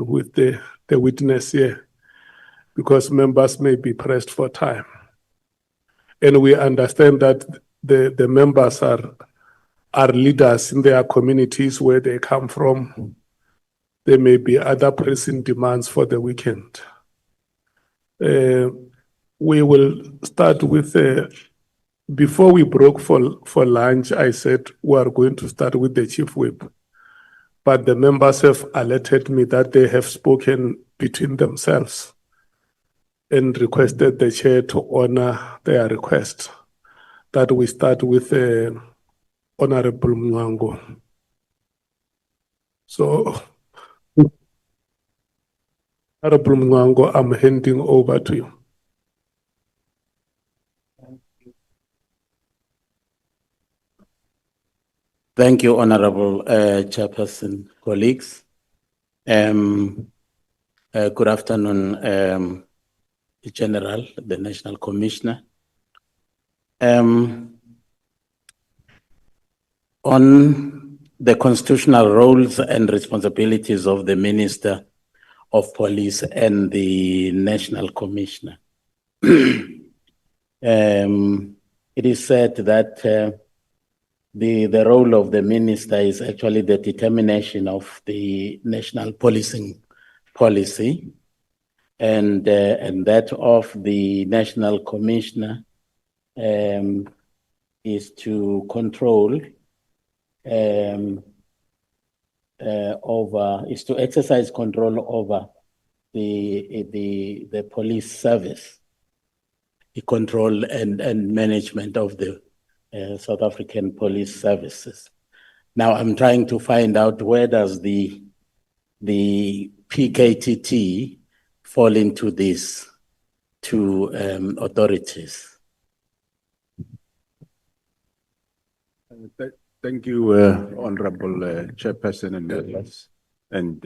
with the witness here, because members may be pressed for time. And we understand that the members are leaders in their communities where they come from. There may be other pressing demands for the weekend. We will start with, before we broke for lunch, I said we are going to start with the Chief Whip. But the members have alerted me that they have spoken between themselves and requested the chair to honor their request, that we start with Honorable Mwango. So, Honorable Mwango, I'm handing over to you. Thank you, Honorable Chairperson, colleagues. Good afternoon, General, the National Commissioner. On the constitutional roles and responsibilities of the Minister of Police and the National Commissioner. It is said that the role of the minister is actually the determination of the national policing policy, and that of the national commissioner is to control is to exercise control over the police service, the control and management of the South African police services. Now I'm trying to find out where does the PKTT fall into these two authorities. Thank you, Honorable Chairperson and members, and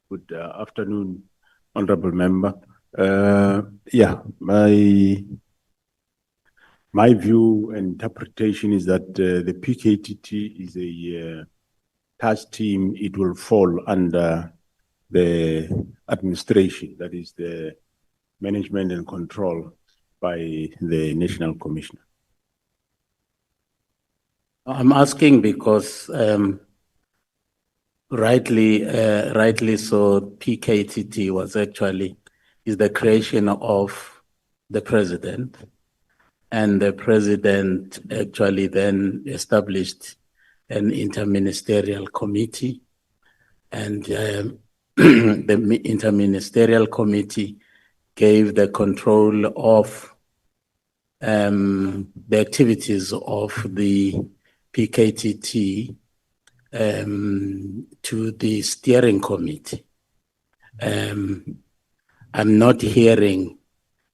good afternoon, Honorable Member. My view and interpretation is that the PKTT is a task team. It will fall under the administration, that is the management and control by the National Commissioner. I'm asking because rightly so, PKTT was actually is the creation of the president, and the president actually then established an interministerial committee, and the interministerial committee gave the control of the activities of the PKTT to the steering committee. I'm not hearing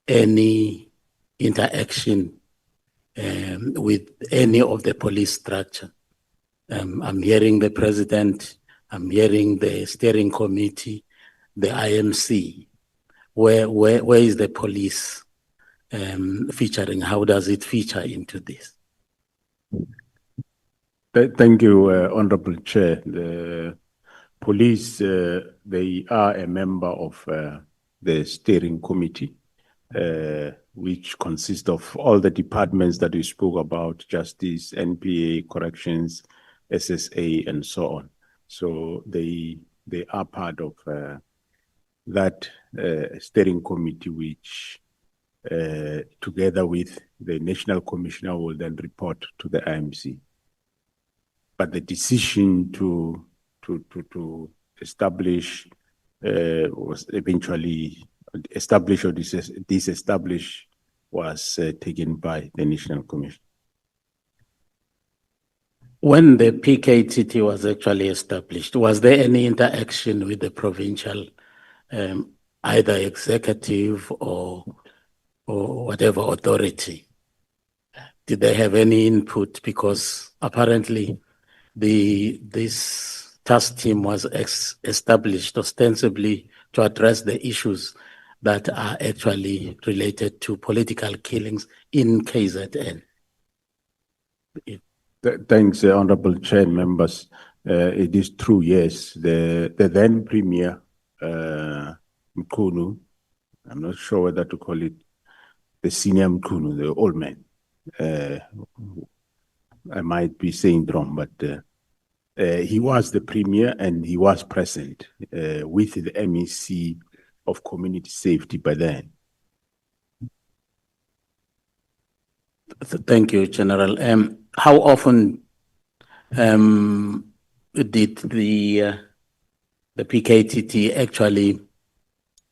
any interaction with any of the police structure. I'm hearing the president, I'm hearing the steering committee, the IMC. Where is the police featuring? How does it feature into this? Thank you, Honorable Chair. The police, they are a member of the steering committee, which consists of all the departments that we spoke about: justice, NPA, corrections, SSA, and so on. So they are part of that steering committee, which together with the National Commissioner will then report to the IMC. But the decision to establish was eventually established or disestablished was taken by the National Commission. When the PKTT was actually established, was there any interaction with the provincial, either executive or whatever authority? Did they have any input? Because apparently this task team was established ostensibly to address the issues that are actually related to political killings in KZN. Thanks, Honorable Chair and members. It is true, yes. The then Premier, Mkhunu, I'm not sure whether to call it the senior Mkhunu, the old man. I might be saying it wrong, but he was the Premier and he was present with the MEC of Community Safety by then. Thank you, General. How often did the PKTT actually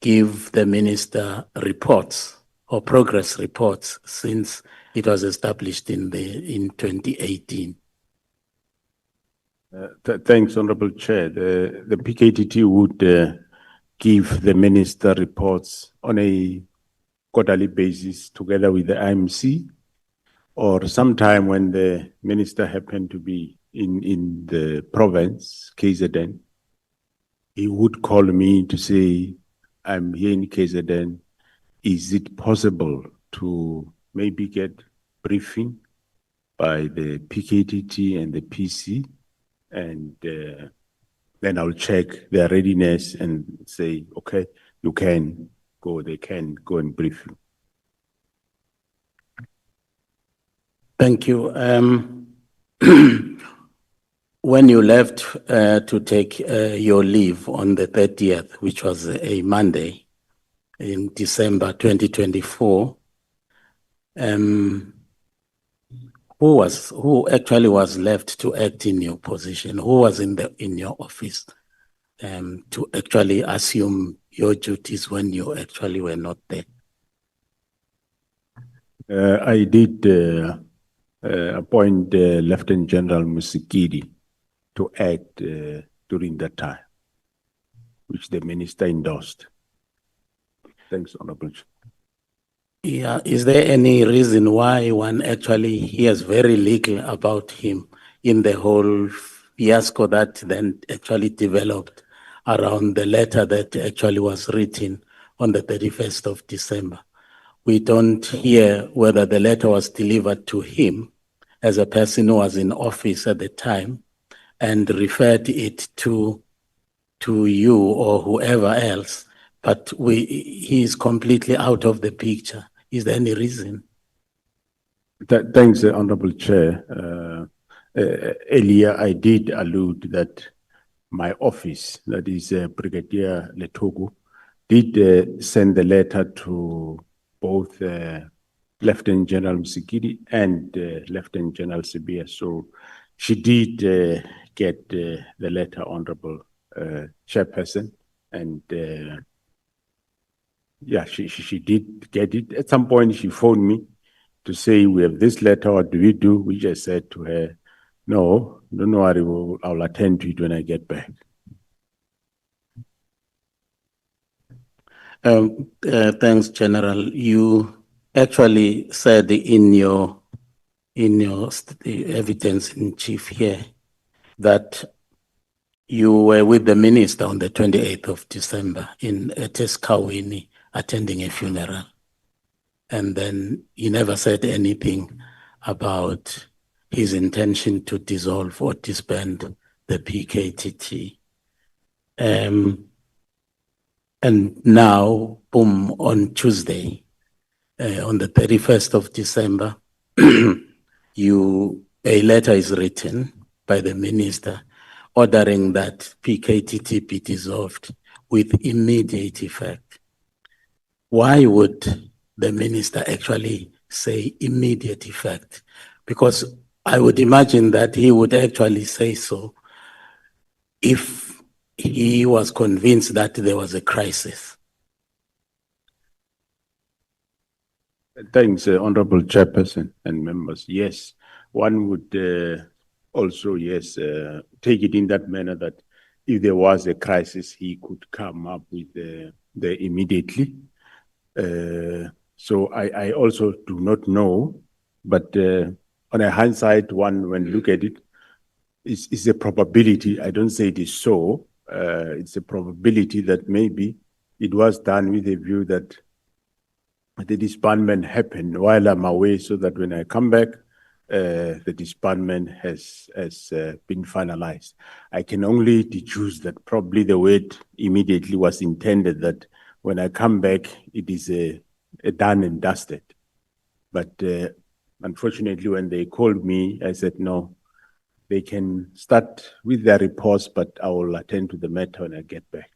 give the minister reports or progress reports since it was established in 2018? Thanks, Honorable Chair. The PKTT would give the minister reports on a quarterly basis together with the IMC, or sometime when the minister happened to be in the province, KZN, he would call me to say, I'm here in KZN. Is it possible to maybe get briefing by the PKTT and the PC? And then I'll check their readiness and say, okay, you can go, they can go and brief you. Thank you. When you left to take your leave on the 30th, which was a Monday in December 2024, who actually was left to act in your position? Who was in your office to actually assume your duties when you actually were not there? I did appoint Lieutenant General Musikidi to act during that time, which the minister endorsed. Thanks, Honorable Chair. Yeah, is there any reason why one actually hears very little about him in the whole fiasco that then actually developed around the letter that actually was written on the 31st of December? We don't hear whether the letter was delivered to him as a person who was in office at the time and referred it to you or whoever else, but he is completely out of the picture. Is there any reason? Thanks, Honorable Chair. Earlier, I did allude that my office, that is Brigadier Letogo, did send the letter to both Lieutenant General Musikidi and Lieutenant General Sibia. So she did get the letter, Honorable Chairperson, and yeah, she did get it. At some point, she phoned me to say, we have this letter, what do we do? Which I said to her, no, don't worry, I'll attend to it when I get back. Thanks, General. You actually said in your evidence in chief here that you were with the minister on the 28th of December in Eskawini attending a funeral. And then he never said anything about his intention to dissolve or disband the PKTT. And now, boom, on Tuesday, on the 31st of December, a letter is written by the minister ordering that PKTT be dissolved with immediate effect. Why would the minister actually say immediate effect? Because I would imagine that he would actually say so if he was convinced that there was a crisis. Thanks, Honorable Chairperson and members. Yes, one would also, yes, take it in that manner that if there was a crisis, he could come up with the immediately. So I also do not know, but on a hindsight, one, when look at it, it's a probability. I don't say it is so. It's a probability that maybe it was done with a view that the disbandment happened while I'm away, so that when I come back, the disbandment has been finalized. I can only deduce that probably the word immediately was intended that when I come back, it is a done and dusted. But unfortunately, when they called me, I said, no, they can start with their reports, but I will attend to the matter when I get back.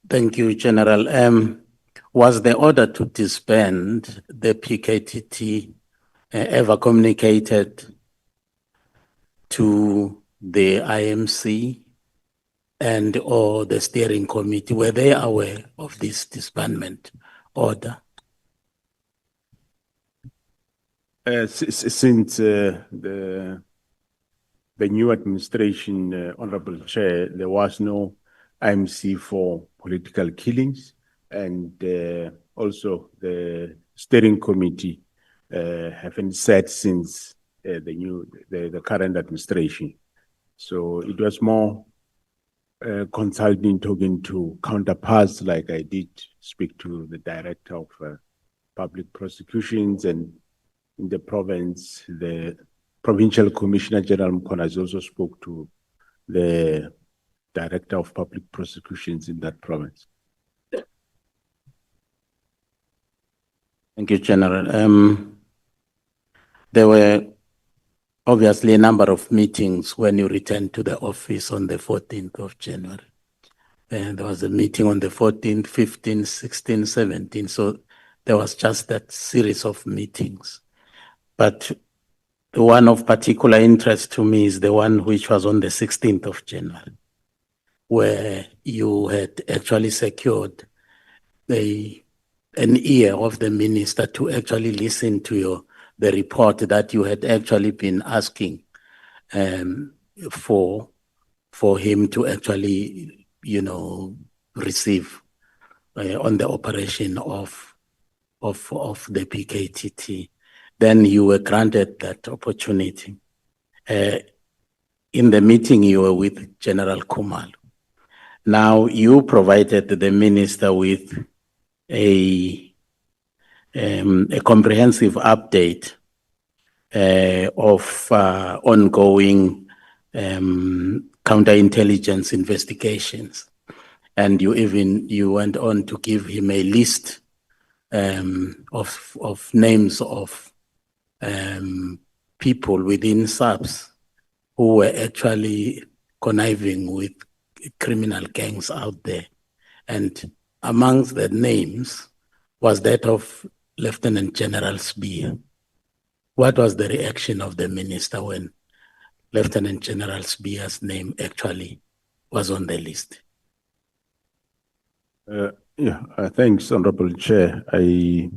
Thank you, General. Was the order to disband the PKTT ever communicated to the IMC and or the steering committee? Were they aware of this disbandment order? Since the new administration, Honorable Chair, there was no IMC for political killings, and also the steering committee haven't said since the current administration. So it was more consulting, talking to counterparts, like I did speak to the director of public prosecutions, and in the province, the Provincial Commissioner General Mkhona also spoke to the Director of Public Prosecutions in that province. Thank you, General. There were obviously a number of meetings when you returned to the office on the 14th of January. And there was a meeting on the 14th, 15th, 16th, 17th. So there was just that series of meetings. But the one of particular interest to me is the one which was on the 16th of January, where you had actually secured an ear of the minister to actually listen to the report that you had actually been asking for him to actually, receive on the operation of the PKTT. Then you were granted that opportunity. In the meeting, you were with General Khumalo. Now, you provided the minister with a comprehensive update of ongoing counterintelligence investigations. And you went on to give him a list of names of people within SAPS who were actually conniving with criminal gangs out there. And amongst the names was that of Lieutenant General Spear. What was the reaction of the minister when Lieutenant General Spear's name actually was on the list? Thanks, Honorable Chair. I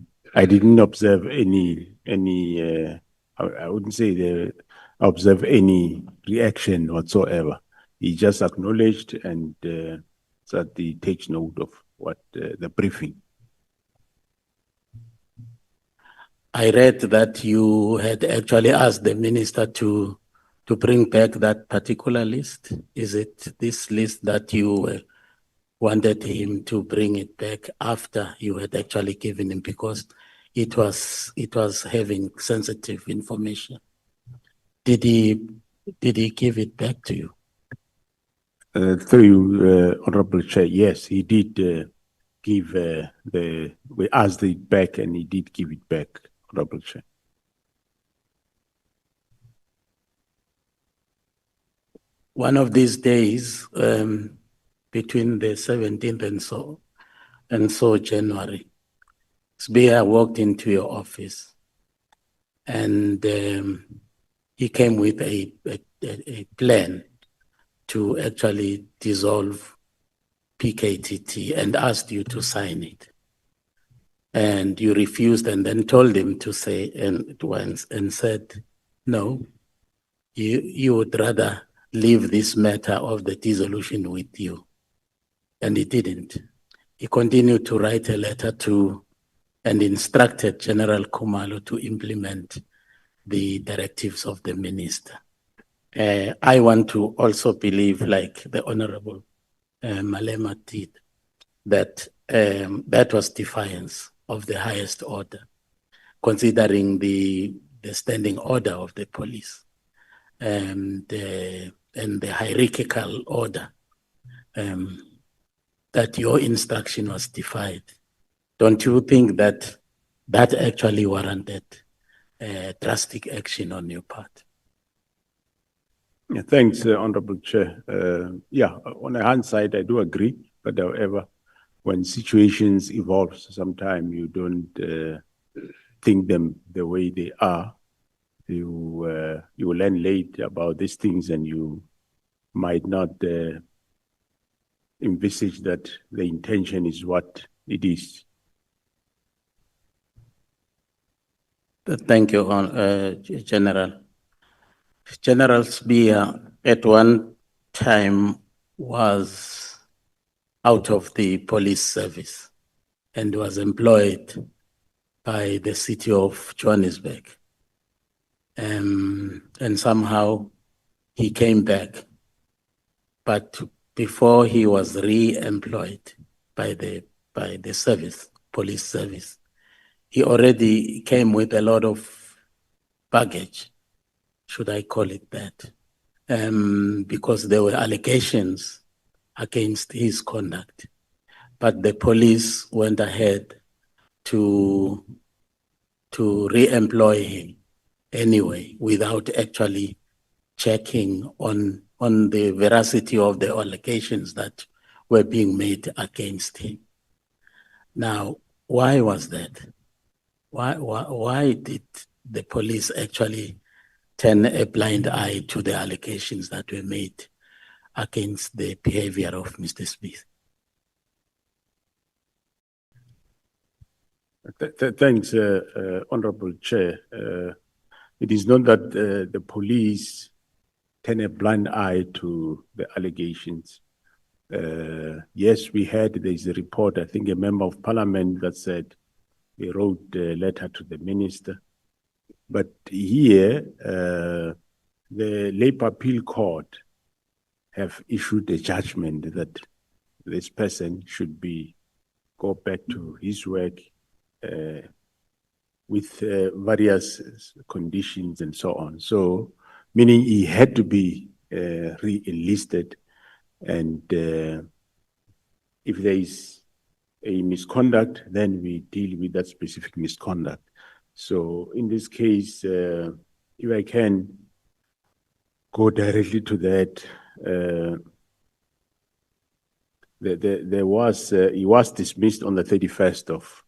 didn't observe any I wouldn't say observe any reaction whatsoever. He just acknowledged and said he takes note of what the briefing. I read that you had actually asked the minister to bring back that particular list. Is it this list that you wanted him to bring it back after you had actually given him, because it was having sensitive information? Did he give it back to you? Through you, Honorable Chair, yes, he did give we asked it back, and he did give it back, Honorable Chair. One of these days, between the 17th and so January, Spear walked into your office, and he came with a plan to actually dissolve PKTT and asked you to sign it. And you refused, and then told him to say and said, no, you would rather leave this matter of the dissolution with you. And he didn't. He continued to write a letter and instructed General Khumalo to implement the directives of the minister. I want to also believe, like the Honorable Malema did, that that was defiance of the highest order. considering the standing order of the police and the hierarchical order, that your instruction was defied. Don't you think that that actually warranted drastic action on your part? Yeah, thanks, Honorable Chair. Yeah, on the hindsight, I do agree. But however, when situations evolve, sometimes you don't think them the way they are. You learn late about these things, and you might not envisage that the intention is what it is. Thank you, General. General Spear at one time was out of the police service and was employed by the city of Johannesburg. And somehow he came back. But before he was re-employed by the service, police service, he already came with a lot of baggage, should I call it that, because there were allegations against his conduct. But the police went ahead to re-employ him anyway, without actually checking on the veracity of the allegations that were being made against him. Now, why was that? Why did the police actually turn a blind eye to the allegations that were made against the behavior of Mr. Smith? Thanks, Honorable Chair. It is not that the police turn a blind eye to the allegations. Yes, we had, there's a report, I think a member of parliament that said he wrote a letter to the minister. But here, the Labour Appeal Court have issued a judgment that this person should go back to his work with various conditions and so on. So, meaning he had to be re-enlisted, and if there is a misconduct, then we deal with that specific misconduct. So in this case, if I can go directly to that, he was dismissed on the 31st of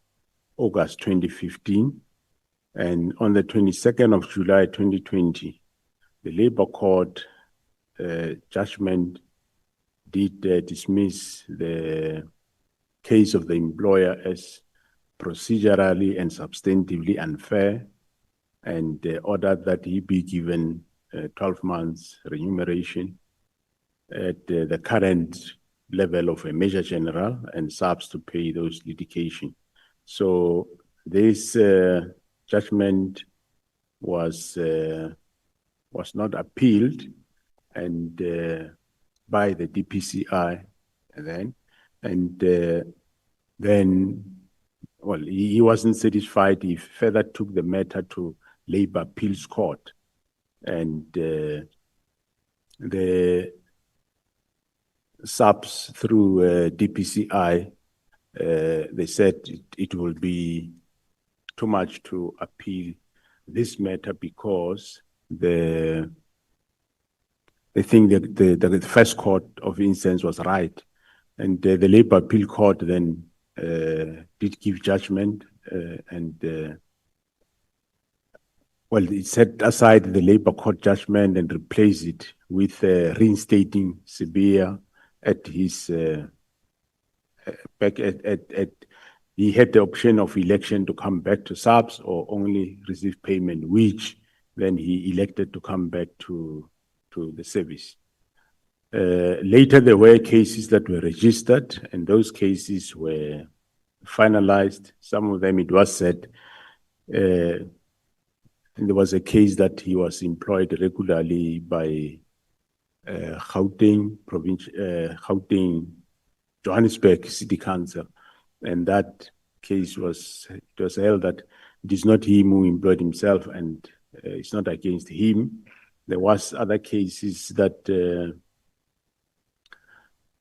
August 2015, and on the 22nd of July 2020, the Labour Court judgment did dismiss the case of the employer as procedurally and substantively unfair, and ordered that he be given 12 months remuneration at the current level of a Major General, and SARS to pay those litigation. So this judgment was not appealed, and by the DPCI then, and then, well, he wasn't satisfied. He further took the matter to Labour Appeals Court, and the SAPS through DPCI, they said it will be too much to appeal this matter because they think that the first court of instance was right, and the Labour Appeal Court then did give judgment, and well, it set aside the Labour Court judgment and replaced it with reinstating Sibia at his back at he had the option of election to come back to SAPS or only receive payment, which then he elected to come back to the service. Later, there were cases that were registered, and those cases were finalized. Some of them, it was said, and there was a case that he was employed regularly by Gauteng Johannesburg City Council, and that case was held that it is not him who employed himself, and it's not against him. There was other cases that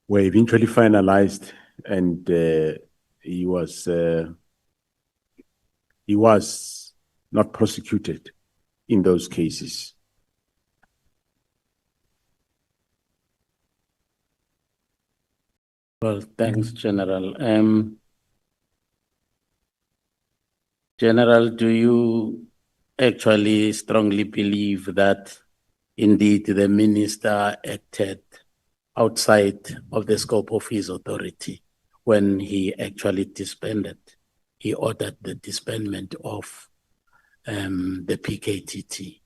were eventually finalized, and he was not prosecuted in those cases. Well, thanks, General. General, do you actually strongly believe that indeed the minister acted outside of the scope of his authority when he actually disbanded? He ordered the disbandment of the PKTT.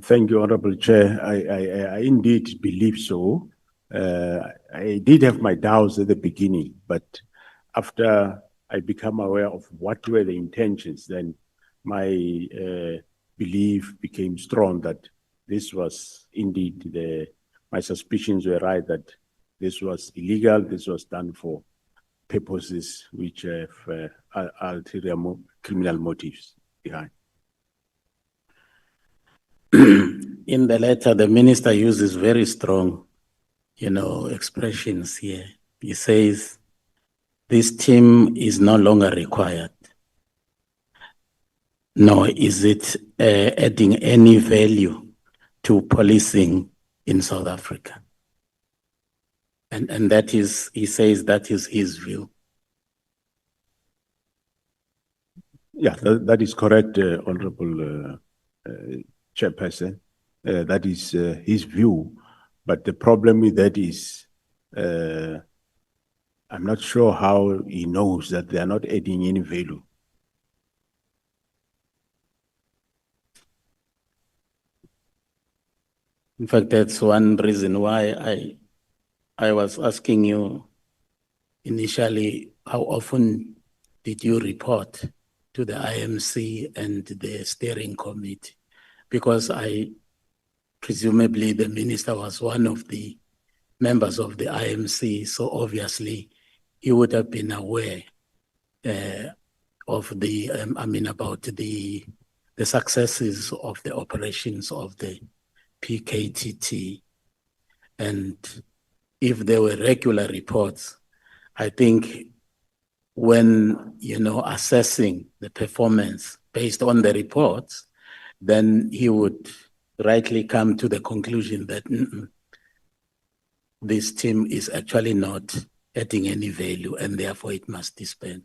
Thank you, Honorable Chair. I indeed believe so. I did have my doubts at the beginning, but after I became aware of what were the intentions, then my belief became strong that this was indeed my suspicions were right, that this was illegal, this was done for purposes which have ulterior criminal motives behind. In the letter, the minister uses very strong, expressions here. He says, this team is no longer required, nor is it adding any value to policing in South Africa. And that is, he says that is his view. Yeah, that is correct, Honorable Chairperson. That is his view. But the problem with that is I'm not sure how he knows that they are not adding any value. In fact, that's one reason why I was asking you initially, how often did you report to the IMC and the steering committee? Because presumably the minister was one of the members of the IMC, so obviously he would have been aware of about the successes of the operations of the PKTT. And if there were regular reports, I think when, assessing the performance based on the reports, then he would rightly come to the conclusion that this team is actually not adding any value and therefore it must disband.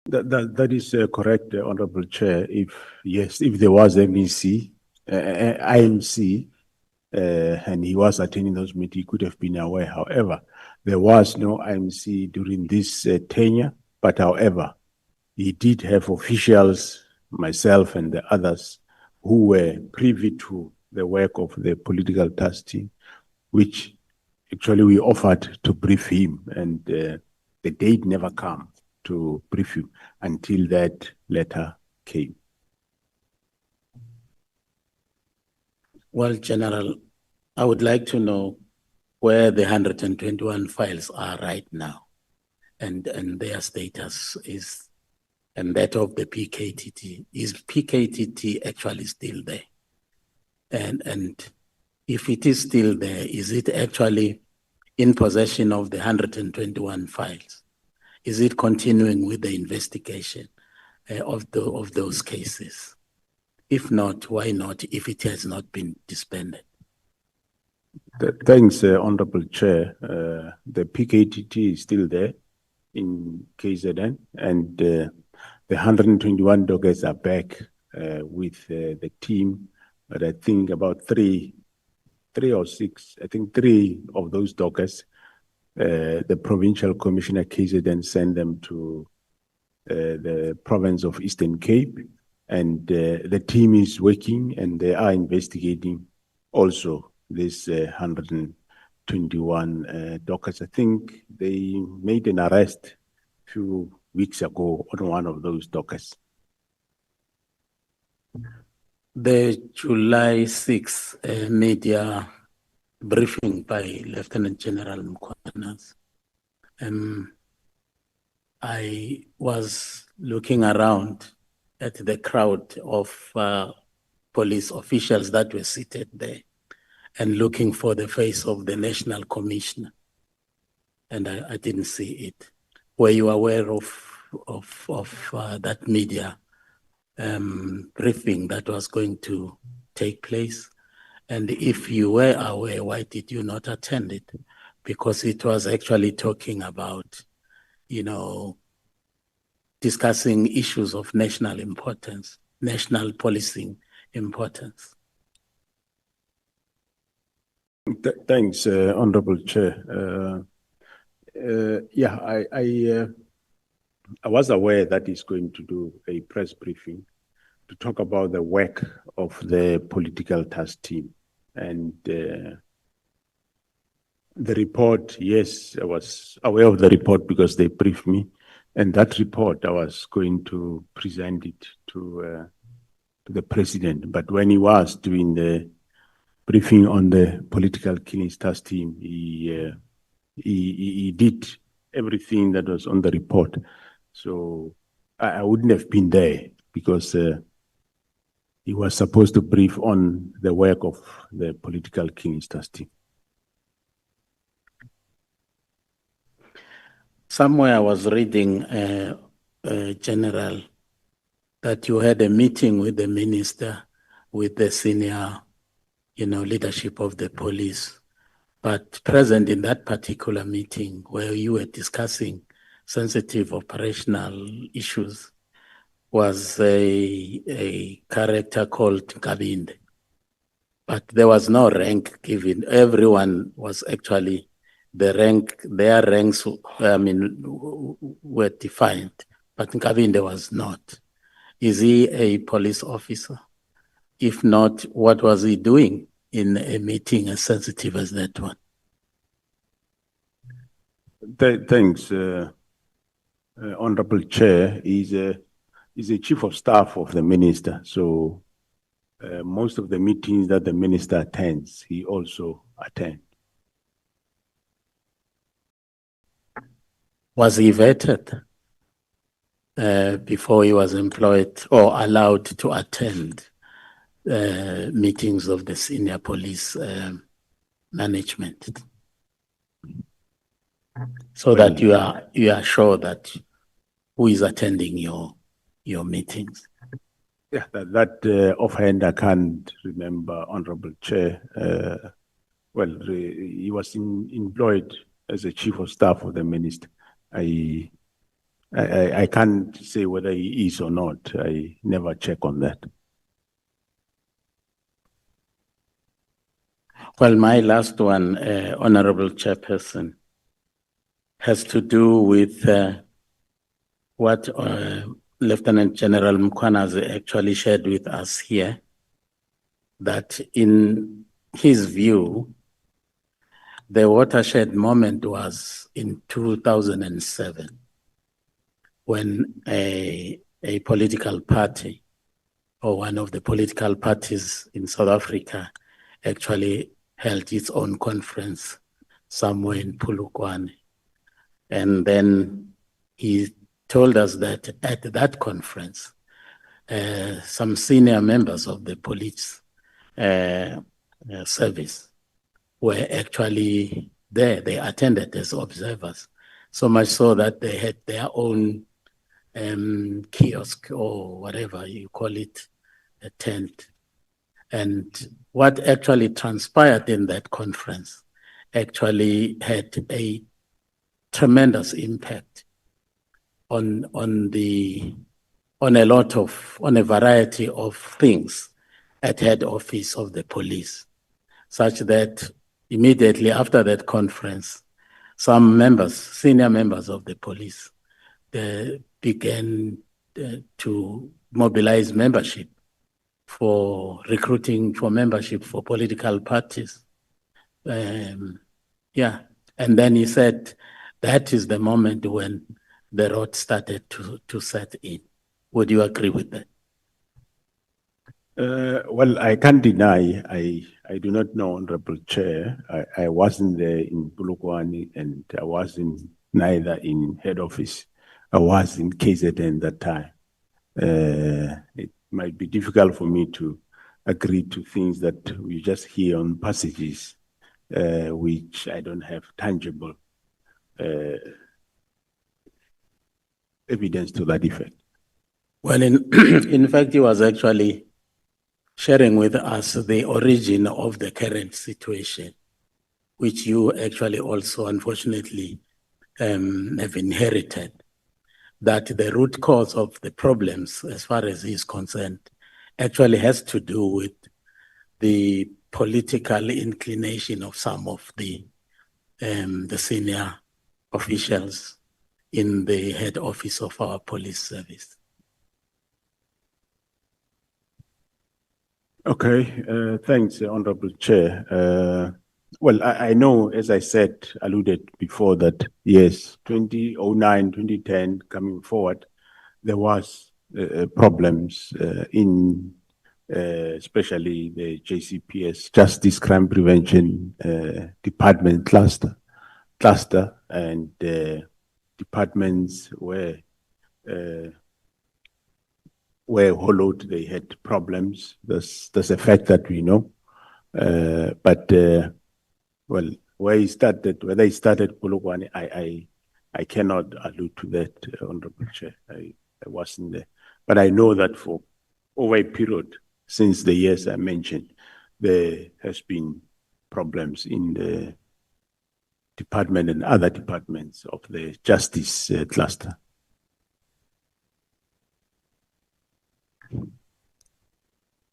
That is correct, Honorable Chair. If there was IMC, and he was attending those meetings, he could have been aware. However, there was no IMC during this tenure, but however, he did have officials, myself and the others, who were privy to the work of the political task team, which actually we offered to brief him, and the date never came to brief him until that letter came. Well, General, I would like to know where the 121 files are right now and their status is, and that of the PKTT. Is PKTT actually still there? And if it is still there, is it actually in possession of the 121 files? Is it continuing with the investigation of those cases? If not, why not, if it has not been disbanded? Thanks, Honorable Chair. The PKTT is still there in KZN, and the 121 dockers are back with the team. But I think about three or six, I think 3 of those dockers, the Provincial Commissioner KZN sent them to the province of Eastern Cape, and the team is working and they are investigating also this 121 dockers. I think they made an arrest a few weeks ago on one of those dockers. The July 6th media briefing by Lieutenant General Mkhwanazi, I was looking around at the crowd of police officials that were seated there and looking for the face of the National Commissioner. And I didn't see it. Were you aware of that media briefing that was going to take place? And if you were aware, why did you not attend it? Because it was actually talking about, discussing issues of national importance, national policing importance. Thanks, Honorable Chair. I was aware that he's going to do a press briefing to talk about the work of the political task team. And the report, yes, I was aware of the report because they briefed me. And that report, I was going to present it to the president. But when he was doing the briefing on the political killings task team, he did everything that was on the report. So I wouldn't have been there because he was supposed to brief on the work of the political killings task team. Somewhere I was reading, General, that you had a meeting with the minister, with the senior, leadership of the police. But present in that particular meeting where you were discussing sensitive operational issues was a character called Kabinde. But there was no rank given. Everyone was actually their ranks, were defined, but Kabinde was not. Is he a police officer? If not, what was he doing in a meeting as sensitive as that one? Thanks, Honorable Chair. He's a chief of staff of the minister. So most of the meetings that the minister attends, he also attends. Was he vetted before he was employed or allowed to attend meetings of the senior police management? So that you are sure that who is attending your meetings? Yeah, that offhand I can't remember, Honorable Chair. He was employed as a chief of staff of the minister. I can't say whether he is or not. I never check on that. Well, my last one, Honorable Chairperson, has to do with what Lieutenant General Mkhwanazi actually shared with us here, that in his view, the watershed moment was in 2007 when a political party or one of the political parties in South Africa actually held its own conference somewhere in Polokwane. And then he told us that at that conference, some senior members of the police service were actually there. They attended as observers, so much so that they had their own kiosk or whatever you call it, a tent. And what actually transpired in that conference actually had a tremendous impact on a variety of things at head office of the police, such that immediately after that conference, some members, senior members of the police, began to mobilize membership for recruiting for membership for political parties. And then he said that is the moment when the rot started to set in. Would you agree with that? I can't deny, I do not know, Honorable Chair. I wasn't there in Polokwane and I wasn't neither in head office. I was in KZN that time. It might be difficult for me to agree to things that we just hear on passages, which I don't have tangible evidence to that effect. Well, in fact, he was actually sharing with us the origin of the current situation, which you actually also, unfortunately, have inherited. That the root cause of the problems, as far as he is concerned, actually has to do with the political inclination of some of the senior officials in the head office of our police service. Okay, thanks, Honorable Chair. Well, I know, as I said, alluded before that, yes, 2009, 2010, coming forward, there was problems in especially the JCPS, Justice Crime Prevention Department cluster, and departments where hollowed, they had problems. That's a fact that we know. Well, where he started, whether he started Polokwane, I cannot allude to that, Honorable Chair. I wasn't there. But I know that for over a period, since the years I mentioned, there has been problems in the department and other departments of the justice cluster.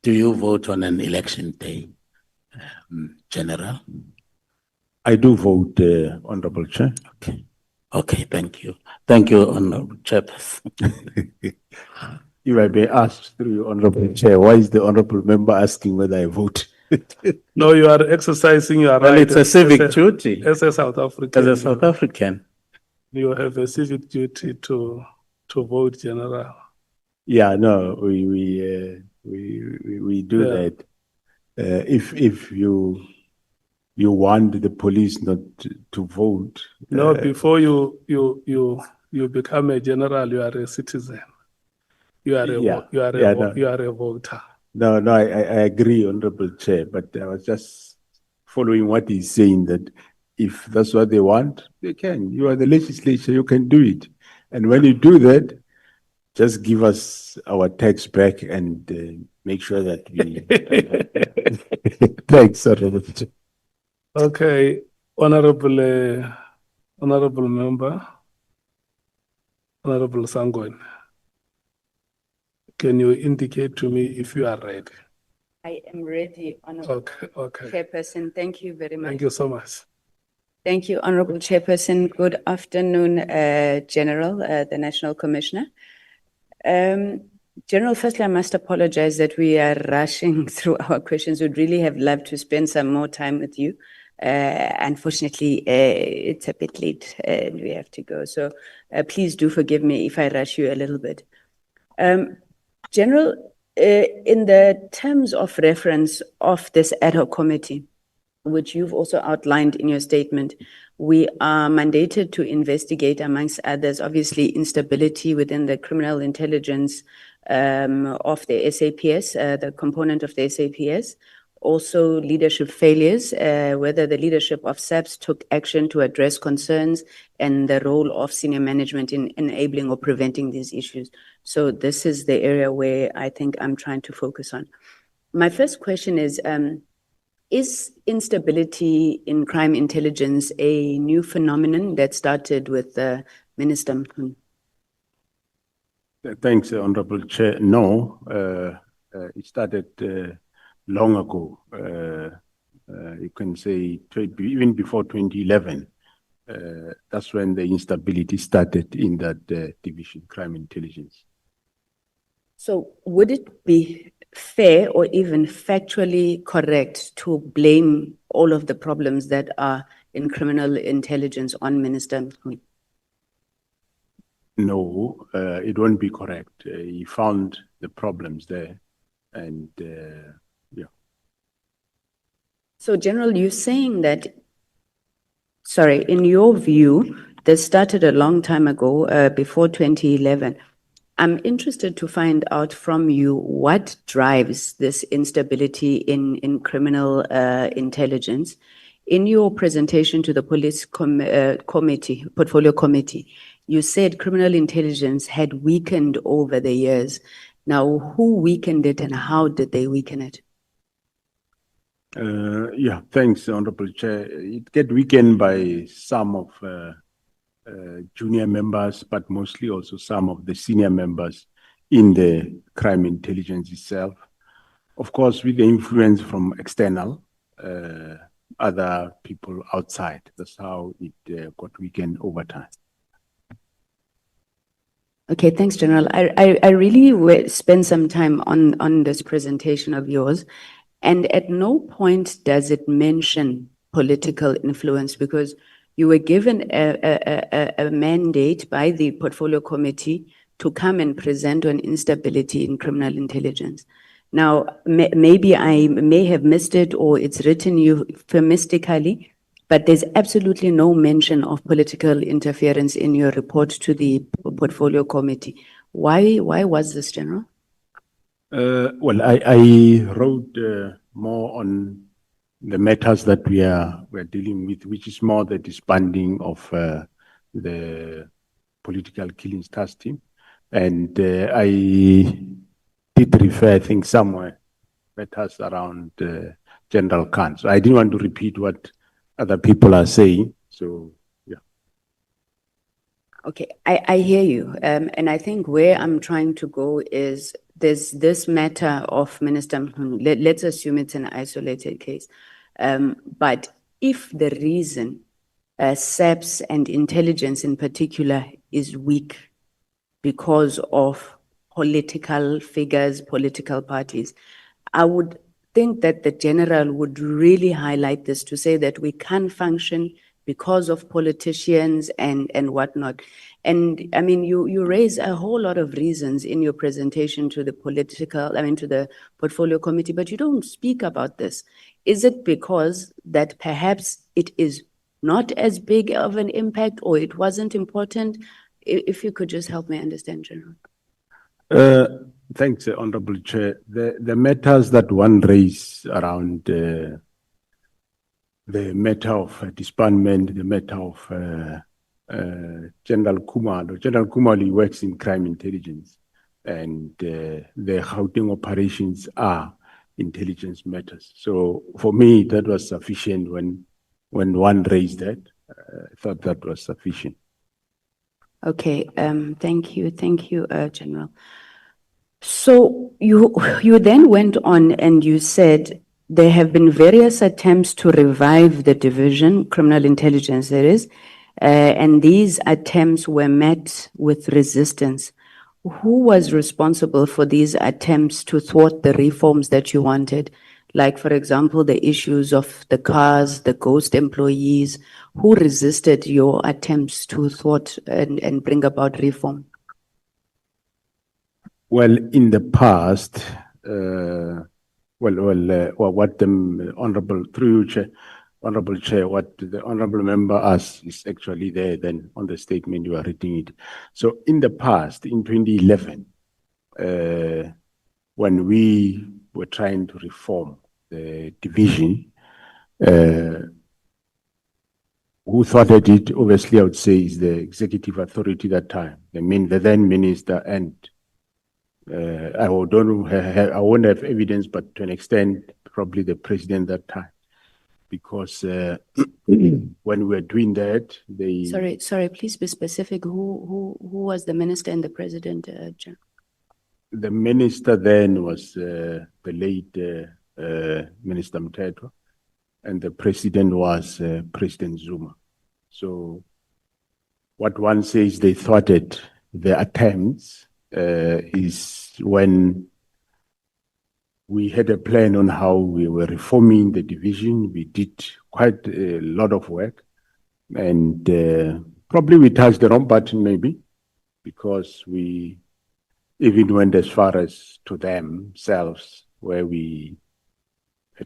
Do you vote on an election day, General? I do vote, Honorable Chair. Okay. Okay, thank you. Thank you, Honorable Chairperson. If I may ask through your Honorable Chair, why is the Honorable Member asking whether I vote? No, you are exercising your Well, right. it's a civic duty. As a South African. As a South African. You have a civic duty to vote, General. Yeah, no, we do that. If you want the police not to vote. No, before you become a general, you are a citizen. You are a voter. No, I agree, Honorable Chair, but I was just following what he's saying, that if that's what they want, they can. You are the legislature, you can do it. And when you do that, just give us our tax back and make sure that we... Thanks, Honorable Chair. Okay, honorable member, Honorable Sangwen. Can you indicate to me if you are ready? I am ready, Honorable Chairperson. Thank you very much. Thank you so much. Thank you, Honorable Chairperson. Good afternoon, General, the National Commissioner. General, firstly, I must apologize that we are rushing through our questions. We'd really have loved to spend some more time with you. Unfortunately, it's a bit late and we have to go. So please do forgive me if I rush you a little bit. General, in the terms of reference of this ad hoc committee, which you've also outlined in your statement, we are mandated to investigate, amongst others, obviously instability within the criminal intelligence of the SAPS, the component of the SAPS, also leadership failures, whether the leadership of SAPS took action to address concerns, and the role of senior management in enabling or preventing these issues. So this is the area where I think I'm trying to focus on. My first question is instability in crime intelligence a new phenomenon that started with Minister Mpofu? Thanks, Honorable Chair. No, it started long ago. You can say even before 2011. That's when the instability started in that division, crime intelligence. So would it be fair or even factually correct to blame all of the problems that are in criminal intelligence on Minister Mpofu? No, it won't be correct. He found the problems there, and yeah. So, General, you're saying that, sorry, in your view, this started a long time ago, before 2011. I'm interested to find out from you what drives this instability in criminal intelligence. In your presentation to the police committee, portfolio committee, you said criminal intelligence had weakened over the years. Now, who weakened it and how did they weaken it? Yeah, thanks, Honorable Chair. It get weakened by some of junior members, but mostly also some of the senior members in the crime intelligence itself. Of course, with the influence from external, other people outside. That's how it got weakened over time. Okay, thanks, General. I really spent some time on this presentation of yours, and at no point does it mention political influence, because you were given a mandate by the portfolio committee to come and present on instability in criminal intelligence. Now, maybe I may have missed it or it's written euphemistically, but there's absolutely no mention of political interference in your report to the portfolio committee. Why was this, General? Well, I wrote more on the matters that we're dealing with, which is more the disbanding of the political killings task team. And I did refer, I think, somewhere matters around General Khan. So I didn't want to repeat what other people are saying. So, yeah. Okay, I hear you. And I think where I'm trying to go is there's this matter of Minister Mpofu. Let's assume it's an isolated case. But if the reason SAPS and intelligence in particular is weak because of political figures, political parties, I would think that the general would really highlight this to say that we can't function because of politicians and whatnot. And I mean, you raise a whole lot of reasons in your presentation to the to the portfolio committee, but you don't speak about this. Is it because that perhaps it is not as big of an impact or it wasn't important? If you could just help me understand, General. Thanks, Honorable Chair. The matters that one raised around the matter of disbandment, the matter of General Khumalo. General Khumalo works in crime intelligence, and the Gauteng operations are intelligence matters. So for me, that was sufficient when one raised that. I thought that was sufficient. Okay, thank you, General. So you then went on and you said there have been various attempts to revive the division, criminal intelligence that is, and these attempts were met with resistance. Who was responsible for these attempts to thwart the reforms that you wanted? Like, for example, the issues of the cars, the ghost employees. Who resisted your attempts to thwart and bring about reform? Well, in the past, what the honorable through Chair, Honorable Chair, what the honorable member asked is actually there then on the statement you are reading it. So in the past, in 2011, when we were trying to reform the division, who thwarted it, obviously I would say is the executive authority that time, the then minister, and I won't have evidence, but to an extent, probably the president that time. Because when we were doing that, they... Sorry, please be specific. Who was the minister and the president, General? The minister then was the late Minister Mthethwa, and the president was President Zuma. So what one says they thwarted the attempts is when we had a plan on how we were reforming the division. We did quite a lot of work, and probably we touched the wrong button maybe, because we even went as far as to themselves, where we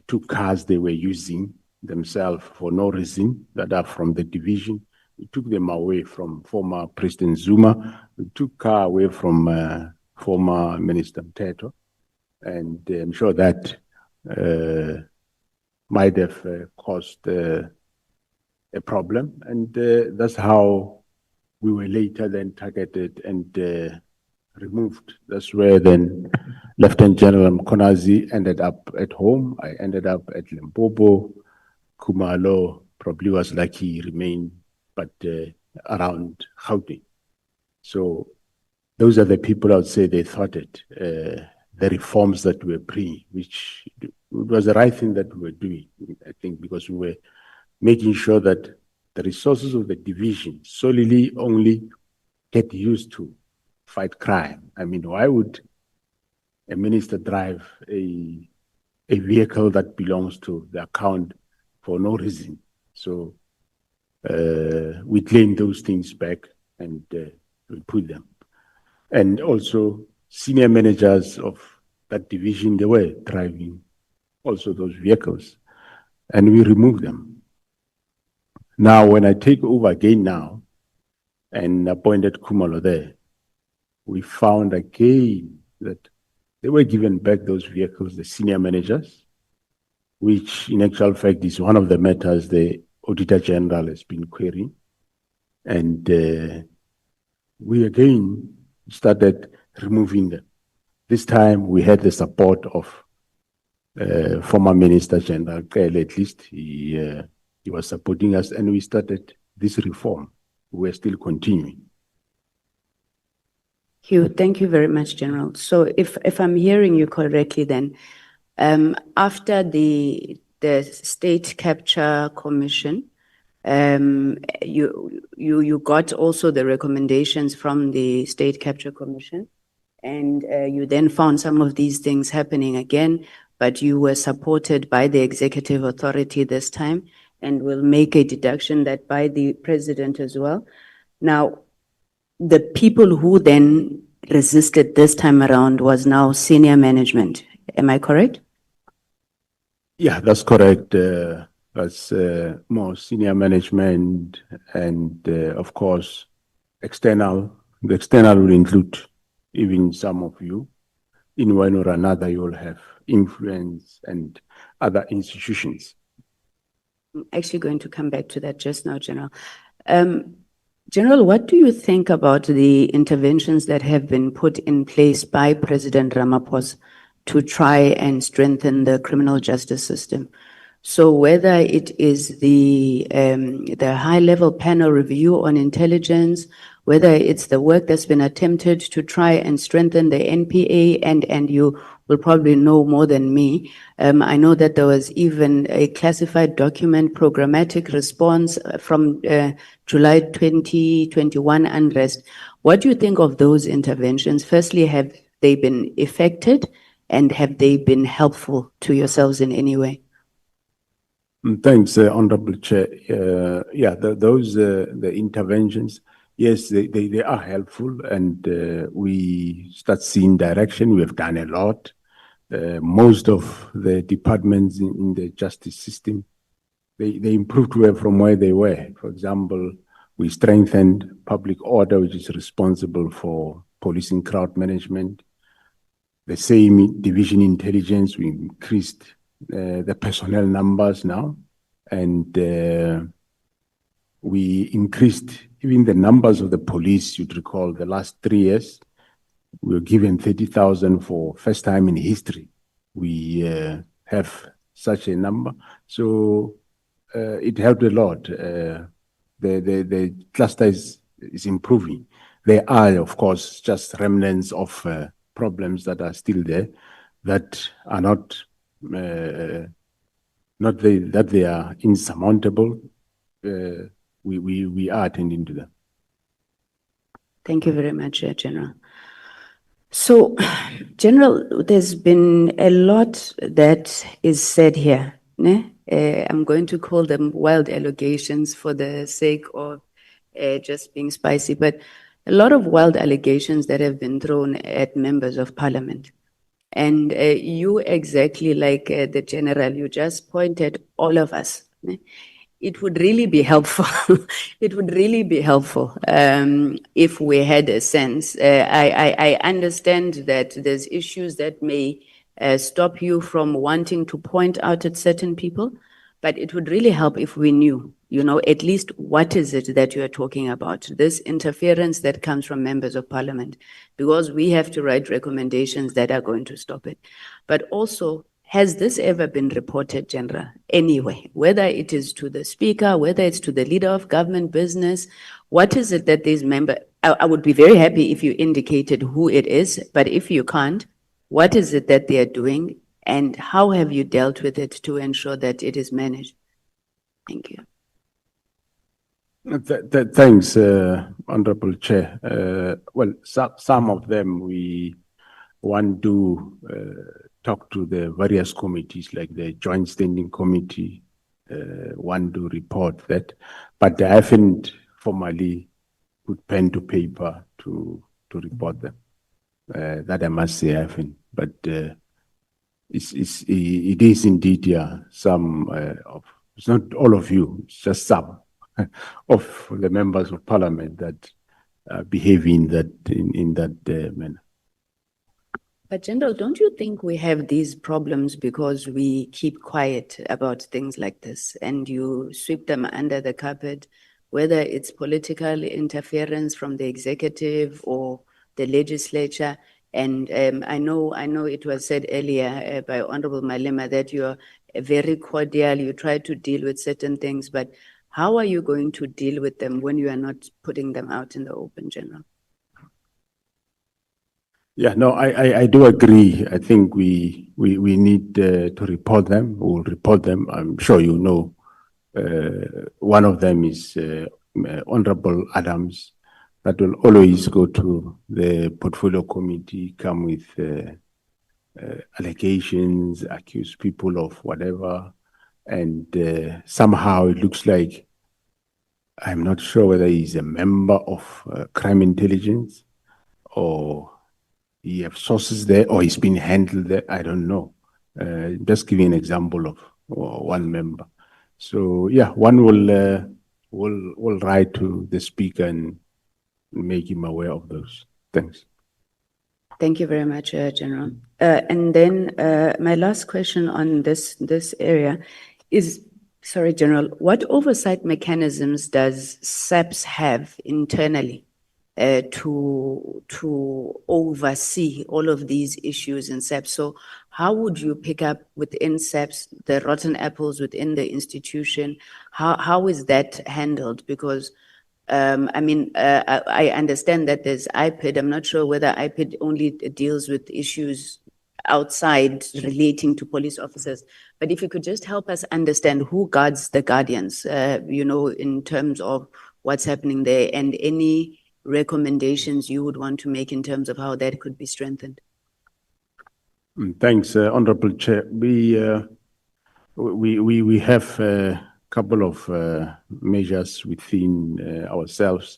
took cars they were using themselves for no reason that are from the division, We took them away from former President Zuma. We took car away from former Minister Mteto. And I'm sure that might have caused a problem. And that's how we were later then targeted and removed. That's where then Lieutenant General Mkonazi ended up at home. I ended up at Limpopo. Kumalo probably was lucky he remained, but around Gauteng. So those are the people I would say they thought it. The reforms that we were which it was the right thing that we were doing, I think, because we were making sure that the resources of the division solely only get used to fight crime. I mean, why would a minister drive a vehicle that belongs to the account for no reason? So we claim those things back and we put them. And also senior managers of that division, they were driving also those vehicles and we removed them. Now, when I take over again now and appointed Kumalo there, we found again that they were given back those vehicles, the senior managers, which in actual fact is one of the matters the Auditor General has been querying. And we again started removing them. This time we had the support of former Minister General Kele, at least he was supporting us, and we started this reform. We're still continuing. Hugh, thank you very much, General. So if I'm hearing you correctly then, after the State Capture Commission, you got also the recommendations from the State Capture Commission, and you then found some of these things happening again, but you were supported by the executive authority this time, and will make a deduction that by the president as well. Now, the people who then resisted this time around was now senior management. Am I correct? Yeah, that's correct. That's more senior management and, of course, external. The external will include even some of you. In one or another, you will have influence and other institutions. I'm actually going to come back to that just now, General. General, what do you think about the interventions that have been put in place by President Ramaphosa to try and strengthen the criminal justice system? So whether it is the high-level panel review on intelligence, whether it's the work that's been attempted to try and strengthen the NPA, and you will probably know more than me. I know that there was even a classified document programmatic response from July 2021 unrest. What do you think of those interventions? Firstly, have they been effective, and have they been helpful to yourselves in any way? Thanks, Honorable Chair. The interventions, yes, they are helpful, and we start seeing direction. We have done a lot. Most of the departments in the justice system, they improved from where they were. For example, we strengthened public order, which is responsible for policing crowd management. The same division intelligence, we increased the personnel numbers now, and we increased even the numbers of the police. You'd recall the last 3 years, we were given 30,000 for first time in history. We have such a number, so it helped a lot. The cluster is improving. There are, of course, just remnants of problems that are still there, that are not that they are insurmountable. We are attending to them. Thank you very much, General. So, General, there's been a lot that is said here. I'm going to call them wild allegations for the sake of just being spicy, but a lot of wild allegations that have been thrown at members of parliament. And you, exactly like the General, you just pointed all of us it would really be helpful. It would really be helpful if we had a sense. I understand that there's issues that may stop you from wanting to point out at certain people, but it would really help if we knew, at least what is it that you are talking about, this interference that comes from members of parliament, because we have to write recommendations that are going to stop it. But also, has this ever been reported, General, anyway, whether it is to the speaker, whether it's to the leader of government business? What is it that these members, I would be very happy if you indicated who it is, but if you can't, what is it that they are doing and how have you dealt with it to ensure that it is managed? Thank you. Thanks, Honorable Chair. Well, some of them we want to talk to the various committees, like the Joint Standing Committee, want to report that, but I haven't formally put pen to paper to report them. That I must say I haven't, but it is indeed, yeah, some of, it's not all of you, it's just some of the members of parliament that behave in that manner. But General, don't you think we have these problems because we keep quiet about things like this and you sweep them under the carpet, whether it's political interference from the executive or the legislature? And I know it was said earlier by Honorable Malema that you're very cordial, you try to deal with certain things, but how are you going to deal with them when you are not putting them out in the open, General? Yeah, no, I do agree. I think we need to report them. We'll report them. I'm sure you know. One of them is Honorable Adams. That will always go to the portfolio committee, come with allegations, accuse people of whatever, and somehow it looks like, I'm not sure whether he's a member of crime intelligence or he have sources there or he's been handled there. I don't know. Just giving an example of one member. So yeah, one will write to the speaker and make him aware of those. Thanks. Thank you very much, General. And then my last question on this area is, sorry, General, what oversight mechanisms does SAPS have internally to oversee all of these issues in SAPS? So how would you pick up within SAPS the rotten apples within the institution? How is that handled? Because I understand that there's IPID. I'm not sure whether IPID only deals with issues outside relating to police officers. But if you could just help us understand who guards the guardians, in terms of what's happening there and any recommendations you would want to make in terms of how that could be strengthened. Thanks, Honorable Chair. We have a couple of measures within ourselves.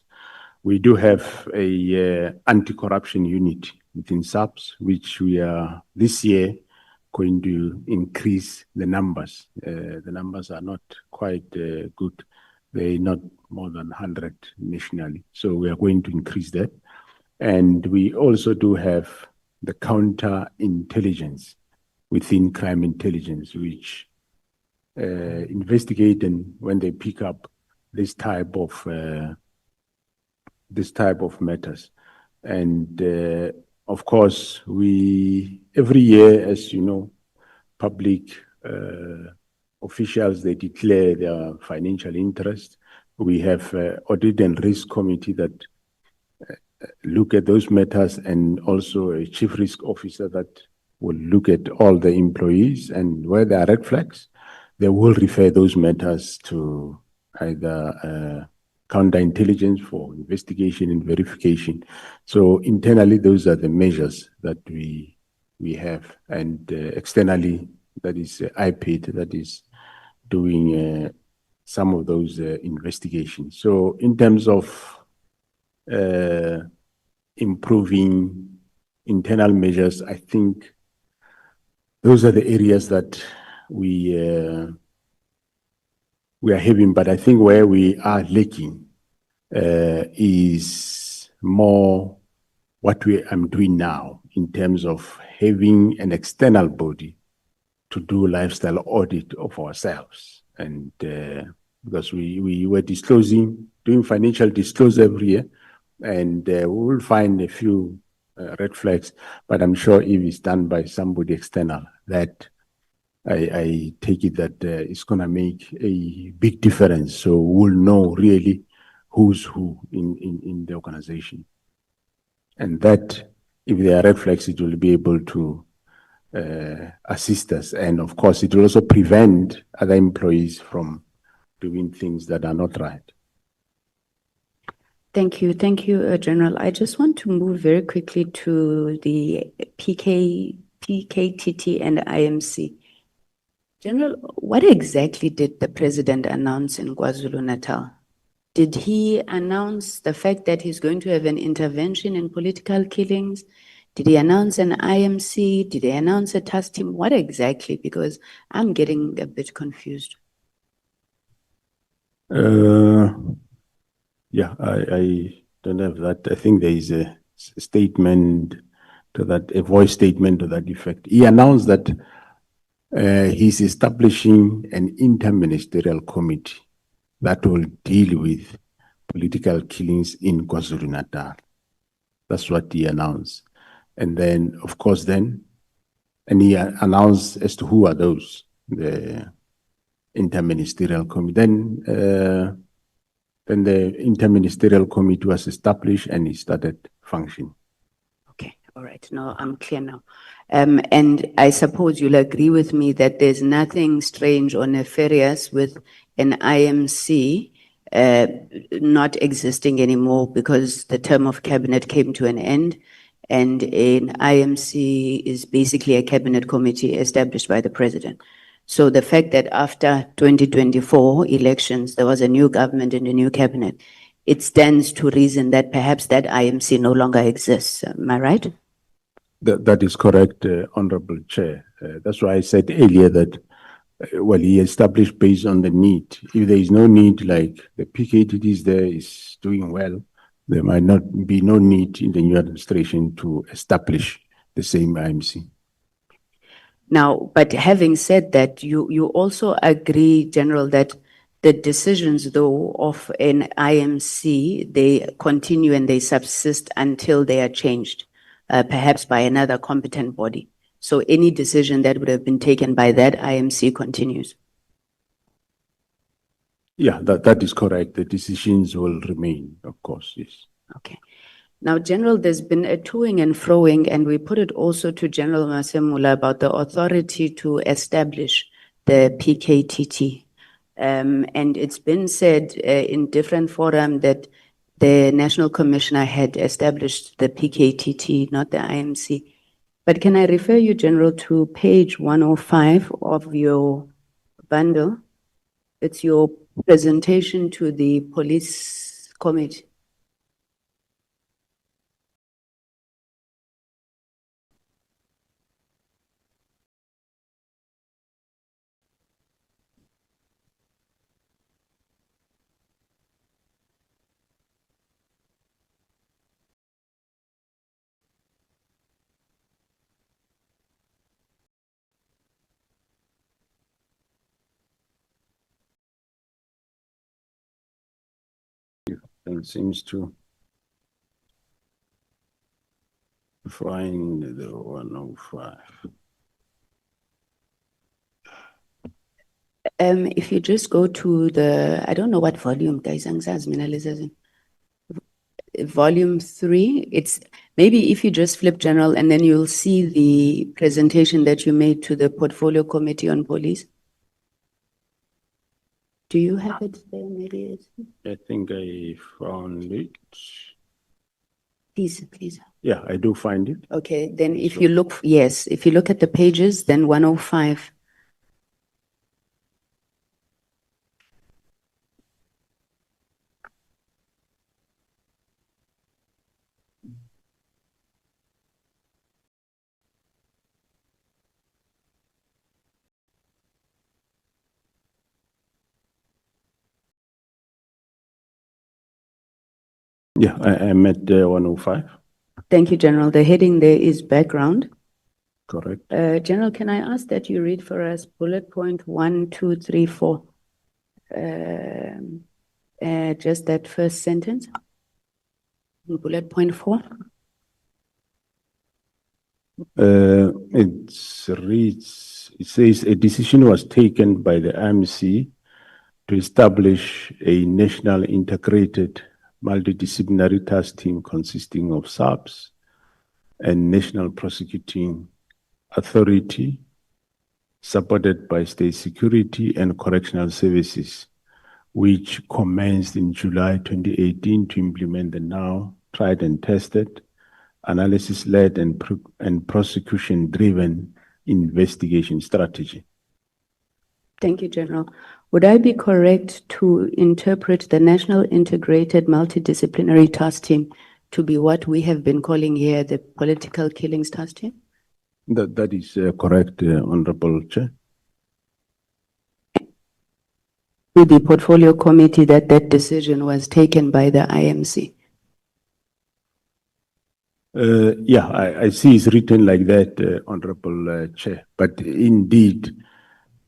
We do have a anti-corruption unit within SAPS, which we are this year going to increase the numbers. The numbers are not quite good. They're not more than 100 nationally. So we are going to increase that. And we also do have the counter-intelligence within crime intelligence, which investigate, and when they pick up this type of matters. And of course, every year, as you know, public officials, they declare their financial interest. We have audit and risk committee that look at those matters, and also a chief risk officer that will look at all the employees, and where there are red flags, they will refer those matters to either counterintelligence for investigation and verification. So internally, those are the measures that we have, and externally, that is IPID that is doing some of those investigations. So in terms of improving internal measures, I think those are the areas that we we are having, but I think where we are lacking is more what I'm doing now in terms of having an external body to do lifestyle audit of ourselves. And because we were doing financial disclosure every year, and we will find a few red flags, but I'm sure if it's done by somebody external, that I take it that it's going to make a big difference. So we'll know really who's who in the organization. And that, if there are red flags, it will be able to assist us. And of course, it will also prevent other employees from doing things that are not right. Thank you. Thank you, General. I just want to move very quickly to the PKTT and IMC. General, what exactly did the president announce in KwaZulu-Natal? Did he announce the fact that he's going to have an intervention in political killings? Did he announce an IMC? Did he announce a task team? What exactly? Because I'm getting a bit confused. Yeah, I don't have that. I think there is a statement to that, a voice statement to that effect. He announced that he's establishing an interministerial committee that will deal with political killings in KwaZulu-Natal. That's what he announced. And then, of course, and he announced as to who are those, the interministerial committee. Then the interministerial committee was established and it started functioning. Okay, all right. Now I'm clear now. And I suppose you'll agree with me that there's nothing strange or nefarious with an IMC not existing anymore because the term of cabinet came to an end, and an IMC is basically a cabinet committee established by the president. So the fact that after 2024 elections, there was a new government and a new cabinet, it stands to reason that perhaps that IMC no longer exists. Am I right? That is correct, Honorable Chair. That's why I said earlier that, well, he established based on the need. If there is no need, like the PKTT is there, is doing well, there might not be no need in the new administration to establish the same IMC. Now, but having said that, you also agree, General, that the decisions, though, of an IMC, they continue and they subsist until they are changed, perhaps by another competent body. So any decision that would have been taken by that IMC continues. Yeah, that is correct. The decisions will remain, of course, yes. Okay. Now, General, there's been a toing and froing, and we put it also to General Masemola about the authority to establish the PKTT. And it's been said in different forums that the National Commissioner had established the PKTT, not the IMC. But can I refer you, General, to page 105 of your bundle? It's your presentation to the police committee. And seems to find the 105. If you just go to the, I don't know what volume, guys, volume 3, it's maybe if you just flip General and then you'll see the presentation that you made to the Portfolio Committee on Police. Do you have it there? Maybe it's, I think I found it. please. Yeah, I do find it. Okay, then if you look, yes, if you look at the pages, then 105. Yeah, I'm at 105, Thank you, General. The heading there is background. correct. General, can I ask that you read for us bullet point 1, 2, 3, 4? Just that first sentence. Bullet point 4. It reads, it says a decision was taken by the IMC to establish a national integrated multidisciplinary task team consisting of SAPS and National Prosecuting Authority, supported by State Security and Correctional Services, which commenced in July 2018 to implement the now tried and tested analysis-led and prosecution-driven investigation strategy. Thank you, General. Would I be correct to interpret the National Integrated Multidisciplinary Task Team to be what we have been calling here the Political Killings Task Team? That is correct, Honorable Chair. With the portfolio committee that decision was taken by the IMC. Yeah, I see it's written like that, Honorable Chair, but indeed,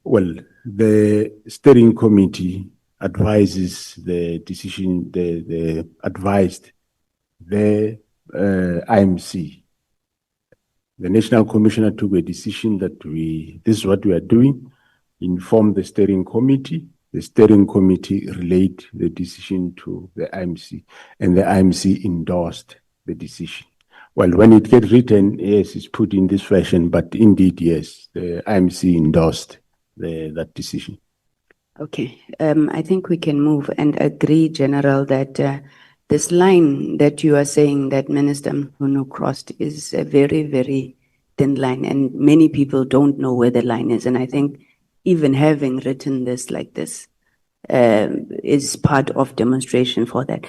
well, the steering committee advises the decision, the advised the IMC. The National Commissioner took a decision that this is what we are doing, informed the steering committee. The steering committee relayed the decision to the IMC, and the IMC endorsed the decision. Well, when it gets written, yes, it's put in this fashion, but indeed, yes, the IMC endorsed that decision. Okay, I think we can move and agree, General, that this line that you are saying that Minister Mkhunu crossed is a very, very thin line, and many people don't know where the line is. And I think even having written this like this is part of demonstration for that.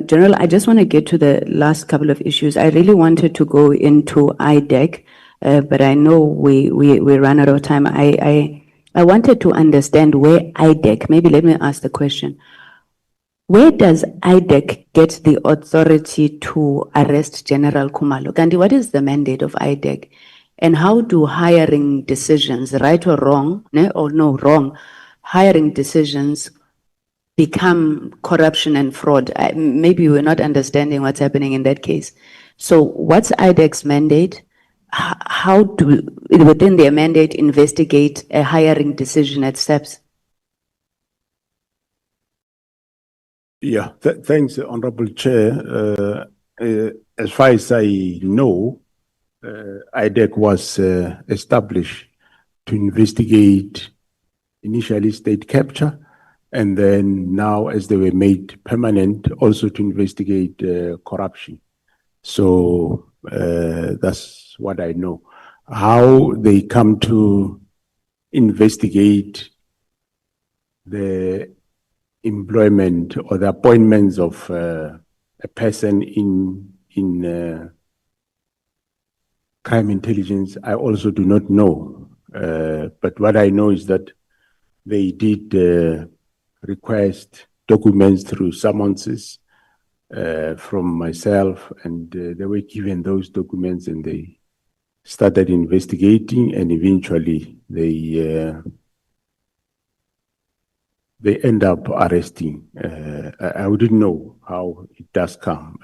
General, I just want to get to the last couple of issues. I really wanted to go into IDEC, but I know we ran out of time. I wanted to understand where IDEC, maybe let me ask the question. Where does IDEC get the authority to arrest General Khumalo? Gandhi, what is the mandate of IDEC? And how do hiring decisions, right or wrong, wrong, hiring decisions become corruption and fraud? Maybe we're not understanding what's happening in that case. So what's IDEC's mandate? How do, within their mandate, investigate a hiring decision at STEPS? Yeah, thanks, Honorable Chair. As far as I know, IDEC was established to investigate initially state capture, and then now as they were made permanent, also to investigate corruption. So that's what I know. How they come to investigate the employment or the appointments of a person in crime intelligence, I also do not know. But what I know is that they did request documents through summonses from myself, and they were given those documents, and they started investigating, and eventually they end up arresting. I wouldn't know how it does come.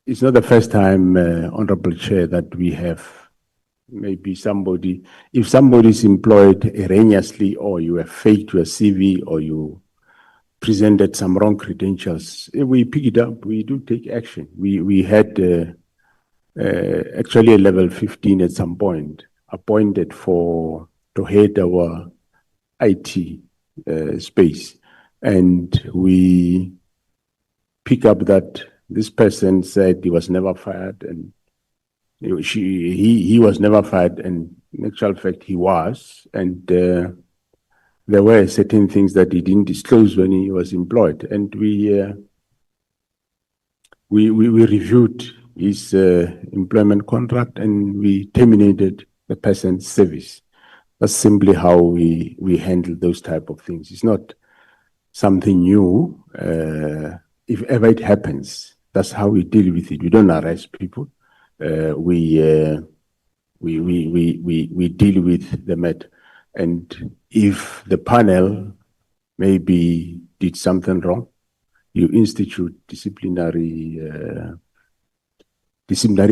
It's not the first time, Honorable Chair, that we have maybe somebody, if somebody is employed erroneously, or you have faked your CV, or you presented some wrong credentials, we pick it up, we do take action. We had actually a level 15 at some point appointed to head our IT space, and we pick up that this person said he was never fired, and he was never fired, and in actual fact he was, and there were certain things that he didn't disclose when he was employed, and we reviewed his employment contract, and we terminated the person's service. That's simply how we handle those type of things. It's not something new. if ever it happens, that's how we deal with it. We don't arrest people. We deal with the matter. And if the panel maybe did something wrong, you institute disciplinary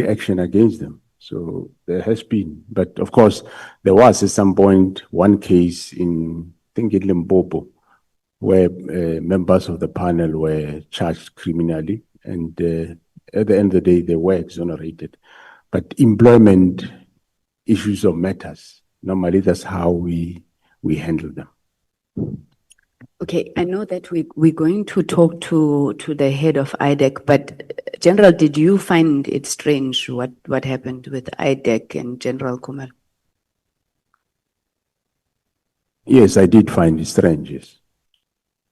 action against them. So there has been, but of course, there was at some point one case in, I think in Limpopo, where members of the panel were charged criminally, and at the end of the day, they were exonerated. But employment issues or matters, normally that's how we handle them. Okay, I know that we're going to talk to the head of IDEC, but General, did you find it strange what happened with IDEC and General Kumar? Yes, I did find it strange, yes.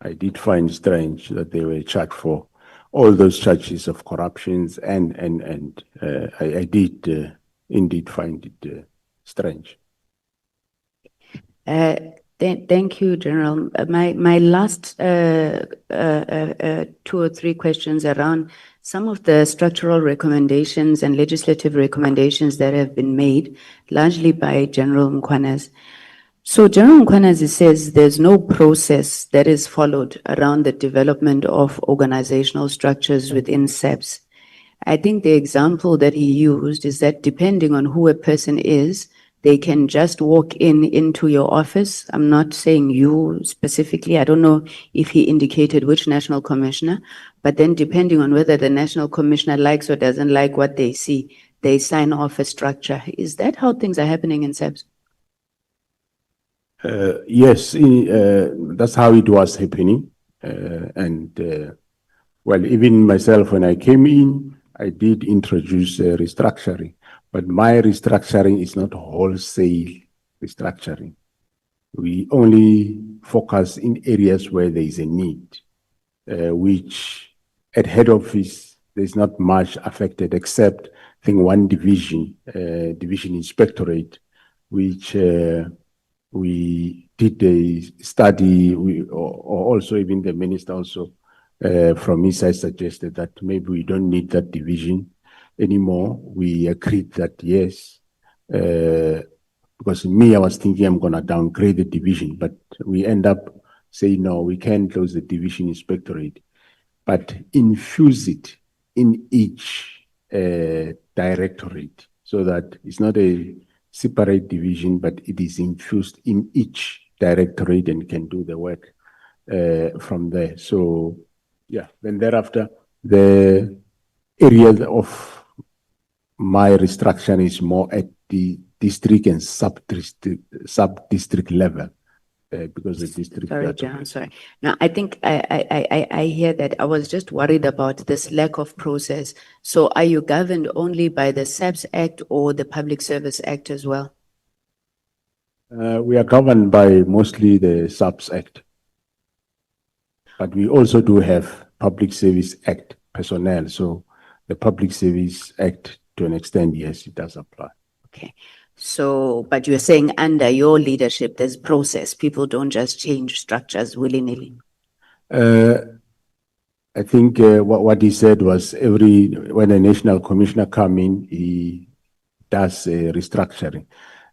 I did find it strange that they were charged for all those charges of corruptions, and I did indeed find it strange. Thank you, General. My last 2 or 3 questions around some of the structural recommendations and legislative recommendations that have been made, largely by General Mkhwanazi. So General Mkhwanazi says there's no process that is followed around the development of organizational structures within SAPS. I think the example that he used is that depending on who a person is, they can just walk into your office. I'm not saying you specifically. I don't know if he indicated which national commissioner, but then depending on whether the national commissioner likes or doesn't like what they see, they sign off a structure. Is that how things are happening in SAPS? Yes, that's how it was happening. Well, even myself, when I came in, I did introduce restructuring, but my restructuring is not wholesale restructuring. We only focus in areas where there is a need, which at head office, there's not much affected except, I think, one division, division inspectorate, which we did a study, or also even the minister also from his side suggested that maybe we don't need that division anymore. We agreed that yes, because me, I was thinking I'm going to downgrade the division, but we end up saying, no, we can close the division inspectorate, but infuse it in each directorate so that it's not a separate division, but it is infused in each directorate and can do the work from there. So, yeah, then thereafter, the area of my restructuring is more at the district and sub-district level. Because the district. Sorry, John, sorry. Now, I think I hear that. I was just worried about this lack of process. So are you governed only by the SAPS Act or the Public Service Act as well? We are governed by mostly the SAPS Act. But we also do have Public Service Act personnel. So the Public Service Act, to an extent, yes, it does apply. Okay. So, but you're saying under your leadership, there's process. People don't just change structures willy-nilly. I think what he said was when a national commissioner comes in, he does a restructuring.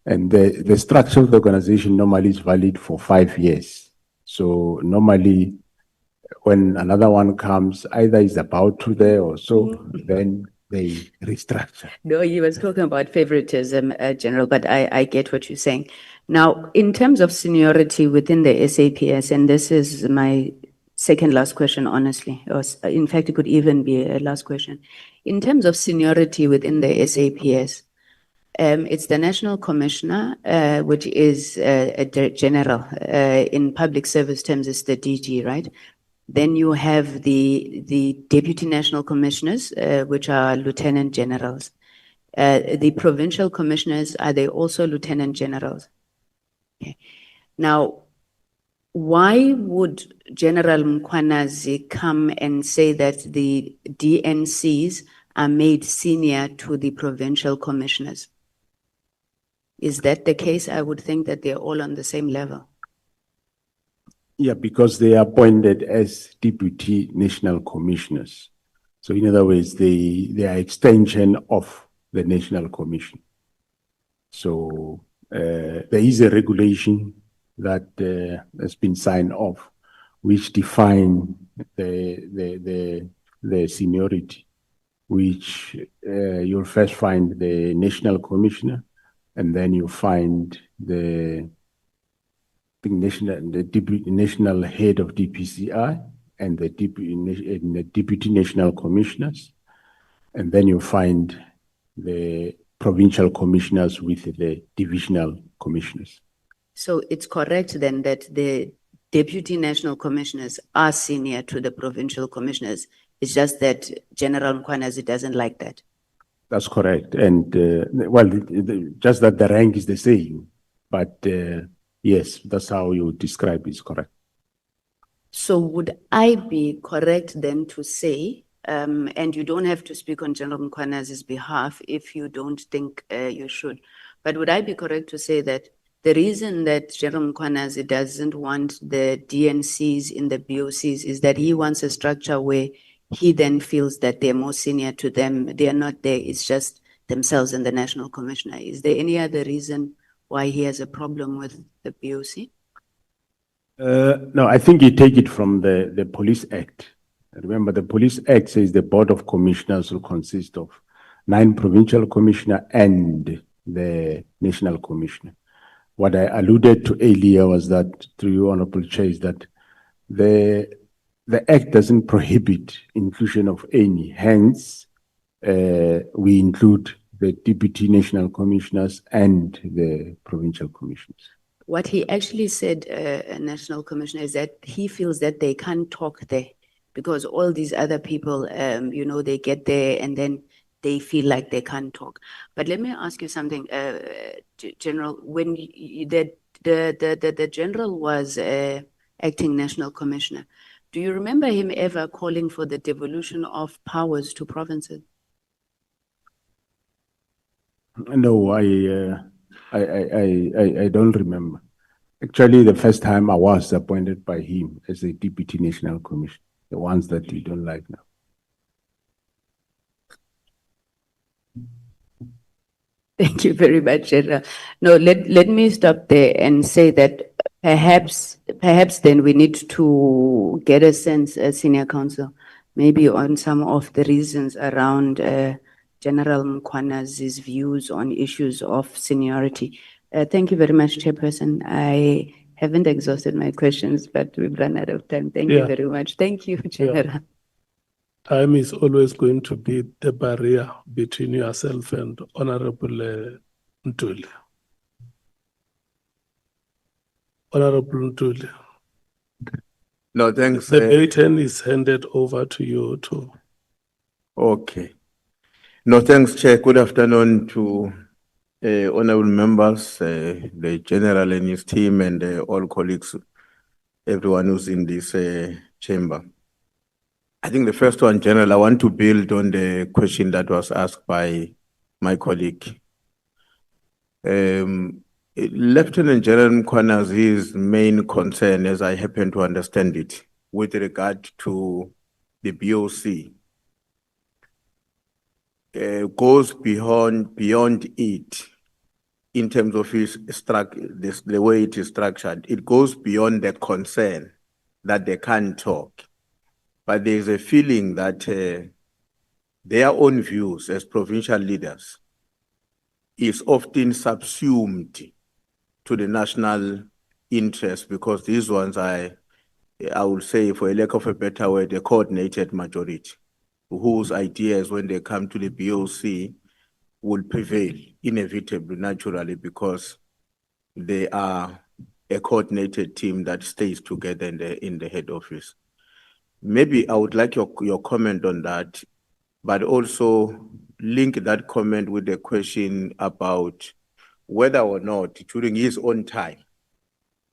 And the structure of the organization normally is valid for 5 years. So normally when another one comes, either is about to there or so, then they restructure. No, he was talking about favoritism, General, but I get what you're saying. Now, in terms of seniority within the SAPS, and this is my second last question, honestly, or in fact, it could even be a last question. In terms of seniority within the SAPS, it's the National Commissioner, which is a general. In public service terms, it's the DG, right? Then you have the Deputy National Commissioners, which are Lieutenant Generals. The Provincial Commissioners, are they also Lieutenant Generals? Okay. Now, why would General Mkhwanazi come and say that the DNCs are made senior to the Provincial Commissioners? Is that the case? I would think that they're all on the same level. Yeah, because they are appointed as deputy national commissioners. So in other words, they are extension of the national commission. So there is a regulation that has been signed off, which define the seniority, which you'll first find the national commissioner, and then you find the national head of DPCI and the deputy national commissioners, and then you find the provincial commissioners with the divisional commissioners. So it's correct then that the deputy national commissioners are senior to the provincial commissioners. It's just that General Mkhwanazi doesn't like that. That's correct. And well, just that the rank is the same, but yes, that's how you describe it, is correct. So would I be correct then to say, and you don't have to speak on General Mkhwanazi's behalf if you don't think you should, but would I be correct to say that the reason that General Mkhwanazi doesn't want the DNCs in the BOCs is that he wants a structure where he then feels that they're more senior to them, they are not there, it's just themselves and the National Commissioner. Is there any other reason why he has a problem with the BOC? No, I think you take it from the Police Act. Remember, the Police Act says the Board of Commissioners will consist of 9 provincial commissioners and the National Commissioner. What I alluded to earlier was that, through you, Honorable Chair, is that the Act doesn't prohibit inclusion of any. Hence, we include the Deputy National Commissioners and the Provincial Commissioners. What he actually said, National Commissioner, is that he feels that they can't talk there because all these other people, you know, they get there and then they feel like they can't talk. But let me ask you something, General. When the General was acting National Commissioner, do you remember him ever calling for the devolution of powers to provinces? No, I don't remember. Actually, the first time I was appointed by him as a Deputy National Commissioner, the ones that you don't like now. Thank you very much, General. No, let me stop there and say that perhaps then we need to get a sense, Senior Counsel, maybe on some of the reasons around General Mkhwanazi's views on issues of seniority. Thank you very much, Chairperson. I haven't exhausted my questions, but we've run out of time. Thank you very much. Thank you, General. Time is always going to be the barrier between yourself and Honorable Ntuli. Honorable Ntuli. No, thanks. The baton is handed over to you too. Okay. No, thanks, Chair. Good afternoon to honorable members, the General and his team, and all colleagues, everyone who's in this chamber. I think the first one, General, I want to build on the question that was asked by my colleague. Lieutenant General Mkhwanazi's main concern, as I happen to understand it, with regard to the BOC, goes beyond it in terms of the way it is structured. It goes beyond the concern that they can't talk. But there is a feeling that their own views as provincial leaders is often subsumed to the national interest, because these ones I would say, for a lack of a better word, a coordinated majority, whose ideas when they come to the BOC will prevail inevitably, naturally, because they are a coordinated team that stays together in the head office. Maybe I would like your comment on that, but also link that comment with the question about whether or not during his own time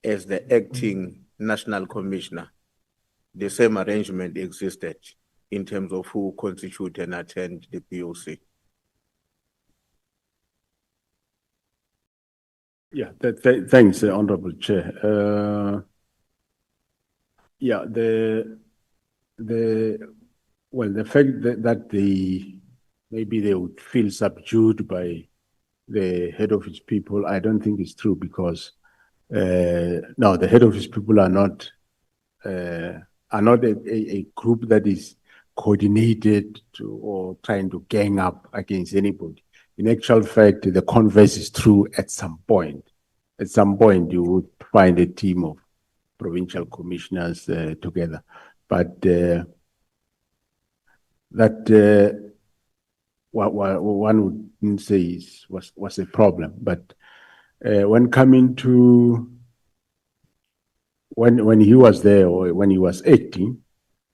as the acting national commissioner, the same arrangement existed in terms of who constitute and attend the BOC. Yeah, thanks, Honorable Chair. Yeah, well, the fact that maybe they would feel subdued by the head office people, I don't think is true because no, the head office people are not a group that is coordinated or trying to gang up against anybody. In actual fact, the converse is true at some point. At some point, you would find a team of provincial commissioners together. But that what one wouldn't say was a problem. But when coming to when he was there or when he was acting,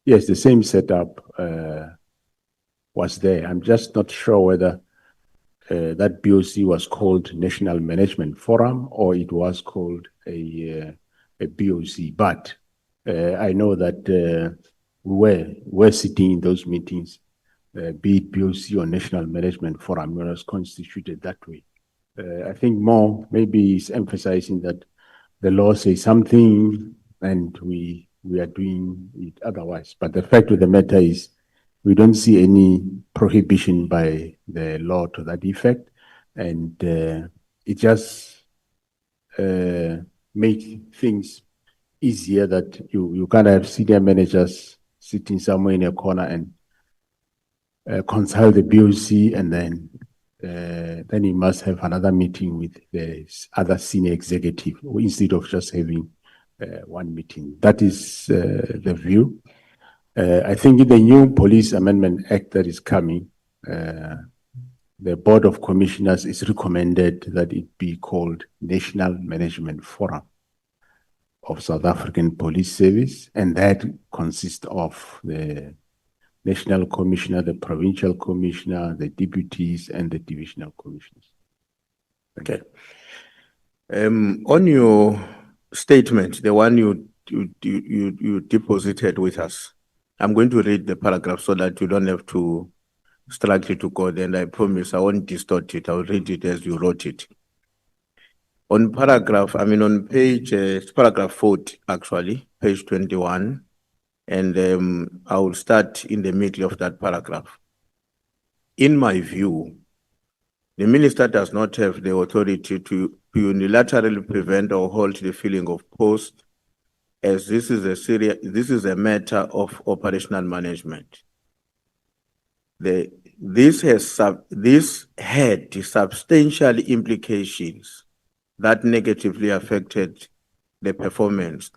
yes, the same setup was there. I'm just not sure whether that BOC was called National Management Forum or it was called a BOC. But I know that we were sitting in those meetings, be it BOC or National Management Forum, when it was constituted that way. I think more maybe is emphasizing that the law says something and we are doing it otherwise. But the fact of the matter is, we don't see any prohibition by the law to that effect. And it just makes things easier that you can't have senior managers sitting somewhere in a corner and consult the BOC and then he must have another meeting with the other senior executive instead of just having one meeting. That is the view. I think in the new Police Amendment Act that is coming, the Board of Commissioners is recommended that it be called National Management Forum of South African Police Service, and that consists of the National Commissioner, the Provincial Commissioner, the deputies, and the Divisional Commissioners. Okay. On your statement, the one you deposited with us, I'm going to read the paragraph so that you don't have to struggle to go there, and I promise I won't distort it. I'll read it as you wrote it. On page, it's paragraph 40, actually, page 21, and I will start in the middle of that paragraph. In my view, the minister does not have the authority to unilaterally prevent or halt the filling of posts, as this is a matter of operational management. This had substantial implications that negatively affected the performance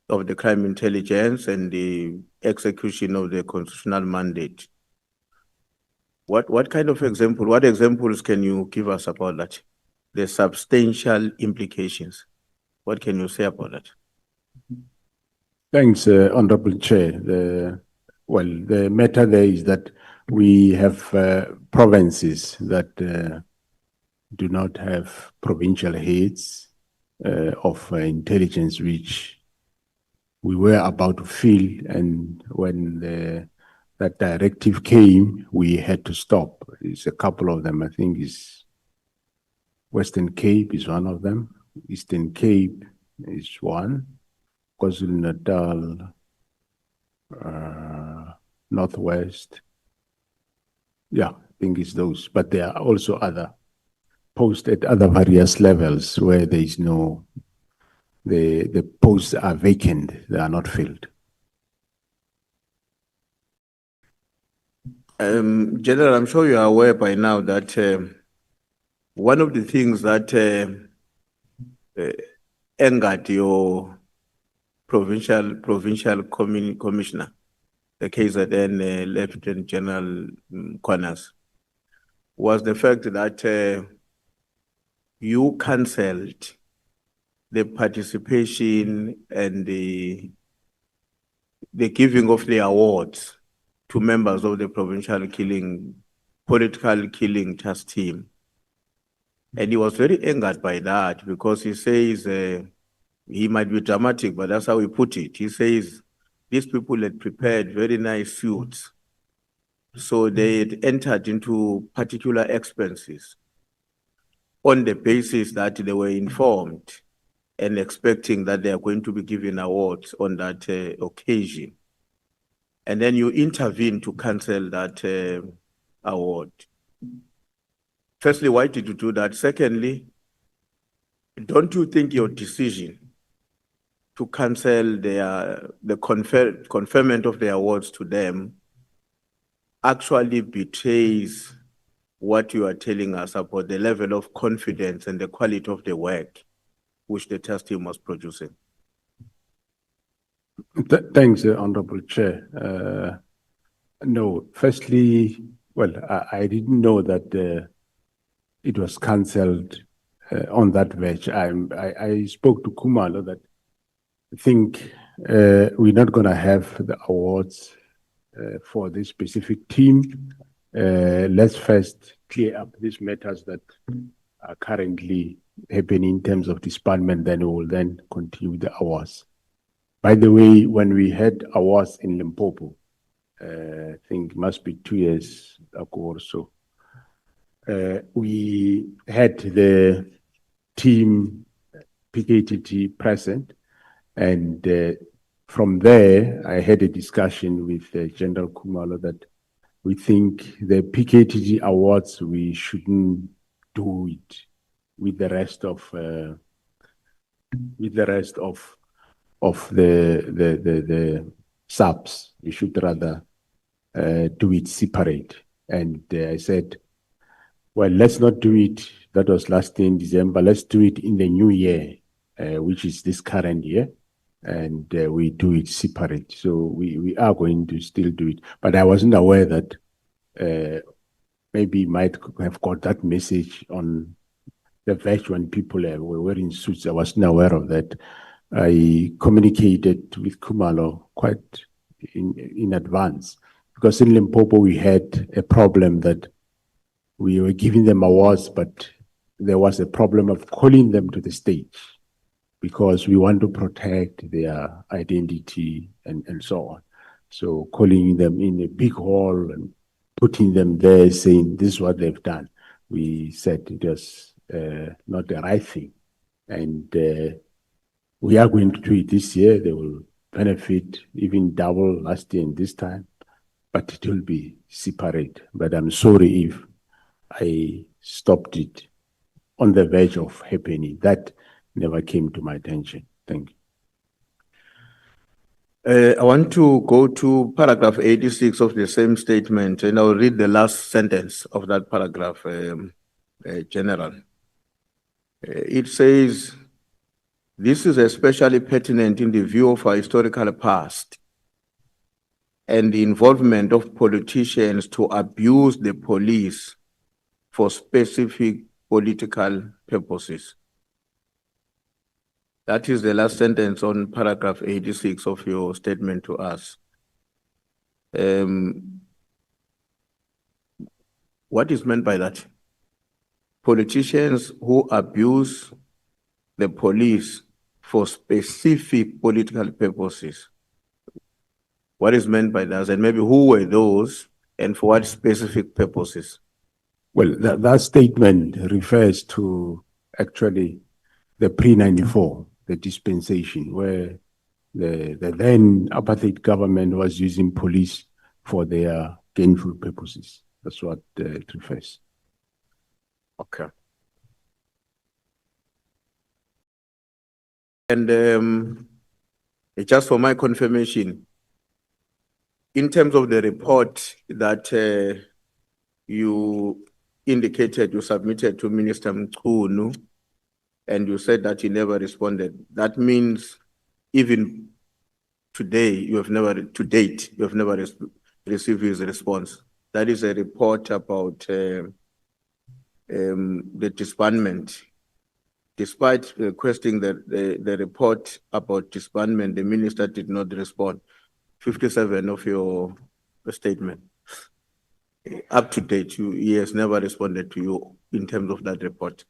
of the crime intelligence and the execution of the constitutional mandate. What kind of example, what examples can you give us about that? The substantial implications. What can you say about that? Thanks, Honorable Chair. The matter there is that we have provinces that do not have provincial heads of intelligence, which we were about to fill, and when that directive came, we had to stop. It's a couple of them. I think it's Western Cape is one of them. Eastern Cape is one. KwaZulu-Natal, Northwest. Yeah, I think it's those. But there are also other posts at other various levels where there is no, the posts are vacant, they are not filled. General, I'm sure you are aware by now that one of the things that angered your provincial commissioner, the KZN Lieutenant General Corners, was the fact that you cancelled the participation and the giving of the awards to members of the political killing task team. And he was very angered by that because he says, he might be dramatic, but that's how he put it. He says, these people had prepared very nice suits. So they had entered into particular expenses on the basis that they were informed and expecting that they are going to be given awards on that occasion. And then you intervene to cancel that award. Firstly, why did you do that? Secondly, don't you think your decision to cancel the conferment of the awards to them actually betrays what you are telling us about the level of confidence and the quality of the work which the test team was producing? Thanks, Honorable Chair. No, firstly, well, I didn't know that it was cancelled on that verge. I spoke to Khumalo that I think we're not going to have the awards for this specific team. Let's first clear up these matters that are currently happening in terms of disbandment, then we will then continue the awards. By the way, when we had awards in Limpopo, I think it must be 2 years ago or so, we had the team PKTT present, and from there, I had a discussion with General Khumalo that we think the PKTT awards, we shouldn't do it with the rest of the subs. We should rather do it separate. And I said, well, let's not do it. That was last year in December. Let's do it in the new year, which is this current year. And we do it separate. So we are going to still do it. But I wasn't aware that maybe you might have got that message on the verge when people were wearing suits. I wasn't aware of that. I communicated with Khumalo quite in advance, because in Limpopo we had a problem that we were giving them awards, but there was a problem of calling them to the stage because we want to protect their identity and so on. So calling them in a big hall and putting them there saying this is what they've done, we said it was not the right thing. And we are going to do it this year. They will benefit even double last year and this time, but it will be separate. But I'm sorry if I stopped it on the verge of happening. That never came to my attention. Thank you. I want to go to paragraph 86 of the same statement, and I'll read the last sentence of that paragraph, General. It says, this is especially pertinent in the view of our historical past and the involvement of politicians to abuse the police for specific political purposes. That is the last sentence on paragraph 86 of your statement to us. What is meant by that? Politicians who abuse the police for specific political purposes. What is meant by that? And maybe who were those and for what specific purposes? Well, that statement refers to actually the pre-94, the dispensation, where the then apartheid government was using police for their gainful purposes. That's what it refers. Okay. And just for my confirmation, in terms of the report that you indicated you submitted to Minister Mchunu, and you said that he never responded, that means even today, to date, you have never received his response. That is a report about the disbandment. Despite requesting the report about disbandment, the minister did not respond. 57 of your statement. Up to date, he has never responded to you in terms of that report.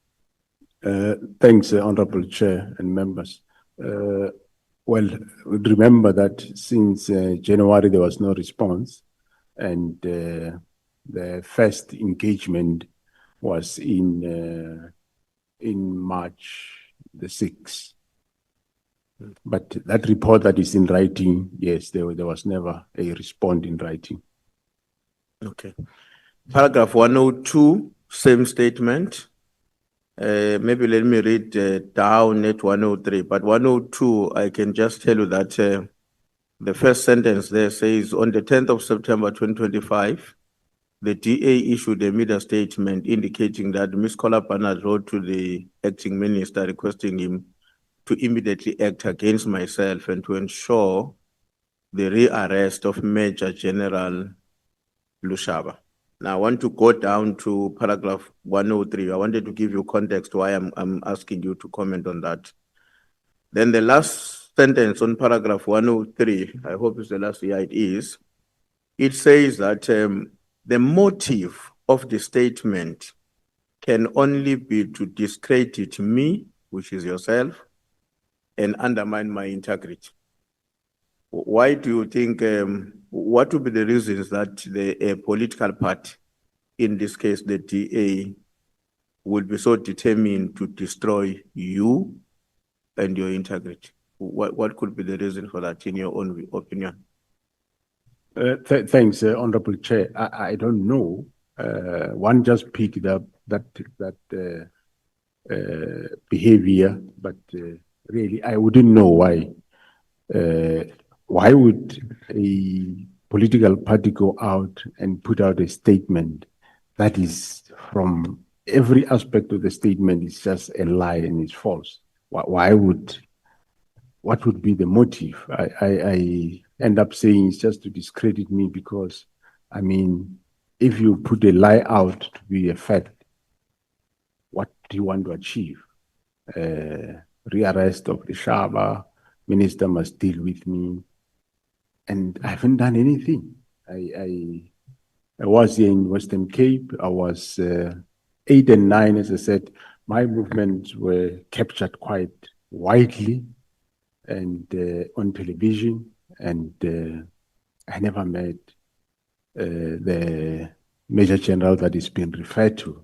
Thanks, Honorable Chair and members. Well, remember that since January there was no response, and the first engagement was in March the 6th. But that report that is in writing, yes, there was never a response in writing. Okay. Paragraph 102, same statement. Maybe let me read down at 103, but 102, I can just tell you that the first sentence there says, on the 10th of September 2025, the DA issued a media statement indicating that Ms. Kolapana wrote to the acting minister requesting him to immediately act against myself and to ensure the rearrest of Major General Lushaba. Now, I want to go down to paragraph 103. I wanted to give you context why I'm asking you to comment on that. Then the last sentence on paragraph 103, I hope it's the last year it is, it says that the motive of the statement can only be to discredit me, which is yourself, and undermine my integrity. Why do you think, what would be the reasons that a political party, in this case the DA, would be so determined to destroy you and your integrity? What could be the reason for that, in your own opinion? Thanks, Honorable Chair. I don't know. One just picked up that behavior, but really, I wouldn't know why. Why would a political party go out and put out a statement that is, from every aspect of the statement, is just a lie and it's false? What would be the motive? I end up saying it's just to discredit me because, I mean, if you put a lie out to be a fact, what do you want to achieve? Rearrest of the Shaba, minister must deal with me. And I haven't done anything. I was here in Western Cape. I was 8 and 9, as I said. My movements were captured quite widely and on television. And I never met the Major General that is being referred to.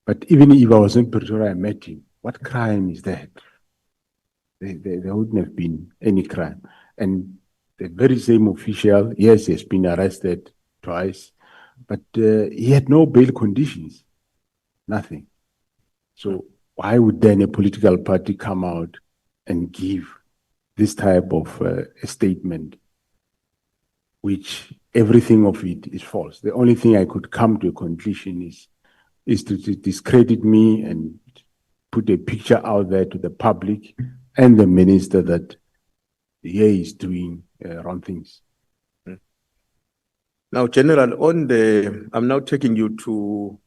But even if I was in Pretoria, I met him. What crime is that? There wouldn't have been any crime. And the very same official, yes, he has been arrested twice, but he had no bail conditions, nothing. So why would then a political party come out and give this type of a statement, which everything of it is false? The only thing I could come to a conclusion is to discredit me and put a picture out there to the public and the minister that he is doing wrong things. Now, General, I'm now taking you to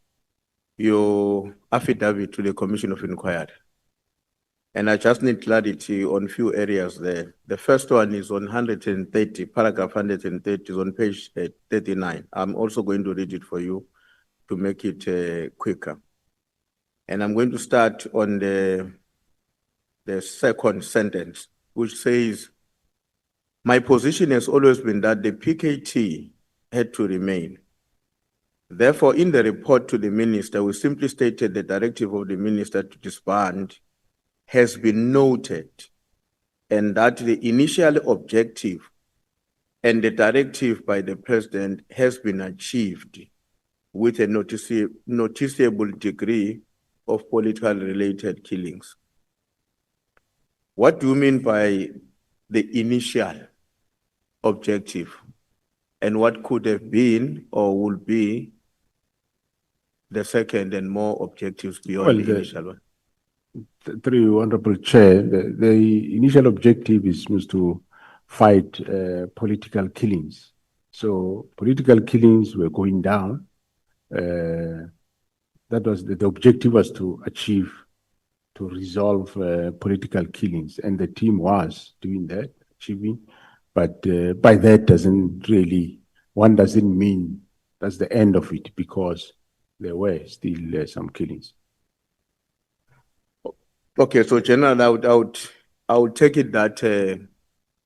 your affidavit to the Commission of Inquiry. And I just need clarity on few areas there. The first one is on 130, paragraph 130 is on page 39. I'm also going to read it for you to make it quicker. And I'm going to start on the second sentence, which says, my position has always been that the PKT had to remain. Therefore, in the report to the minister, we simply stated the directive of the minister to disband has been noted, and that the initial objective and the directive by the president has been achieved with a noticeable degree of political related killings. What do you mean by the initial objective, and what could have been or will be the second and more objectives beyond the initial one? Through you, Honorable Chair, the initial objective was to fight political killings. So political killings were going down. That was the objective, was to resolve political killings, and the team was doing that, achieving. But by that one doesn't mean that's the end of it, because there were still some killings. Okay, so General, I would take it that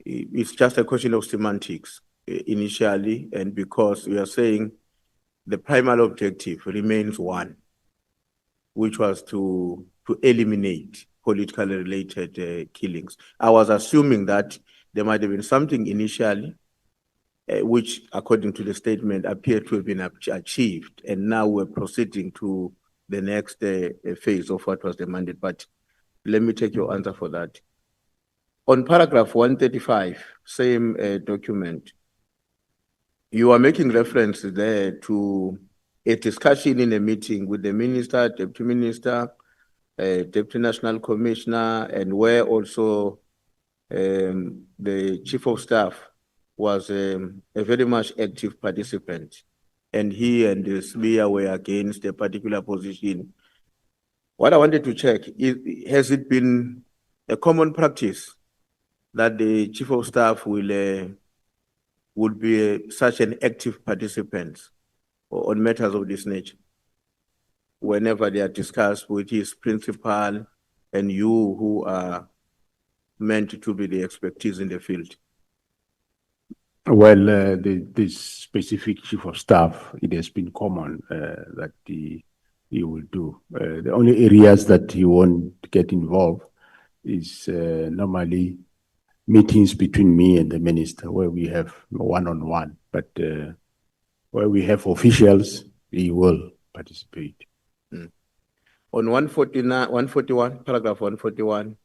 it's just a question of semantics initially, and because we are saying the primary objective remains one, which was to eliminate politically related killings. I was assuming that there might have been something initially, which, according to the statement, appeared to have been achieved, and now we're proceeding to the next phase of what was demanded. But let me take your answer for that. On paragraph 135, same document, you are making reference there to a discussion in a meeting with the minister, deputy minister, deputy national commissioner, and where also the chief of staff was a very much active participant. And he and the SBIA were against a particular position. What I wanted to check is, has it been a common practice that the chief of staff would be such an active participant on matters of this nature whenever they are discussed with his principal and you who are meant to be the expertise in the field? Well, this specific chief of staff, it has been common that he will do. The only areas that he won't get involved is normally meetings between me and the minister where we have one-on-one, but where we have officials, he will participate. On 141, paragraph 141,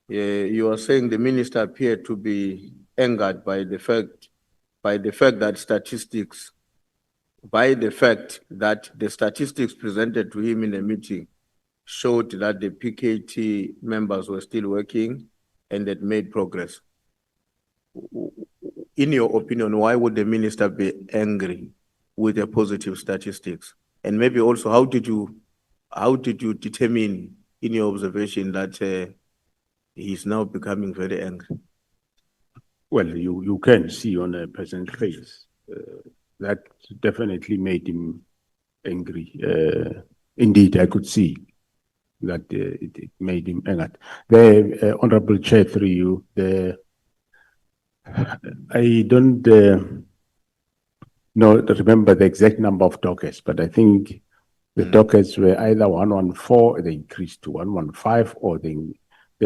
you are saying the minister appeared to be angered by the fact that the statistics presented to him in the meeting showed that the PKT members were still working and had made progress. In your opinion, why would the minister be angry with the positive statistics? And maybe also, how did you determine in your observation that he's now becoming very angry? Well, you can see on a person's face that definitely made him angry. Indeed, I could see that it made him angry. The Honorable Chair, through you, I don't remember the exact number of dockets, but I think the dockets were either 114, they increased to 115, or they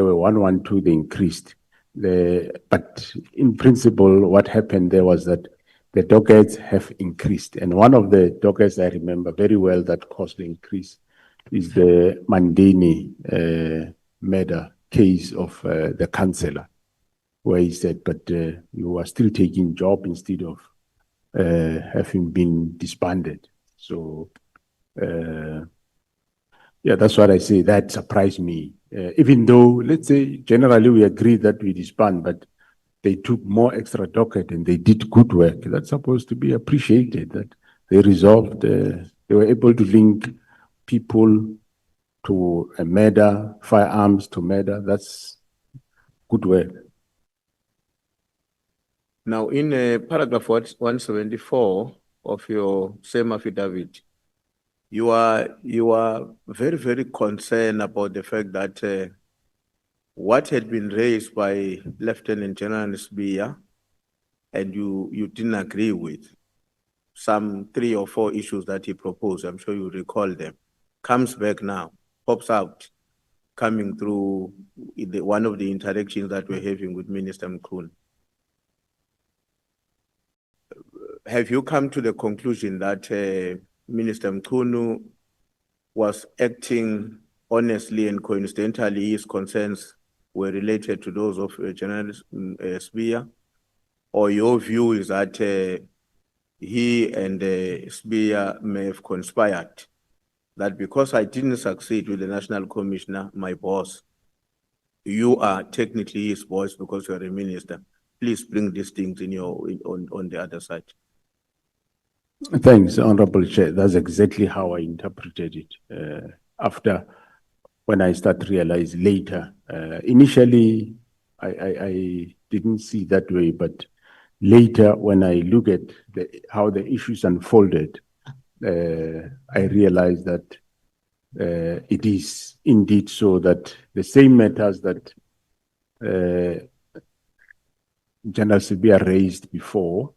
were 112, they increased. But in principle, what happened there was that the dockets have increased. And one of the dockets I remember very well that caused the increase is the Mandeni murder case of the councillor, where he said, but you are still taking job instead of having been disbanded. So, yeah, that's what I say. That surprised me. Even though, let's say, generally we agree that we disband, but they took more extra docket and they did good work. That's supposed to be appreciated, that they resolved, they were able to link people to a murder, firearms to murder. That's good work. Now, in paragraph 174 of your same affidavit, you are very, very concerned about the fact that what had been raised by Lieutenant General Sbiya, and you didn't agree with, some 3 or 4 issues that he proposed, I'm sure you recall them, comes back now, pops out, coming through one of the interactions that we're having with Minister Mkhunu. Have you come to the conclusion that Minister Mkhunu was acting honestly and coincidentally his concerns were related to those of General Sbiya? Or your view is that he and Sbiya may have conspired, that because I didn't succeed with the National Commissioner, my boss, you are technically his boss because you are a minister. Please bring these things in on the other side. Thanks, Honorable Chair. That's exactly how I interpreted it. After, when I start to realize later, initially I didn't see that way, but later when I look at how the issues unfolded, I realized that it is indeed so that the same matters that General Sbiya raised before,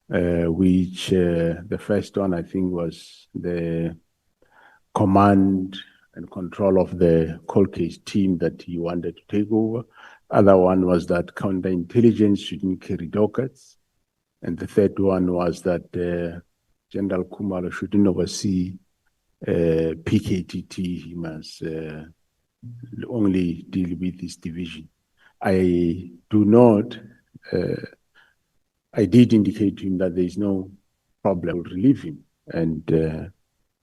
which the first one I think was the command and control of the cold case team that he wanted to take over. Other one was that counterintelligence shouldn't carry dockets. And the third one was that General Kumalo shouldn't oversee PKTT. He must only deal with this division. I did indicate to him that there is no problem, to relieve him.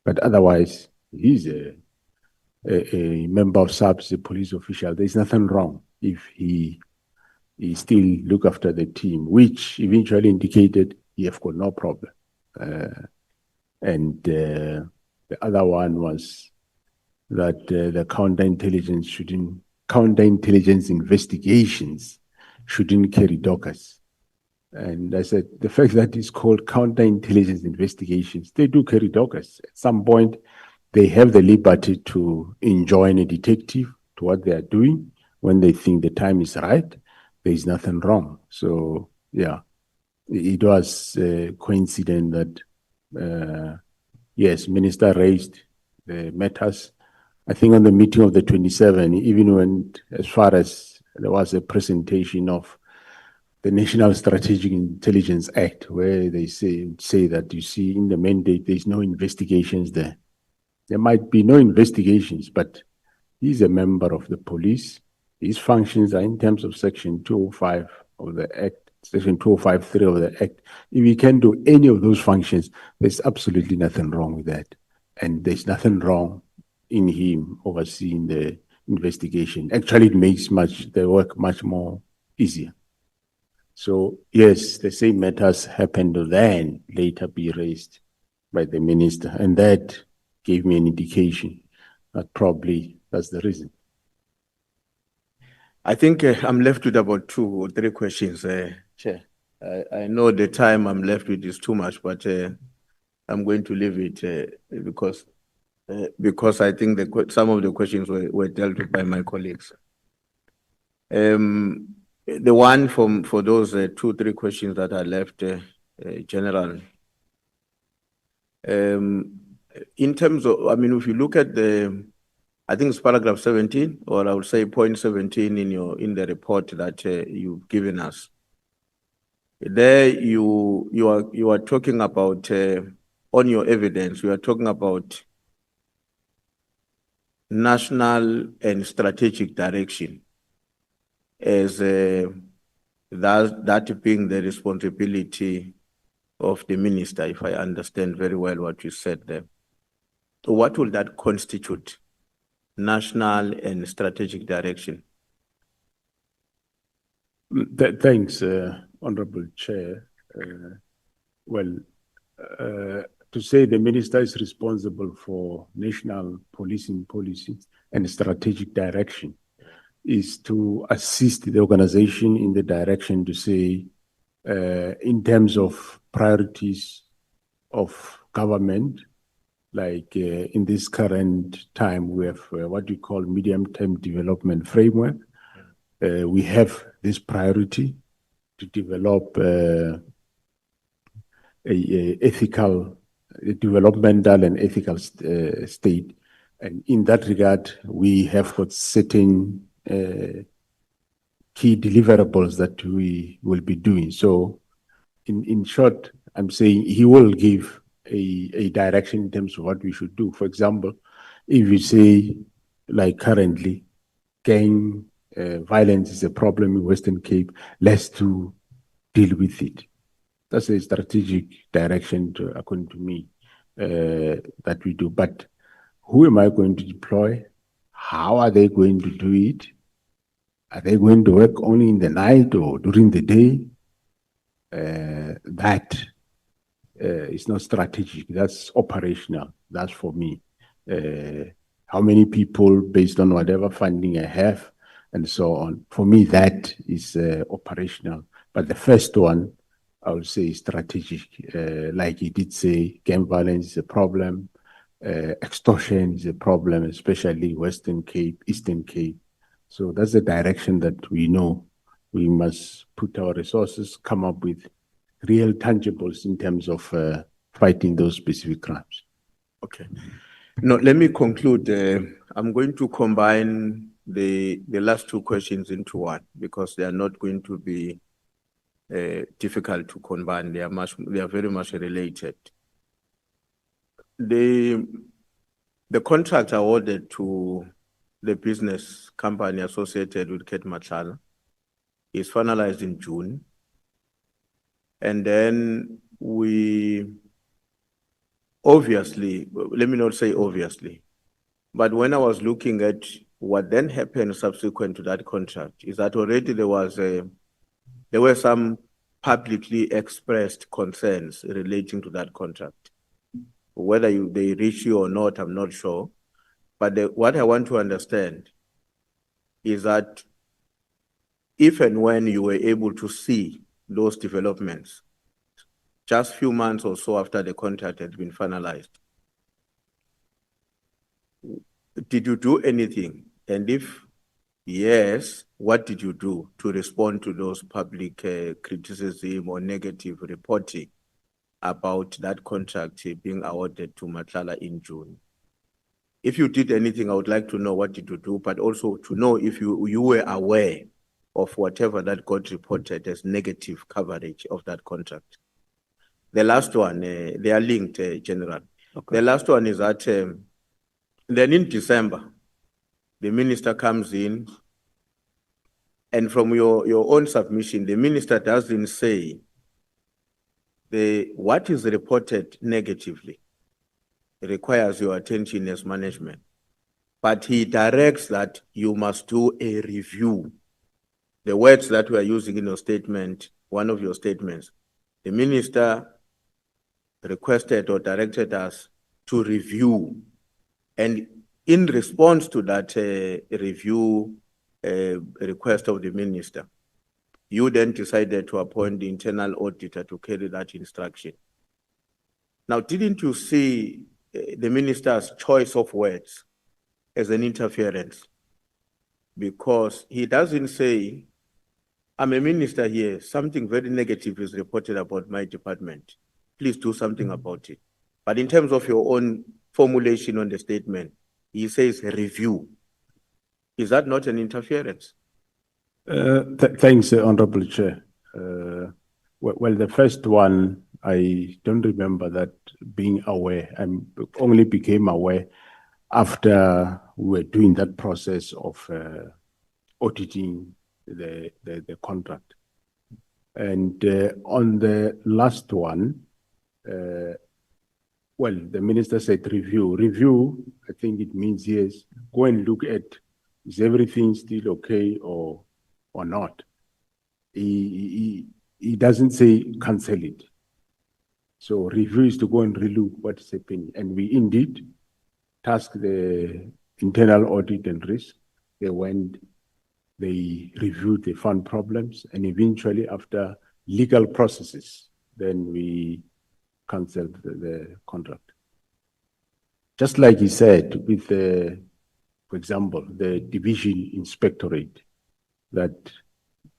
But otherwise, he's a member of SAPS, a police official. There's nothing wrong if he still look after the team, which eventually indicated he have got no problem. The other one was that the counterintelligence investigations shouldn't carry dockets. And I said, the fact that it's called counterintelligence investigations, they do carry dockets. At some point, they have the liberty to enjoin a detective to what they are doing when they think the time is right. There is nothing wrong. So, yeah, it was a coincidence that, yes, Minister raised the matters. I think on the meeting of the 27, even went as far as there was a presentation of the National Strategic Intelligence Act, where they say that, you see, in the mandate, there's no investigations there. There might be no investigations, but he's a member of the police. His functions are in terms of Section 205 of the Act, Section 205(3) of the Act. If he can do any of those functions, there's absolutely nothing wrong with that. And there's nothing wrong in him overseeing the investigation. Actually, it makes the work much more easier. So, yes, the same matters happened to then later be raised by the minister. And that gave me an indication that probably that's the reason. I think I'm left with about 2 or 3 questions, Chair. I know the time I'm left with is too much, but I'm going to leave it because I think some of the questions were dealt with by my colleagues. The one for those 2, 3 questions that are left, General, in terms of, I mean, if you look at I think it's paragraph 17, or I would say point 17 in the report that you've given us. There you are talking about on your evidence, you are talking about national and strategic direction as that being the responsibility of the minister, if I understand very well what you said there. So what will that constitute? National and strategic direction. Thanks, Honorable Chair. To say the minister is responsible for national policing policy and strategic direction is to assist the organization in the direction to say, in terms of priorities of government, like in this current time, we have what we call medium-term development framework. We have this priority to develop a developmental and ethical state. And in that regard, we have got certain key deliverables that we will be doing. So in short, I'm saying he will give a direction in terms of what we should do. For example, if you say, like currently, gang violence is a problem in Western Cape, let's to deal with it. That's a strategic direction, according to me, that we do. But who am I going to deploy? How are they going to do it? Are they going to work only in the night or during the day? That is not strategic. That's operational. That's for me. How many people, based on whatever funding I have, and so on. For me, that is operational. But the first one, I would say, is strategic. Like he did say, gang violence is a problem. Extortion is a problem, especially Western Cape, Eastern Cape. So that's the direction that we know we must put our resources, come up with real tangibles in terms of fighting those specific crimes. Okay. No, let me conclude. I'm going to combine the last two questions into one because they are not going to be difficult to combine. They are very much related. The contract awarded to the business company associated with Ket Machala is finalized in June. And then we obviously, let me not say obviously, but when I was looking at what then happened subsequent to that contract, is that already there were some publicly expressed concerns relating to that contract. Whether they reach you or not, I'm not sure. But what I want to understand is that if and when you were able to see those developments, just few months or so after the contract had been finalized, did you do anything? And if yes, what did you do to respond to those public criticism or negative reporting about that contract being awarded to Machala in June? If you did anything, I would like to know what did you do, but also to know if you were aware of whatever that got reported as negative coverage of that contract. The last one, they are linked, General. Okay. The last one is that then in December, the minister comes in, and from your own submission, the minister doesn't say what is reported negatively requires your attention as management, but he directs that you must do a review. The words that we are using in your statement, one of your statements, the minister requested or directed us to review, and in response to that review request of the minister, you then decided to appoint the internal auditor to carry that instruction. Now, didn't you see the minister's choice of words as an interference? Because he doesn't say, I'm a minister here, something very negative is reported about my department. Please do something about it. But in terms of your own formulation on the statement, he says review. Is that not an interference? Thanks, Honorable Chair. Well, the first one, I don't remember that being aware. I only became aware after we were doing that process of auditing the contract. And on the last one, well, the minister said review. Review, I think it means yes, go and look at, is everything still okay or not? He doesn't say cancel it. So review is to go and relook what is happening. And we indeed tasked the internal audit and risk. They went, they reviewed, they found problems, and eventually after legal processes, then we canceled the contract. Just like he said, with the, for example, the division inspectorate, that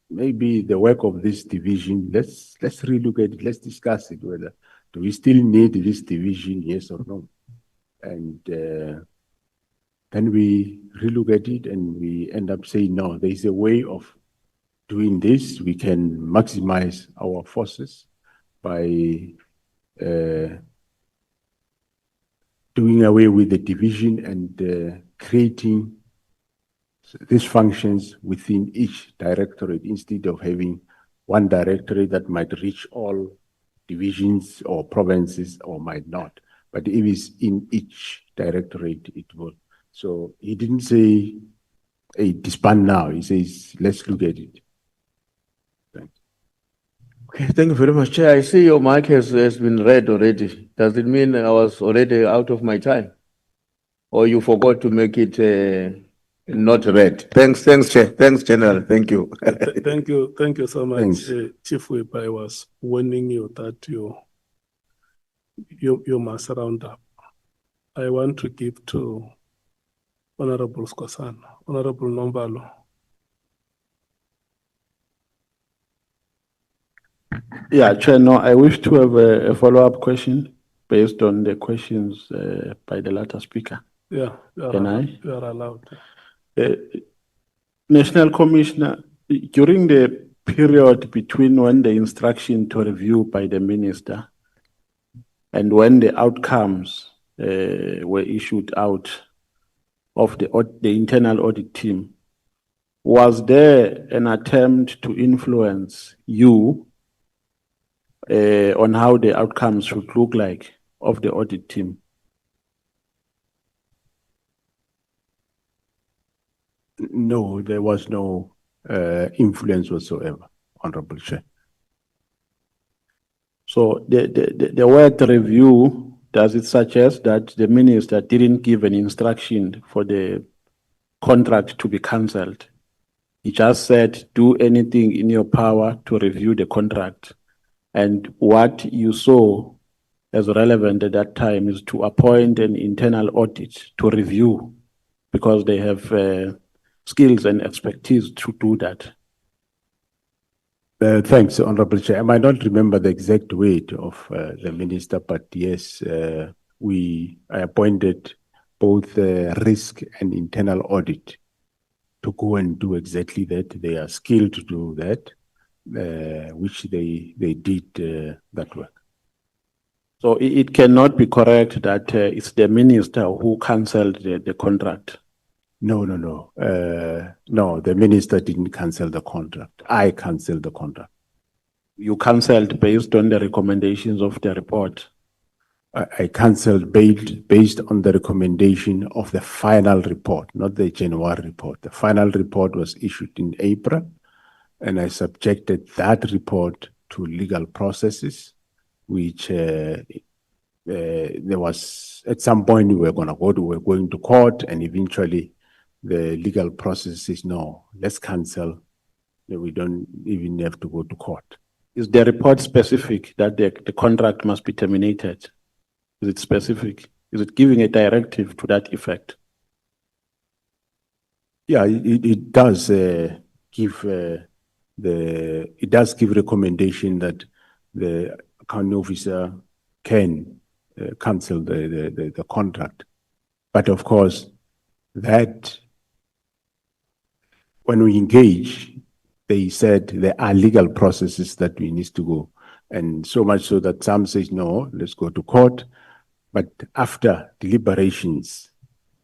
maybe the work of this division, let's relook at it, let's discuss it, whether do we still need this division, yes or no? And then we relook at it and we end up saying, no, there is a way of doing this. We can maximize our forces by doing away with the division and creating these functions within each directorate instead of having one directorate that might reach all divisions or provinces or might not. But if it's in each directorate, it will. So he didn't say, hey, disband now. He says, let's look at it. Thanks. Okay, thank you very much, Chair. I see your mic has been read already. Does it mean I was already out of my time? Or you forgot to make it not read? Thanks, Chair. Thanks, General. Thank you. Thank you so much, Thanks. Chief Whip. I was warning you that you must round up. I want to give to Honorable Skosan, Honorable Nombalo. Yeah, Chair, no, I wish to have a follow-up question. based on the questions by the latter speaker. Yeah, Can I? you are allowed. National Commissioner, during the period between when the instruction to review by the minister and when the outcomes were issued out of the internal audit team, was there an attempt to influence you on how the outcomes should look like of the audit team? No, there was no influence whatsoever, Honorable Chair. So the word review, does it suggest that the minister didn't give an instruction for the contract to be cancelled? He just said, do anything in your power to review the contract. And what you saw as relevant at that time is to appoint an internal audit to review, because they have skills and expertise to do that. Thanks, Honorable Chair. I might not remember the exact weight of the minister, but yes, I appointed both risk and internal audit to go and do exactly that. They are skilled to do that, which they did that work. So it cannot be correct that it's the minister who cancelled the contract. No. No, the minister didn't cancel the contract. I canceled the contract. You cancelled based on the recommendations of the report. I canceled based on the recommendation of the final report, not the January report. The final report was issued in April, and I subjected that report to legal processes, which there was, at some point we were going to court, and eventually the legal process is, no, let's cancel. We don't even have to go to court. Is the report specific that the contract must be terminated? Is it specific? Is it giving a directive to that effect? Yeah, it does give recommendation that the accounting officer can cancel the contract. But of course, that when we engage, they said there are legal processes that we need to go. And so much so that some says, no, let's go to court. But after deliberations,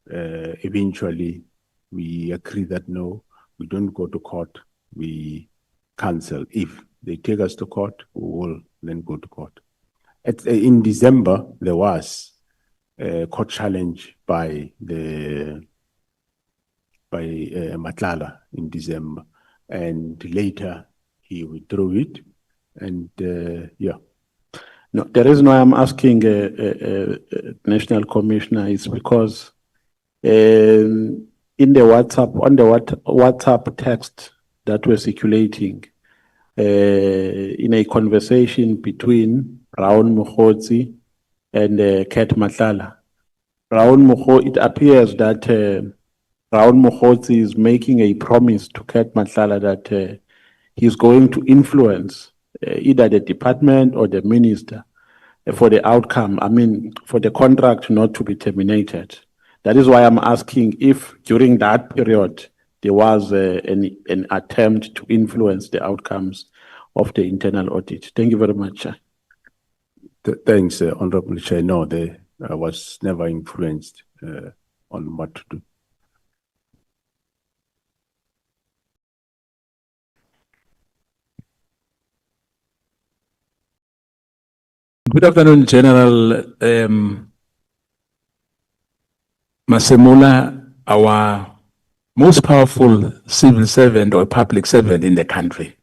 eventually we agree that no, we don't go to court, we cancel. If they take us to court, we will then go to court. In December, there was a court challenge by Matlala in December, and later he withdrew it, and yeah. No, the reason why I'm asking National Commissioner is because in the WhatsApp text that we're circulating, in a conversation between Raun Mokhodzi and Kat Matlala, it appears that Raun Mokhodzi is making a promise to Kat Matlala that he's going to influence either the department or the minister for the outcome, for the contract not to be terminated. That is why I'm asking if during that period there was an attempt to influence the outcomes of the internal audit. Thank you very much. Thanks, Honorable Chair. No, they was never influenced on what to do. Good afternoon, General Masemola, our most powerful civil servant or public servant in the country.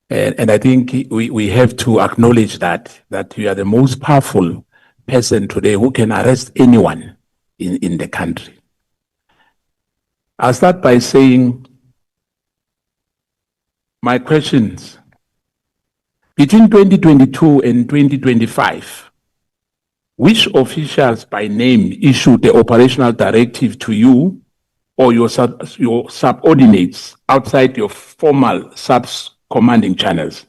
And I think we have to acknowledge that you are the most powerful person today who can arrest anyone in the country. I'll start by saying my questions. Between 2022 and 2025, which officials by name issued the operational directive to you or your subordinates outside your formal commanding channels?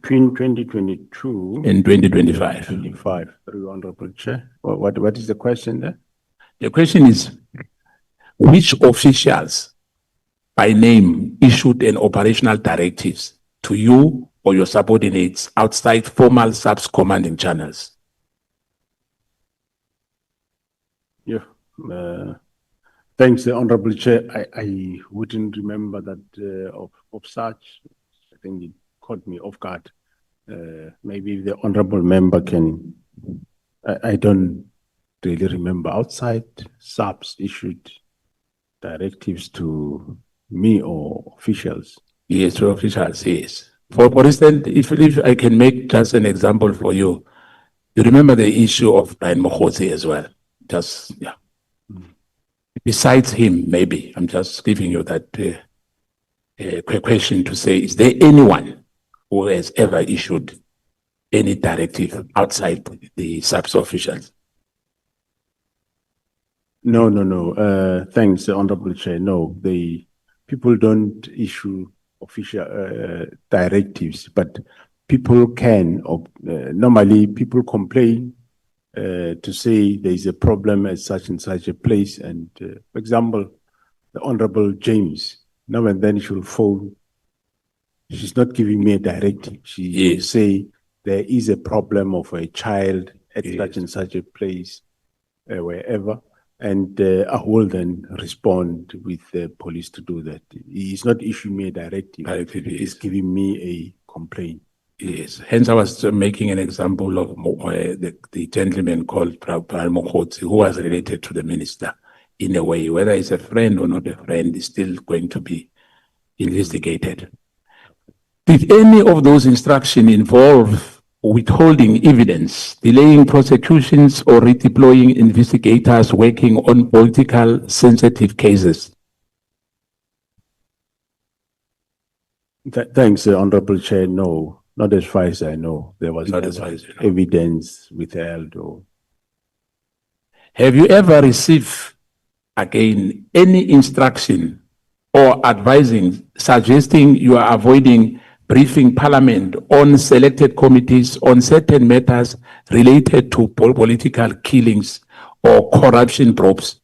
Between 2022 and 2025. 25, through Honorable Chair. What is the question there? The question is, which officials by name issued an operational directives to you or your subordinates outside formal SAPS commanding channels? Yeah. Thanks, Honorable Chair. I wouldn't remember that of such. I think it caught me off guard. Maybe the Honorable Member can, I don't really remember outside SAPS issued directives to me or officials. Yes, to officials, yes. For instance, if I can make just an example for you, you remember the issue of Brian Mokgotsi as well. Just, yeah. Besides him, maybe, I'm just giving you that question to say, is there anyone who has ever issued any directive outside the SAPS officials? No. Thanks, Honorable Chair. No, the people don't issue official directives, but people can, normally people complain to say there is a problem at such and such a place. And for example, the Honorable James, now and then she'll phone. She's not giving me a directive. She will say there is a problem of a child at such and such a place, wherever. And I will then respond with the police to do that. He's not issuing me a directive. He's giving me a complaint. Yes. Hence, I was making an example of the gentleman called Brian Mokgotsi, who was related to the minister in a way. Whether he's a friend or not a friend is still going to be investigated. Did any of those instructions involve withholding evidence, delaying prosecutions, or redeploying investigators working on political sensitive cases? Thanks, Honorable Chair. No, not as far as I know. There was Not as far as you know. evidence withheld. Or Have you ever received, again, any instruction or advising, suggesting you are avoiding briefing Parliament on selected committees on certain matters related to political killings or corruption probes?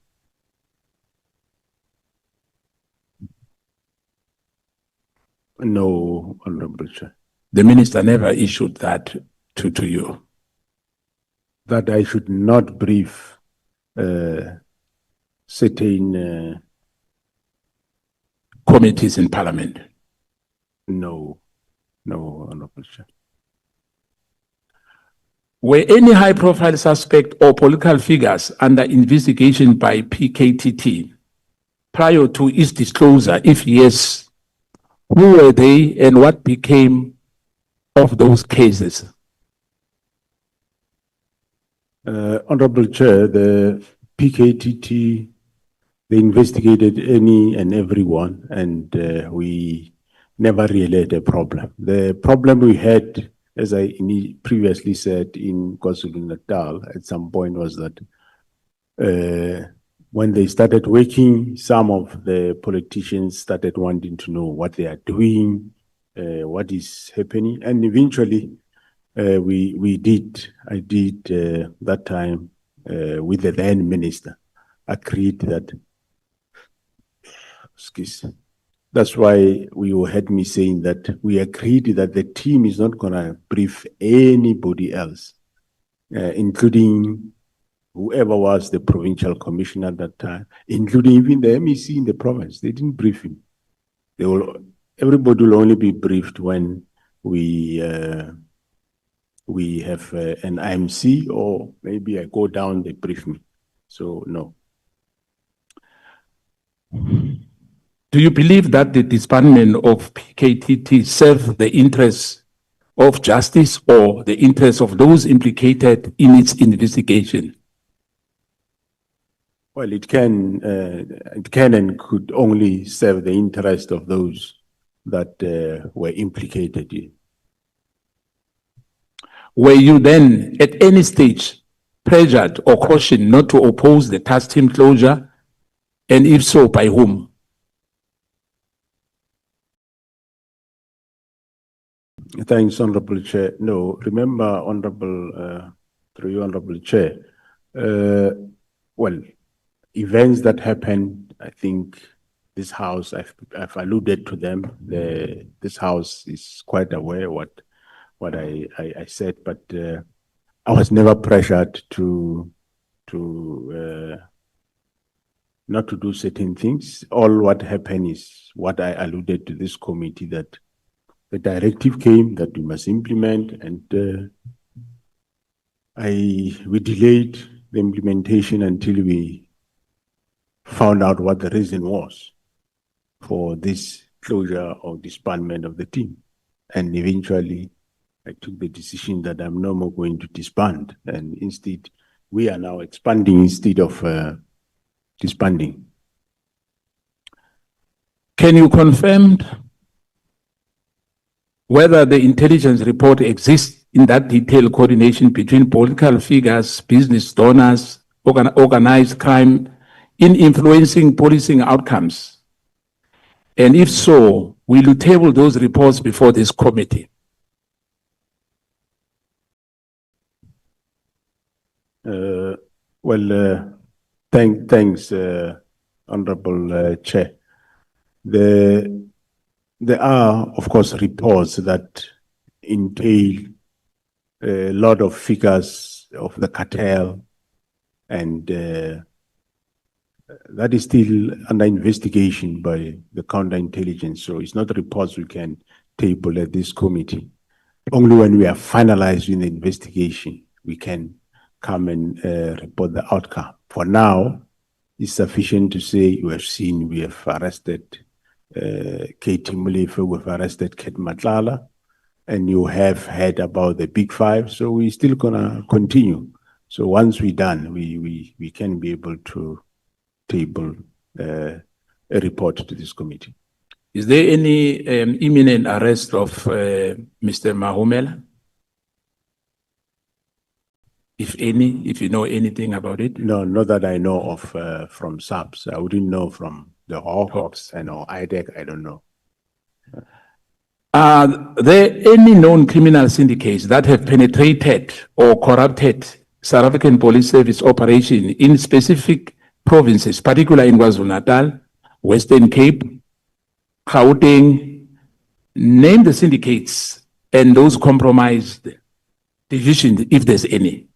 no, Honorable Chair. The minister never issued that to you. That I should not brief certain Committees in Parliament. no, Honorable Chair. Were any high-profile suspect or political figures under investigation by PKTT prior to its disclosure? If yes, who were they and what became of those cases? Honorable Chair, the PKTT, they investigated any and everyone, and we never really had a problem. The problem we had, as I previously said in KwaZulu-Natal at some point, was that when they started working, some of the politicians started wanting to know what they are doing, what is happening, and eventually I did that time with the then minister, agreed that, that's why you heard me saying that we agreed that the team is not going to brief anybody else, including whoever was the provincial commissioner at that time, including even the MEC in the province. They didn't brief him. Everybody will only be briefed when we have an IMC, or maybe I go down, they brief me. So, no. Do you believe that the disbandment of PKTT served the interests of justice or the interests of those implicated in its investigation? Well, it can and could only serve the interest of those that were implicated in. Were you then at any stage pressured or cautioned not to oppose the task team closure? And if so, by whom? Thanks, Honorable Chair. No, remember, through you, Honorable Chair, well, events that happened, I think this House, I've alluded to them. This House is quite aware what I said, but I was never pressured to not to do certain things. All what happened is what I alluded to this committee, that the directive came that we must implement, and we delayed the implementation until we found out what the reason was for this closure or disbandment of the team. And eventually, I took the decision that I'm no more going to disband, and instead, we are now expanding instead of disbanding. Can you confirm whether the intelligence report exists in that detailed coordination between political figures, business donors, organized crime in influencing policing outcomes? And if so, will you table those reports before this committee? Thanks, Honorable Chair. There are, of course, reports that entail a lot of figures of the cartel, and that is still under investigation by the counterintelligence. So it's not reports we can table at this committee. Only when we are finalizing the investigation, we can come and report the outcome. For now, it's sufficient to say you have seen we have arrested Katie Mulefe, we've arrested Ket Matlala, and you have heard about the Big Five, so we're still gonna continue. So once we're done, we can be able to table a report to this committee. Is there any imminent arrest of Mr. Masemola? If any, if you know anything about it? No, not that I know of from SAPS. I wouldn't know from the Hawks and or IDEC, I don't know. Are there any known criminal syndicates that have penetrated or corrupted South African Police Service operation in specific provinces, particularly in KwaZulu-Natal, Western Cape, Gauteng? Name the syndicates and those compromised divisions, if there's any.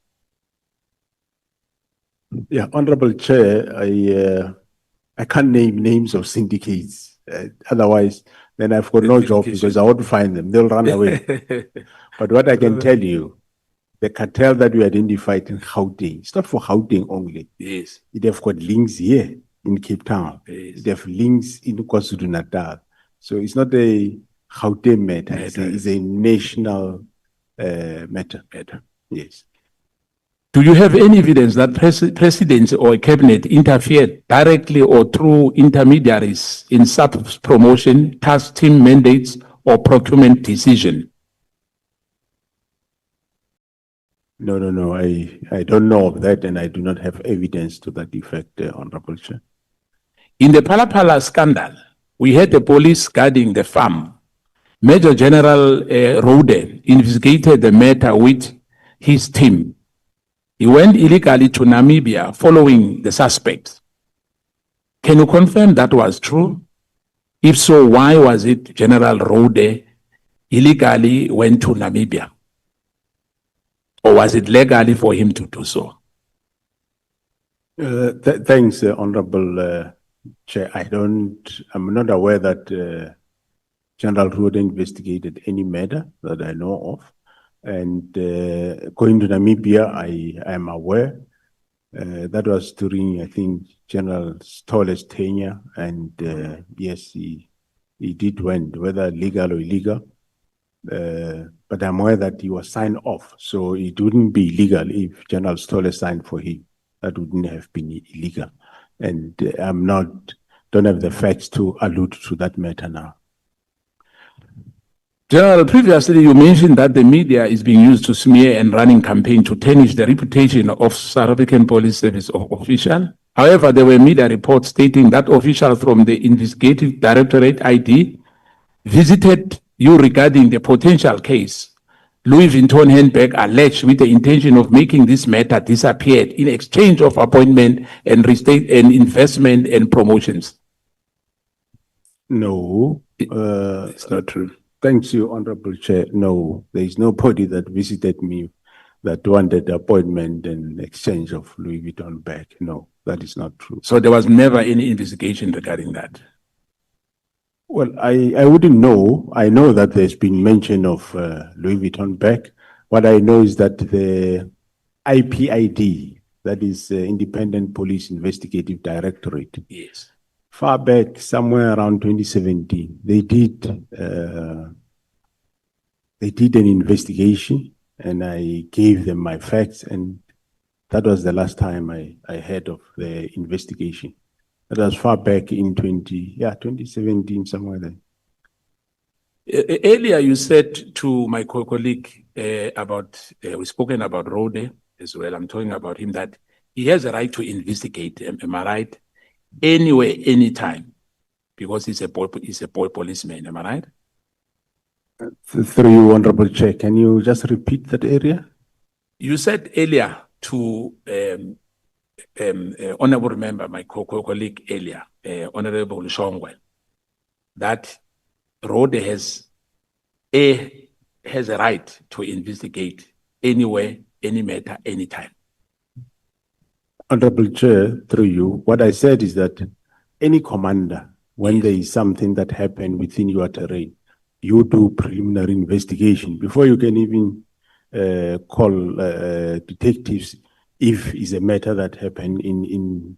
Yeah, Honorable Chair, I can't name names of syndicates. Otherwise, then I've got no job because I want to find them. They'll run away. But what I can tell you, the cartel that we identified in Gauteng, it's not for Gauteng only. Yes. It have got links here in Cape Town. Yes. It have links in KwaZulu-Natal. So it's not a Gauteng matter. It's a national matter. Yes. Do you have any evidence that presidents or cabinet interfered directly or through intermediaries in SAP's promotion, task team mandates, or procurement decision? No. I don't know of that, and I do not have evidence to that effect, Honorable Chair. In the Phala scandal, we had the police guarding the farm. Major General Rode investigated the matter with his team. He went illegally to Namibia following the suspects. Can you confirm that was true? If so, why was it General Rode illegally went to Namibia? Or was it legally for him to do so? Thanks, Honorable Chair. I'm not aware that General Rode investigated any matter that I know of. And going to Namibia, I am aware that was during, I think, General Stolle's tenure. And yes, he did went, whether legal or illegal. But I'm aware that he was signed off. So it wouldn't be illegal if General Stolle signed for him. That wouldn't have been illegal. And don't have the facts to allude to that matter now. General, previously you mentioned that the media is being used to smear and running campaign to tarnish the reputation of South African Police Service official. However, there were media reports stating that officials from the Investigative Directorate ID visited you regarding the potential case Louis Vuitton handbag alleged with the intention of making this matter disappear in exchange of appointment and restate and investment and promotions? No, It's not true. thanks you, Honorable Chair. No, there is nobody that visited me that wanted appointment and exchange of Louis Vuitton bag. No, that is not true. So there was never any investigation regarding that. Well, I wouldn't know. I know that there's been mention of Louis Vuitton bag. What I know is that the IPID, that is Independent Police Investigative Directorate, Yes. far back, somewhere around 2017, they did an investigation, and I gave them my facts, and that was the last time I heard of the investigation. That was far back in 2017, somewhere there. Earlier, you said to my colleague about, we've spoken about Rode as well. I'm talking about him that he has a right to investigate. Am I right? Anywhere, anytime, because he's a boy policeman. Am I right? Through you, Honorable Chair, can you just repeat that area? You said earlier to honorable member, my colleague earlier, Honorable Shongwe, that Rode has a right to investigate anywhere, any matter, anytime. Honorable Chair, through you, what I said is that any commander, when there is something that happened within your terrain, you do preliminary investigation before you can even call detectives if it's a matter that happened in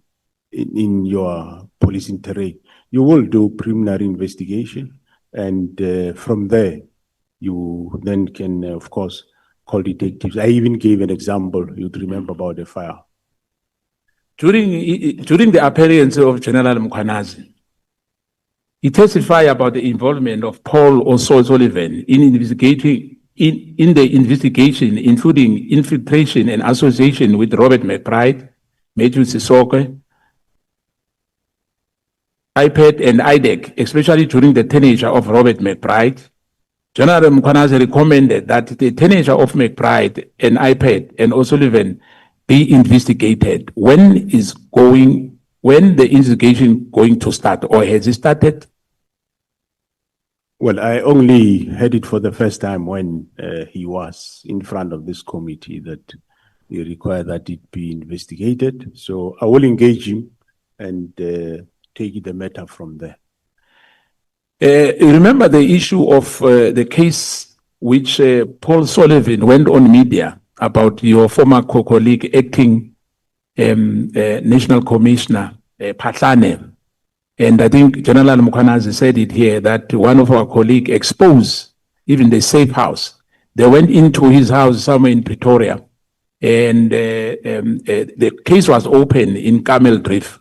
your policing terrain. You will do preliminary investigation, and from there, you then can, of course, call detectives. I even gave an example, you'd remember, about the fire. During the appearance of General Mkhwanazi, he testified about the involvement of Paul O'Sullivan in investigating in the investigation, including infiltration and association with Robert McBride, Matthew Sissoke, IPAD and IDEC, especially during the tenure of Robert McBride. General Mkhwanazi recommended that the tenure of McBride and IPAD and O'Sullivan be investigated. When the investigation going to start, or has it started? Well, I only heard it for the first time when he was in front of this committee that he required that it be investigated. So I will engage him and take the matter from there. Remember the issue of the case which Paul Sullivan went on media about your former colleague, acting National Commissioner Patlane. And I think General Mkhwanazi said it here that one of our colleagues exposed even the safe house. They went into his house somewhere in Pretoria, and the case was open in Camel Drift,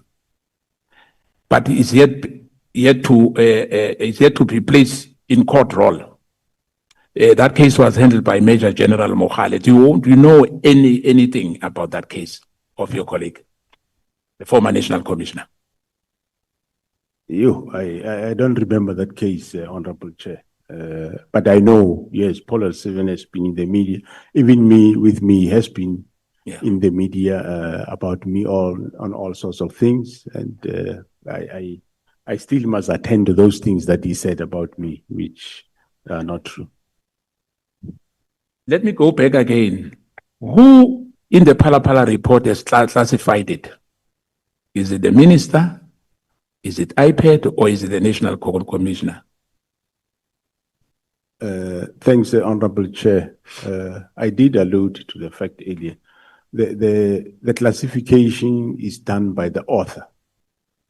but it's yet to be placed in court roll. That case was handled by Major General Mohale. Do you know anything about that case of your colleague, the former National Commissioner? I don't remember that case, Honorable Chair. But I know, yes, Paul O'Sullivan has been in the media. Even me has been in the media about me on all sorts of things. And I still must attend to those things that he said about me, which are not true. Let me go back again. Who in the Phala report has classified it? Is it the minister? Is it IPAD, or is it the National Commissioner? Thanks, Honorable Chair. I did allude to the fact earlier. The classification is done by the author.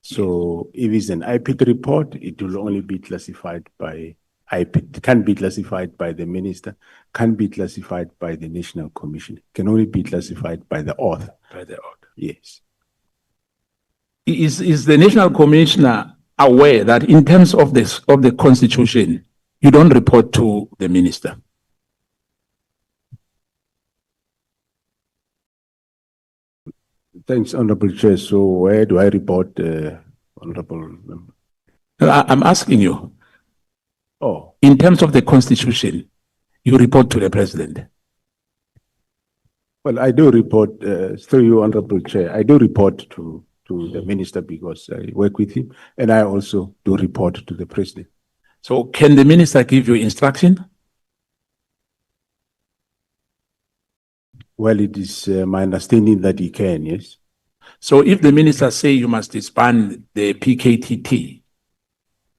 So if it's an IPAD report, it will only be classified by IPAD. It can't be classified by the minister, can't be classified by the National Commission. It can only be classified by the author. By the author. Yes. Is the National Commissioner aware that in terms of the Constitution, you don't report to the minister? Thanks, Honorable Chair. So where do I report, Honorable Member? I'm asking you. Oh, In terms of the constitution, you report to the president. well, I do report, through you, Honorable Chair, I do report to the minister because I work with him, and I also do report to the president. So can the minister give you instruction? Well, it is my understanding that he can, yes. So if the minister say you must disband the PKTT,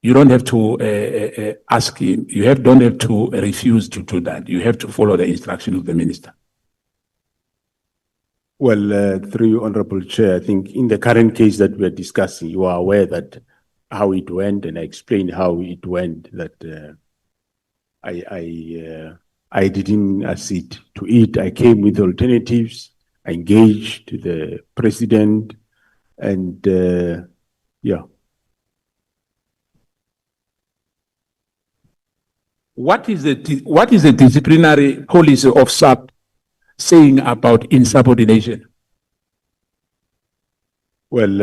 you don't have to ask him, don't have to refuse to do that. You have to follow the instruction of the minister. Well, through you, Honorable Chair, I think in the current case that we're discussing, you are aware that how it went, and I explained how it went, that I didn't accede to it. I came with alternatives, I engaged the president, and yeah. What is the disciplinary policy of SAP saying about insubordination? Well,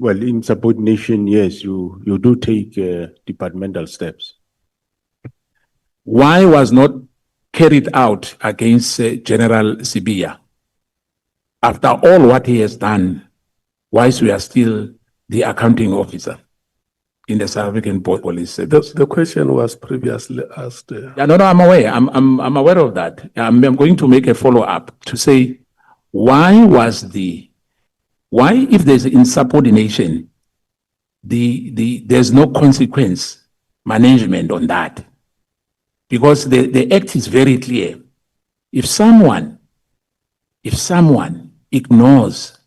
insubordination, yes, you do take departmental steps. Why was not carried out against General Sibia? After all what he has done, whilst we are still the accounting officer in the South African Police Service. The question was previously asked. Yeah, no, I'm aware. I'm aware of that. I'm going to make a follow-up to say, why, if there's insubordination, there's no consequence management on that? Because the act is very clear. If someone ignores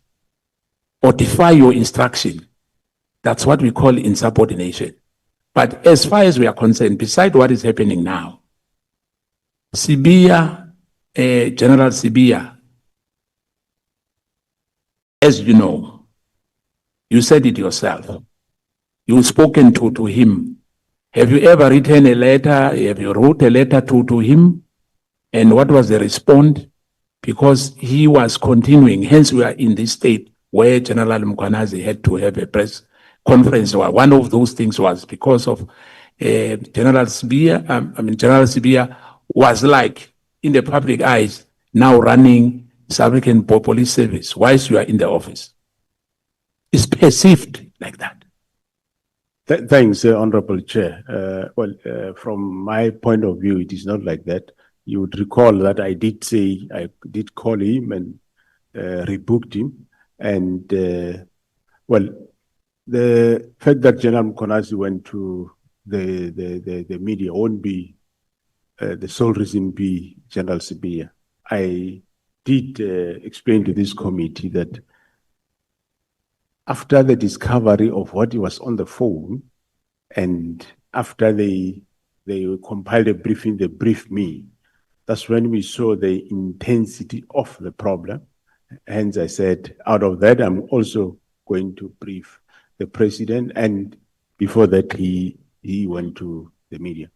or defy your instruction, that's what we call insubordination. But as far as we are concerned, besides what is happening now, Sibia, General Sibia, as you know, you said it yourself. You've spoken to him. Have you ever written a letter? Have you wrote a letter to him? And what was the response? Because he was continuing, hence we are in this state where General Mkhwanazi had to have a press conference. One of those things was because of General Sibia. General Sibia was like, in the public eyes, now running South African Police Service whilst you are in the office. It's perceived like that. Thanks, Honorable Chair. From my point of view, it is not like that. You would recall that I did say, I did call him and rebooked him. And, the fact that General Mkhwanazi went to the media won't be the sole reason be General Sibia. I did explain to this committee that after the discovery of what was on the phone, and after they compiled a briefing, they briefed me. That's when we saw the intensity of the problem. Hence, I said, out of that, I'm also going to brief the president. And before that, he went to the media.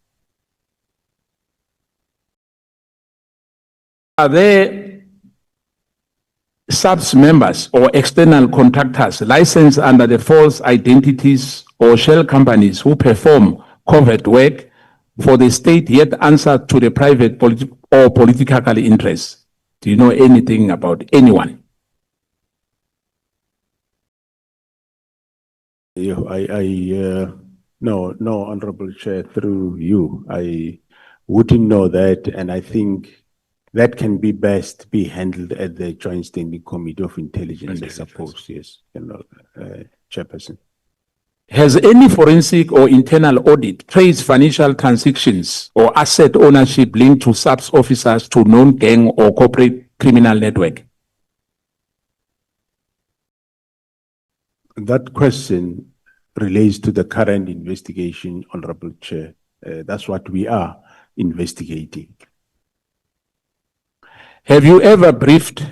Are there SAPS members or external contractors licensed under the false identities or shell companies who perform covert work for the state yet answer to the private or political interests? Do you know anything about anyone? No, Honorable Chair, through you, I wouldn't know that, and I think that can be best be handled at the Joint Standing Committee of Intelligence, I suppose, yes, Chairperson. Has any forensic or internal audit traced financial transactions or asset ownership linked to SAPS officers to known gang or corporate criminal network? That question relates to the current investigation, Honorable Chair. That's what we are investigating. Have you ever briefed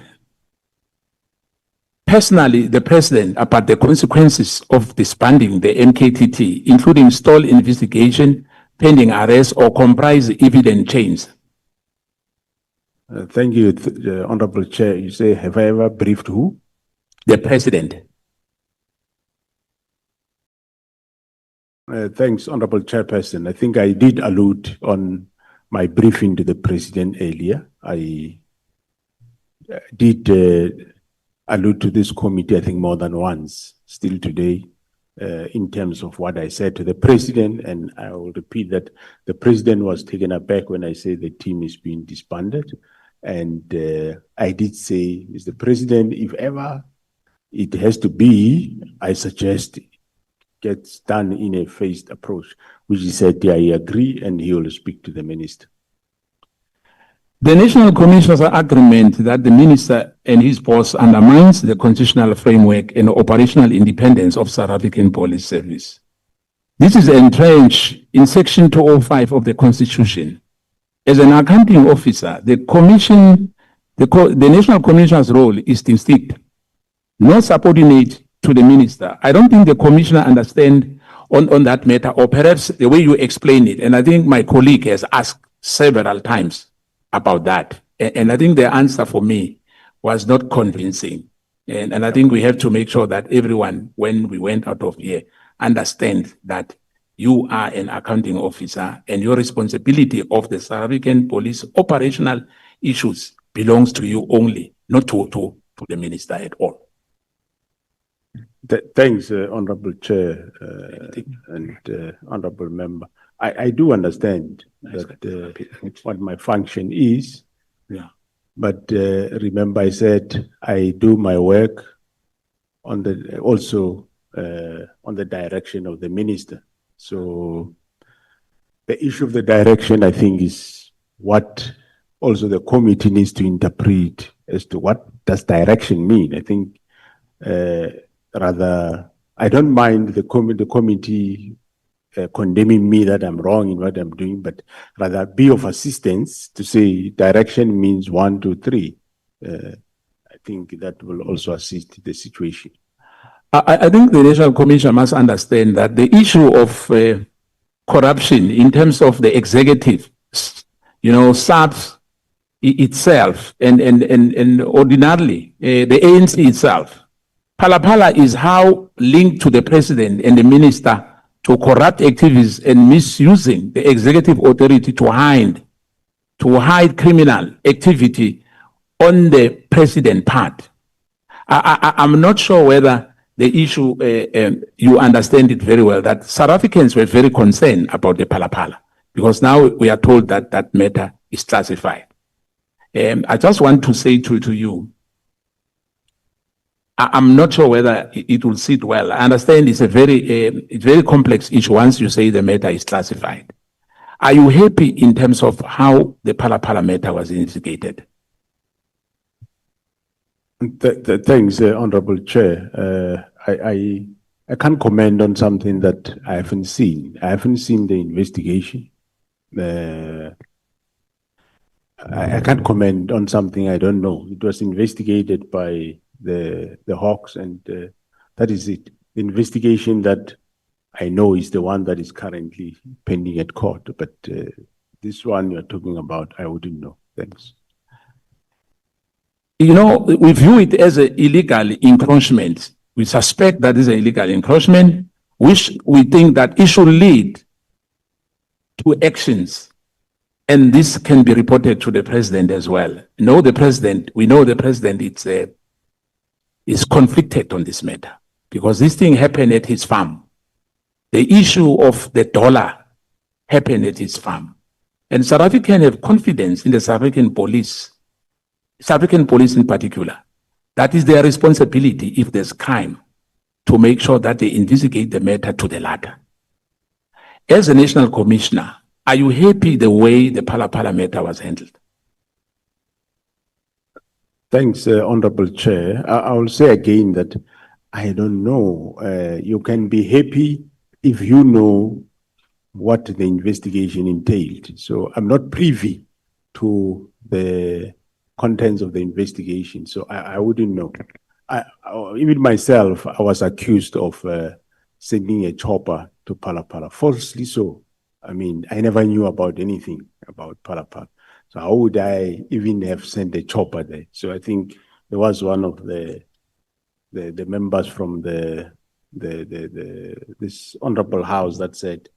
personally the president about the consequences of disbanding the MKTT, including stall investigation, pending arrest, or comprise evidence chains? Thank you, Honorable Chair. You say, have I ever briefed who? The president. Thanks, Honorable Chairperson. I think I did allude on my briefing to the President earlier. I did allude to this committee, I think, more than once, still today, in terms of what I said to the President, and I will repeat that the President was taken aback when I say the team is being disbanded. And I did say, Mr. President, if ever it has to be, I suggest gets done in a phased approach, which he said, yeah, I agree, and he will speak to the minister. The National Commission's agreement that the minister and his boss undermines the constitutional framework and operational independence of South African Police Service. This is entrenched in Section 205 of the Constitution. As an accounting officer, the National Commissioner's role is distinct, not subordinate to the minister. I don't think the commissioner understands on that matter, or perhaps the way you explain it. And I think my colleague has asked several times about that. And I think the answer for me was not convincing. And I think we have to make sure that everyone, when we went out of here, understand that you are an accounting officer and your responsibility of the South African police operational issues belongs to you only, not to the minister at all. Thanks, Honorable Chair and Honorable Member. I do understand that what my function is, Yeah. but remember I said I do my work on the also on the direction of the minister. So the issue of the direction, I think, is what also the committee needs to interpret as to what does direction mean. I think rather, I don't mind the committee condemning me that I'm wrong in what I'm doing, but rather be of assistance to say direction means 1, 2, 3. I think that will also assist the situation. I think the National Commission must understand that the issue of corruption in terms of the executive, SAPS itself and ordinarily the ANC itself, Phala is how linked to the president and the minister to corrupt activities and misusing the executive authority to hide criminal activity on the president part. I'm not sure whether the issue, you understand it very well, that South Africans were very concerned about the Phala, because now we are told that that matter is classified. I just want to say to you, I'm not sure whether it will sit well. I understand it's a very complex issue once you say the matter is classified. Are you happy in terms of how the Phala matter was investigated? Thanks, Honorable Chair. I can't comment on something that I haven't seen. I haven't seen the investigation. I can't comment on something I don't know. It was investigated by the Hawks, and that is it. The investigation that I know is the one that is currently pending at court, but this one you're talking about, I wouldn't know. Thanks. We view it as an illegal encroachment. We suspect that is an illegal encroachment, which we think that it should lead to actions. And this can be reported to the president as well. We know the president is conflicted on this matter because this thing happened at his farm. The issue of the dollar happened at his farm. And South Africans have confidence in the South African police in particular. That is their responsibility if there's crime, to make sure that they investigate the matter to the latter. As a national commissioner, are you happy the way the Phala matter was handled? Thanks, Honorable Chair. I will say again that I don't know. You can be happy if you know what the investigation entailed. So I'm not privy to the contents of the investigation, so I wouldn't know. Even myself, I was accused of sending a chopper to Phala, falsely so. I mean, I never knew about anything about Phala. So how would I even have sent a chopper there? So I think there was one of the members from the this honorable house that said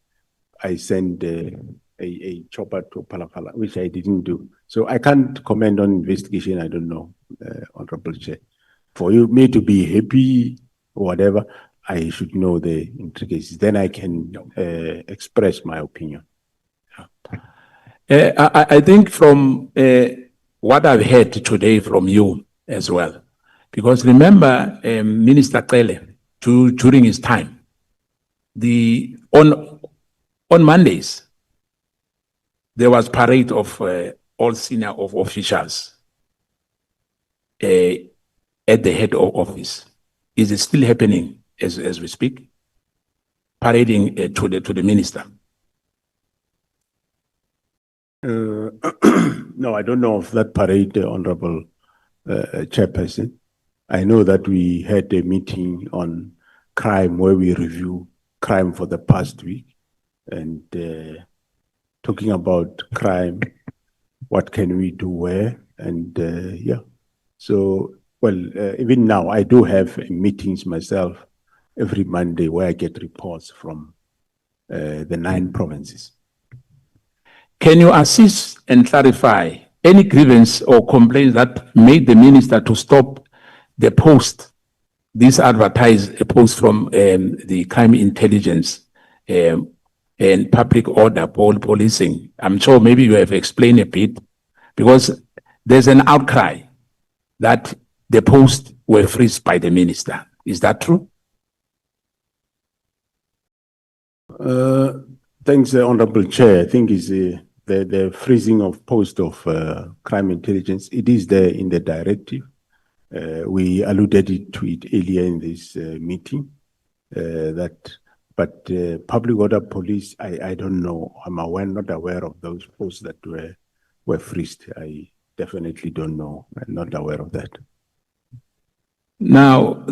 I sent a chopper to Palapala, which I didn't do. So I can't comment on investigation. I don't know, Honorable Chair. For me to be happy or whatever, I should know the intricacies. Then I can express my opinion. I think from what I've heard today from you as well, because remember Minister Cele, during his time, on Mondays, there was parade of all senior officials at the head of office. Is it still happening as we speak? Parading to the minister. No, I don't know of that parade, Honorable Chairperson. I know that we had a meeting on crime where we review crime for the past week and talking about crime, what can we do where, and yeah. So, well, even now, I do have meetings myself every Monday where I get reports from the 9 provinces. Can you assist and clarify any grievance or complaints that made the minister to stop the post, this advertised post from the crime intelligence and public order policing? I'm sure maybe you have explained a bit, because there's an outcry that the posts were freezed by the minister. Is that true? Thanks, Honorable Chair. I think is the freezing of post of crime intelligence. It is there in the directive. We alluded to it earlier in this meeting. But public order police, I don't know. I'm not aware of those posts that were freezed. I definitely don't know. I'm not aware of that. Now,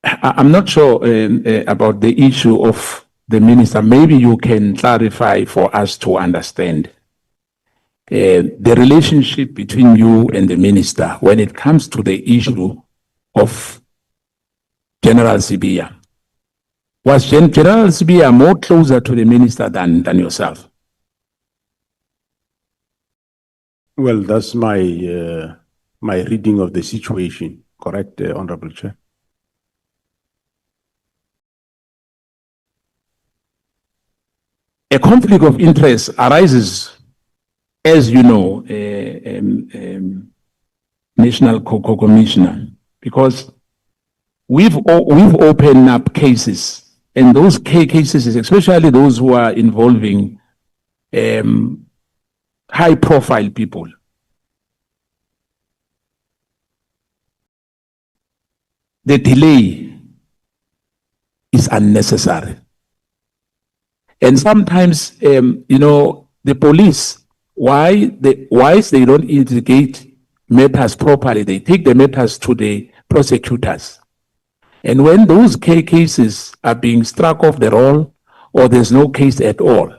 I'm not sure about the issue of the minister. Maybe you can clarify for us to understand the relationship between you and the minister when it comes to the issue of General Sibia. Was General Sibia more closer to the minister than yourself? Well, that's my reading of the situation. Correct, Honorable Chair? A conflict of interest arises, as you know, National Commissioner, because we've opened up cases, and those cases, especially those who are involving high-profile people. The delay is unnecessary. And sometimes, the police, why they don't investigate matters properly, they take the matters to the prosecutors. And when those cases are being struck off the roll, or there's no case at all,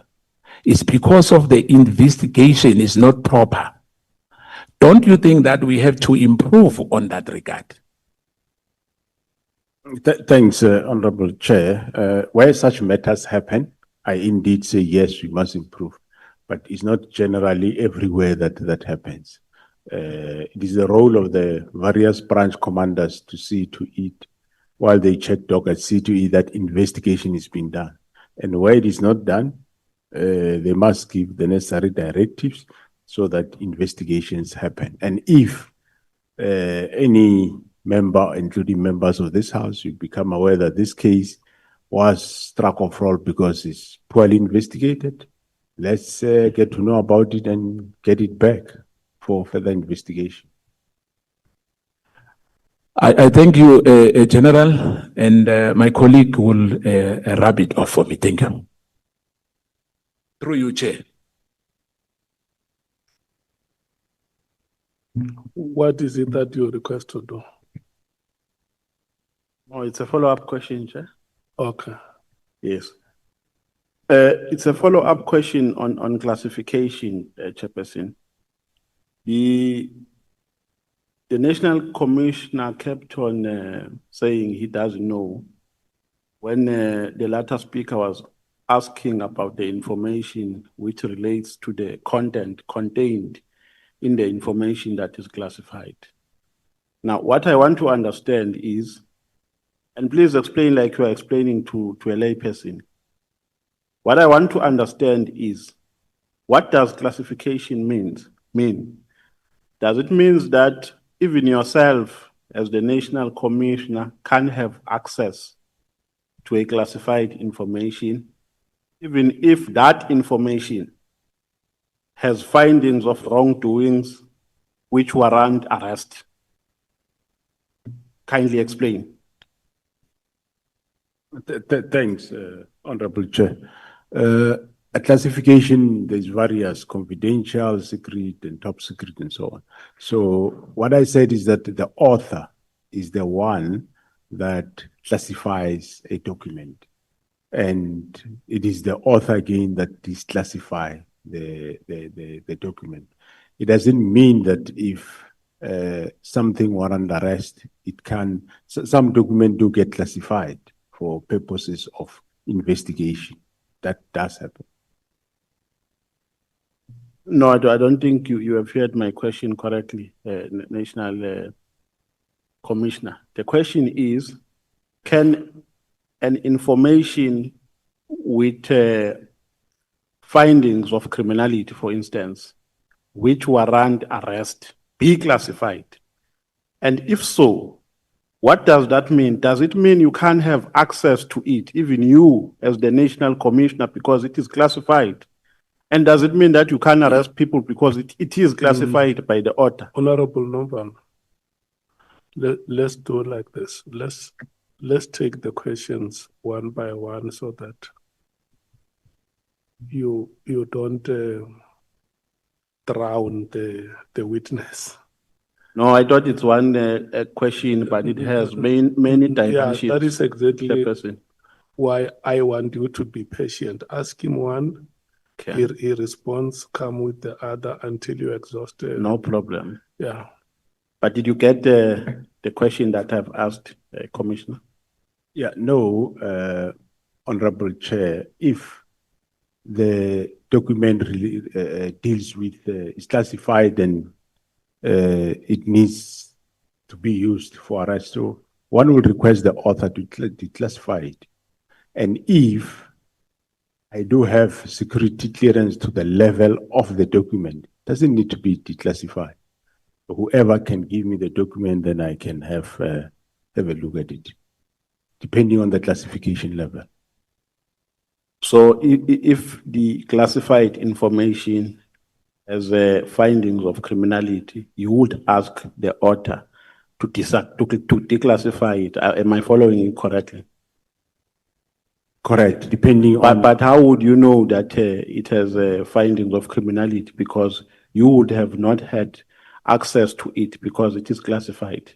it's because of the investigation is not proper. Don't you think that we have to improve on that regard? Thanks, Honorable Chair. Where such matters happen, I indeed say yes, we must improve, but it's not generally everywhere that happens. It is the role of the various branch commanders to see to it, while they check dockets, see to it that investigation is being done. And where it is not done, they must give the necessary directives so that investigations happen. And if any member, including members of this House, you become aware that this case was struck off roll because it's poorly investigated, let's get to know about it and get it back for further investigation. I thank you, General, and my colleague will wrap it off for me. Thank you. Through you, Chair. What is it that you request to do? Oh, it's a follow-up question, Chair. Okay. Yes. It's a follow-up question on classification, Chairperson. The the National Commissioner kept on saying he doesn't know. When the latter speaker was asking about the information which relates to the content contained in the information that is classified. Now, what I want to understand is, and please explain like you are explaining to a layperson. What I want to understand is, what does classification mean? Does it mean that even yourself, as the National Commissioner, can have access to a classified information, even if that information has findings of wrongdoings which warrant arrest? Kindly explain. Thanks, Honorable Chair. A classification, there's various: confidential, secret, and top secret, and so on. So what I said is that the author is the one that classifies a document, and it is the author again that disclassify the document. It doesn't mean that if something warrant arrest, it can. Some documents do get classified for purposes of investigation. That does happen. No, I don't think you have heard my question correctly, National Commissioner. The question is, can an information with findings of criminality, for instance, which warrant arrest, be classified? And if so, what does that mean? Does it mean you can't have access to it, even you as the National Commissioner, because it is classified? And does it mean that you can't arrest people because it is classified by the author? Honorable Nomaan, let's do like this. Let's take the questions one by one so that you don't drown the witness. No, I thought it's one question, but it has many dimensions. Yeah, that is exactly Chairperson. why I want you to be patient. Ask him one. Okay. He responds, come with the other until you exhaust it. No problem. Yeah. But did you get the question that I've asked, Commissioner? Yeah, no, Honorable Chair, if the document really, deals with, is classified and it needs to be used for arrest, so one would request the author to declassify it. And if I do have security clearance to the level of the document, doesn't need to be declassified. Whoever can give me the document, then I can have a look at it, depending on the classification level. So if the classified information has findings of criminality, you would ask the author to declassify it. Am I following you correctly? Correct, depending on... But how would you know that it has findings of criminality? Because you would have not had access to it because it is classified.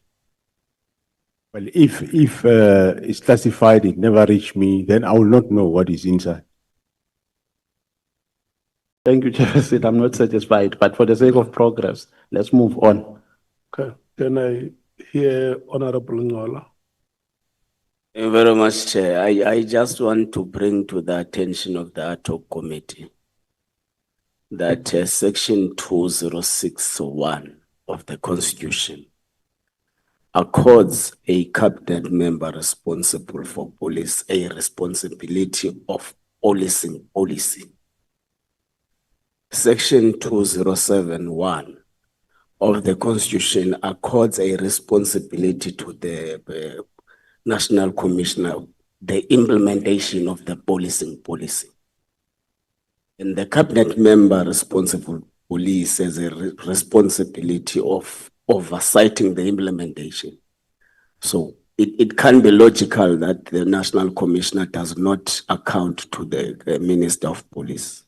Well, if it's classified, it never reached me, then I will not know what is inside. Thank you, Chair. I'm not satisfied, but for the sake of progress, let's move on. Okay. Can I hear Honorable Ngola? Thank you very much, Chair. I just want to bring to the attention of the ad hoc committee that Section 2061 of the Constitution accords a cabinet member responsible for police a responsibility of policing policy. Section 2071 of the Constitution accords a responsibility to the National Commissioner, the implementation of the policing policy. And the cabinet member responsible police has a responsibility of oversighting the implementation. So it can be logical that the National Commissioner does not account to the Minister of Police.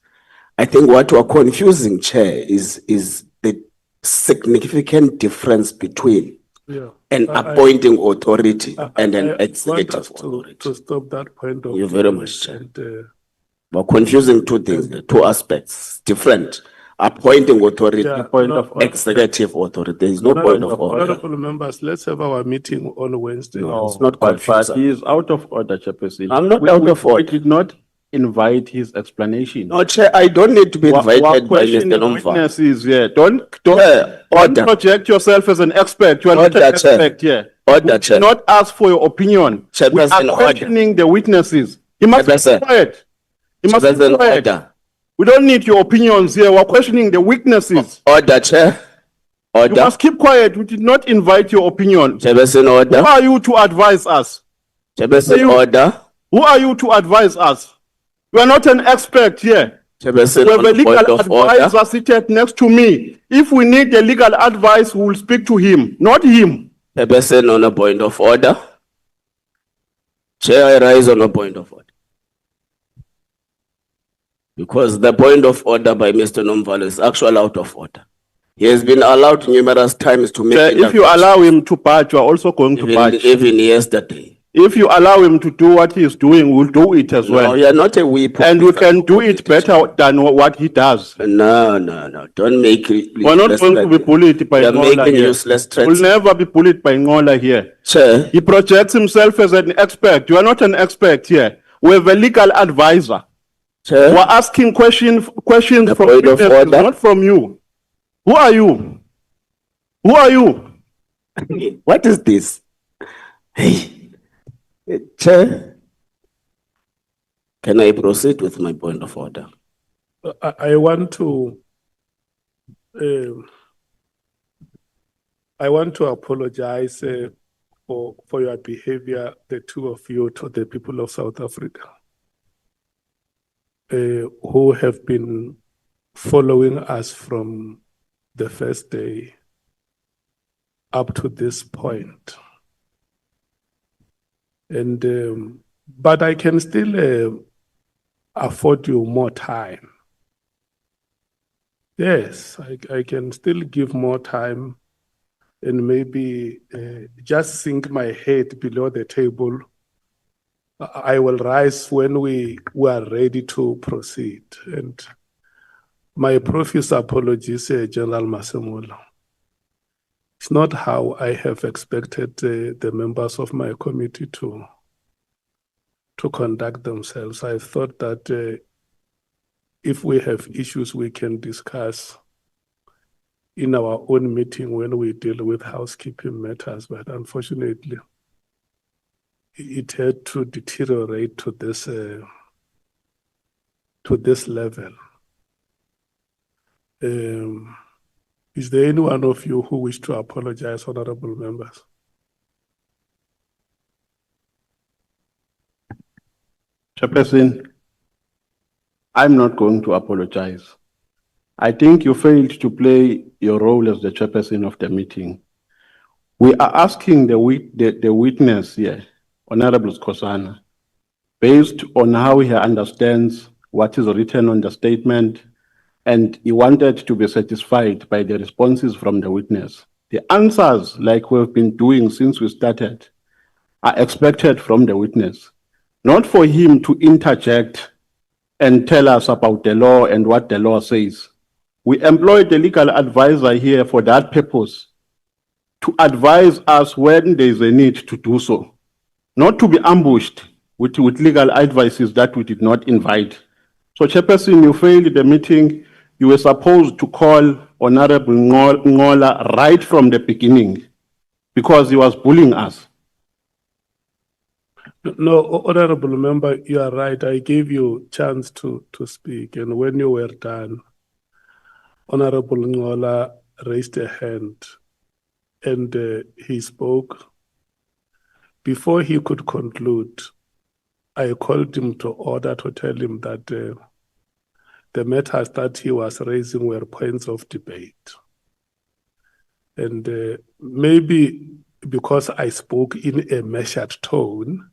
I think what we're confusing, Chair, is the significant difference between an appointing authority and an executive authority. To stop that point of view. Very much, Chair. We're confusing two things, two aspects, different. appointing authority, Yeah, point no, of no, executive authority. There is no point of order. Honorable members, let's have our meeting on Wednesday. No, it's not But confusing. he is out of order, Chairperson. I'm not We- out we- of order. We did not invite his explanation. No, Chair, I don't need to be We're invited by questioning Mr. Nomva. witnesses here. Don't Chair, order. project yourself as an expert. You are not Order, an Chair. expert here. Order, We Chair. did not ask for your opinion. We Chairperson, are order. questioning the witnesses. He must be Chairperson. quiet. He must be Chairperson, quiet. order. We don't need your opinions here. We're questioning the witnesses. Order, Chair. You Order. must keep quiet. We did not invite your opinion. Chairperson, Who order. are you to advise us? Chairperson, you- order. Who are you to advise us? You are not an expert here. Chairperson, We have a on legal point of order. advisor seated next to me. If we need the legal advice, we will speak to him, not him. Chairperson, on a point of order. Chair, I rise on a point of order. Because the point of order by Mr. Nomvalo is actually out of order. He has been allowed numerous times to make. Chair, if you allow him to patch, you are also going to patch. Even yesterday. If you allow him to do what he is doing, we'll do it as No, well. you are not a whip. And we can do it better than what he does. No. Don't make. We're not going to be bullied by You are Ngola making here. useless We'll threats. never be bullied by Ngola here. Chair, He projects himself as an expert. You are not an expert here. We have a legal advisor. Chair. We're asking questions The from point of witnesses, order. not from you. Who are you? Who are you? What is this? Hey. Chair, can I proceed with my point of order? I want to apologize for your behavior, the two of you, to the people of South Africa, who have been following us from the first day up to this point. And but I can still afford you more time. Yes, I can still give more time and maybe just sink my head below the table. I will rise when we are ready to proceed. And my profuse apologies, General Masemola. It's not how I have expected the members of my committee to conduct themselves. I thought that if we have issues we can discuss in our own meeting when we deal with housekeeping matters, but unfortunately, it had to deteriorate to this level. Is there any one of you who wish to apologize, honorable members? Chairperson, I'm not going to apologize. I think you failed to play your role as the chairperson of the meeting. We are asking the witness here, Honorable Skosana, based on how he understands what is written on the statement, and he wanted to be satisfied by the responses from the witness. The answers, like we've been doing since we started, are expected from the witness, not for him to interject and tell us about the law and what the law says. We employed the legal advisor here for that purpose, to advise us when there is a need to do so, not to be ambushed with legal advices that we did not invite. So, Chairperson, you failed the meeting. You were supposed to call Honorable Ngola right from the beginning because he was bullying us. No, honorable member, you are right. I gave you a chance to speak, and when you were done, Honorable Ngola raised a hand and he spoke. Before he could conclude, I called him to order to tell him that the matters that he was raising were points of debate. And maybe because I spoke in a measured tone,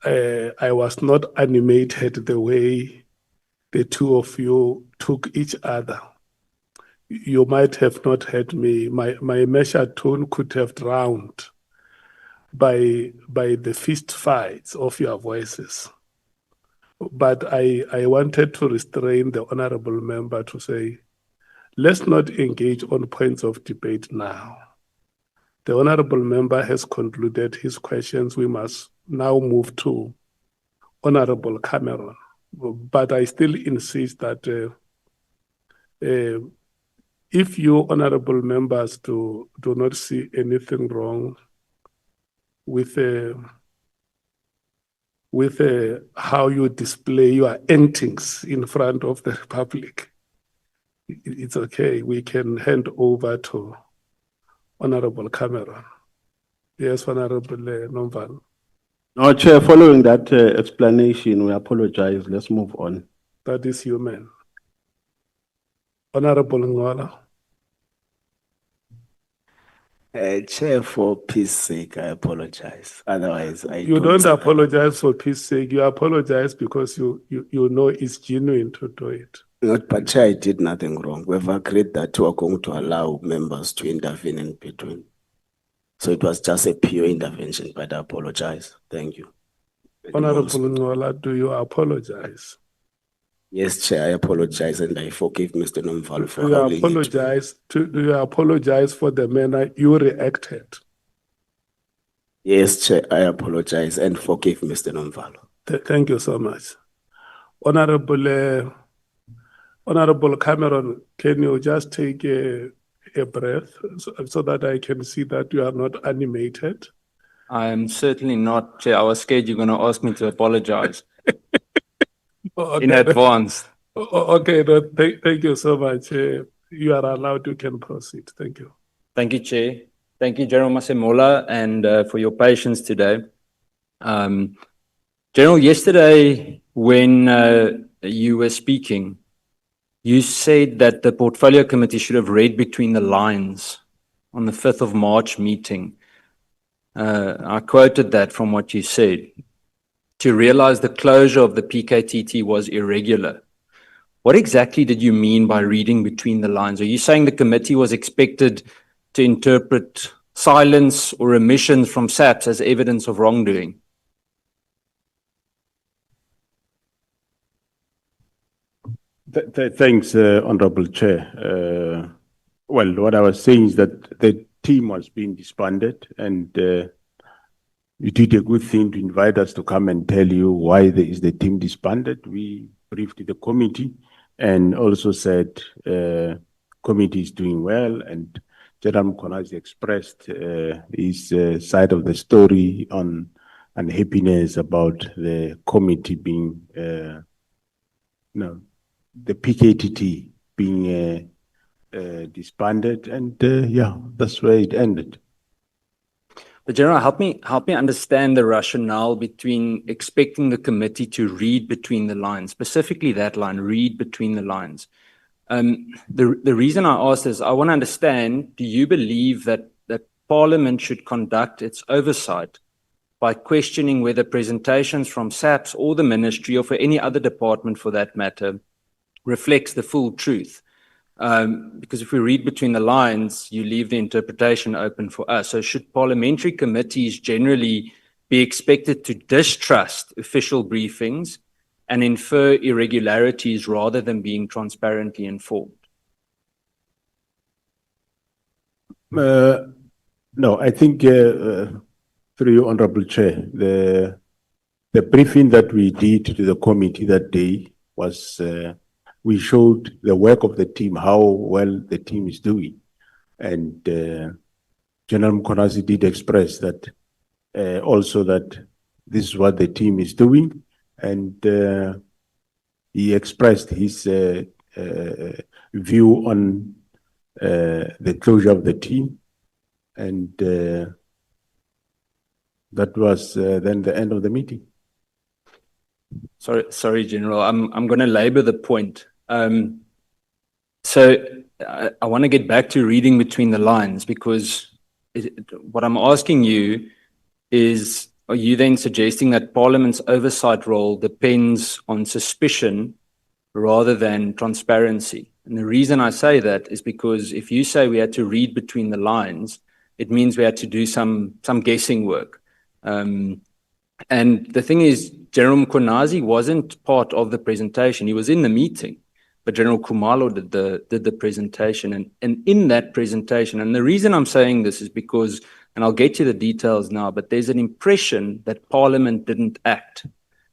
I was not animated the way the two of you took each other. You might have not heard me. My measured tone could have drowned by the fist fights of your voices. But I wanted to restrain the honorable member to say, let's not engage on points of debate now. The honorable member has concluded his questions. We must now move to Honorable Cameron. But I still insist that if you honorable members do not see anything wrong with how you display your antics in front of the public, it's okay. We can hand over to Honorable Cameron. Yes, Honorable Nomval. No, Chair, following that explanation, we apologize. Let's move on. That is human. Honorable Ngola. Chair, for peace sake, I apologize. Otherwise, You don't apologize for peace sake. You apologize because you know it's genuine to do it. Not, but Chair, I did nothing wrong. We've agreed that we are going to allow members to intervene in between. So it was just a pure intervention, but I apologize. Thank you. Honorable Ngola, do you apologize? Yes, Chair, I apologize and I forgive Mr. Nomvalo for Do you howling apologize? Do you apologize for the manner you reacted? Yes, Chair, I apologize and forgive Mr. Nomvalo. Thank you so much. Honorable Cameron, can you just take a breath so that I can see that you are not animated? I am certainly not, Chair. I was scared you're going to ask me to apologize in advance. Okay, no, thank you so much. You are allowed, you can proceed. Thank you. Thank you, Chair. Thank you, General Masemola, and for your patience today. General, yesterday when you were speaking, you said that the Portfolio Committee should have read between the lines on the 5th of March meeting. I quoted that from what you said. To realize the closure of the PKTT was irregular. What exactly did you mean by reading between the lines? Are you saying the committee was expected to interpret silence or omissions from SAPS as evidence of wrongdoing? Thanks, Honorable Chair. Well, what I was saying is that the team was being disbanded, and you did a good thing to invite us to come and tell you why the team disbanded. We briefed the committee and also said committee is doing well, and General Mkonazi expressed his side of the story on unhappiness about the committee being, the PKTT being disbanded, and yeah, that's where it ended. But General, help me understand the rationale between expecting the committee to read between the lines, specifically that line, read between the lines. The reason I ask is I want to understand, do you believe that Parliament should conduct its oversight by questioning whether presentations from SAPS or the ministry, or for any other department for that matter, reflects the full truth? Because if we read between the lines, you leave the interpretation open for us. So should parliamentary committees generally be expected to distrust official briefings and infer irregularities rather than being transparently informed? No, I think through you, Honorable Chair, the briefing that we did to the committee that day was we showed the work of the team, how well the team is doing. And General Mkonazi did express that also that this is what the team is doing. And he expressed his view on the closure of the team. And that was then the end of the meeting. Sorry, General, I'm going to labor the point. So I want to get back to reading between the lines, because what I'm asking you is, are you then suggesting that Parliament's oversight role depends on suspicion rather than transparency? And the reason I say that is because if you say we had to read between the lines, it means we had to do some guessing work. And the thing is, General Mkonazi wasn't part of the presentation. He was in the meeting, but General Khumalo did the presentation. And in that presentation, and the reason I'm saying this is because, and I'll get to the details now, but there's an impression that Parliament didn't act.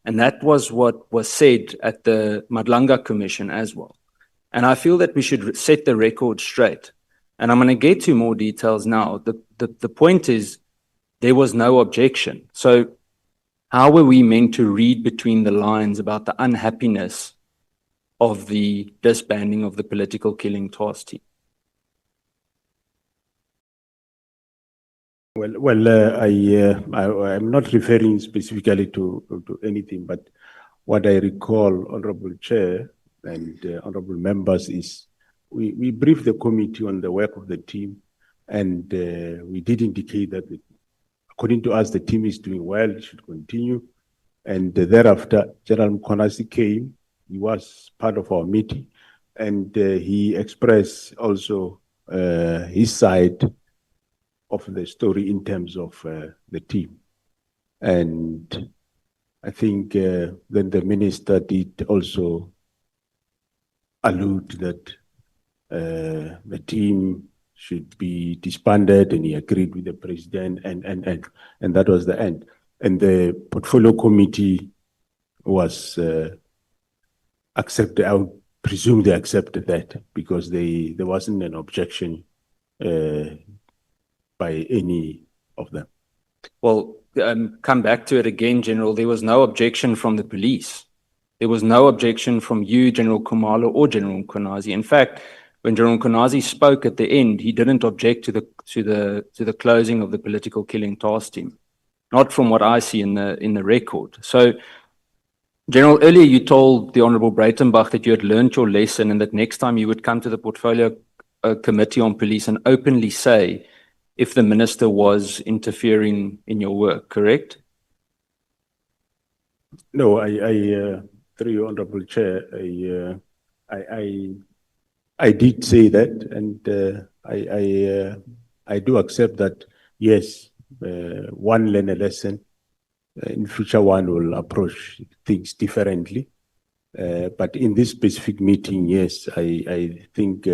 And that was what was said at the Madlanga Commission as well. And I feel that we should set the record straight. And I'm going to get to more details now. The point is, there was no objection. So how were we meant to read between the lines about the unhappiness of the disbanding of the political killing task team? I'm not referring specifically to anything, but what I recall, Honorable Chair and honorable members, is we briefed the committee on the work of the team, and we did indicate that according to us, the team is doing well, it should continue. And thereafter, General Mkonazi came, he was part of our meeting, and he expressed also his side of the story in terms of the team. And I think then the minister did also allude that the team should be disbanded, and he agreed with the president, and that was the end. And the portfolio committee was accepted. I would presume they accepted that because there wasn't an objection by any of them. Well, come back to it again, General. There was no objection from the police. There was no objection from you, General Khumalo, or General Mkonazi. In fact, when General Mkonazi spoke at the end, he didn't object to the closing of the political killing task team. Not from what I see in the record. So, General, earlier you told the Honourable Breitenbach that you had learned your lesson and that next time you would come to the Portfolio Committee on Police and openly say if the minister was interfering in your work, correct? No, through your Honourable Chair, I did say that, and I do accept that, yes, one learn a lesson. In future, one will approach things differently. But in this specific meeting, yes, I think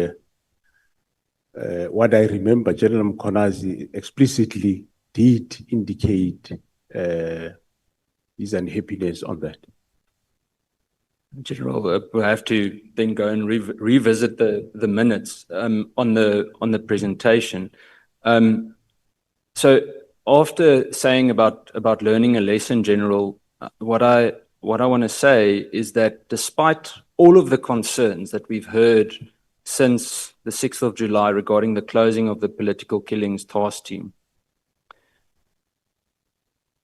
what I remember, General Mkonazi explicitly did indicate his unhappiness on that. General, we'll have to then go and revisit the minutes on the presentation. So after saying about learning a lesson, General, what I want to say is that despite all of the concerns that we've heard since the 6th of July regarding the closing of the political killings task team,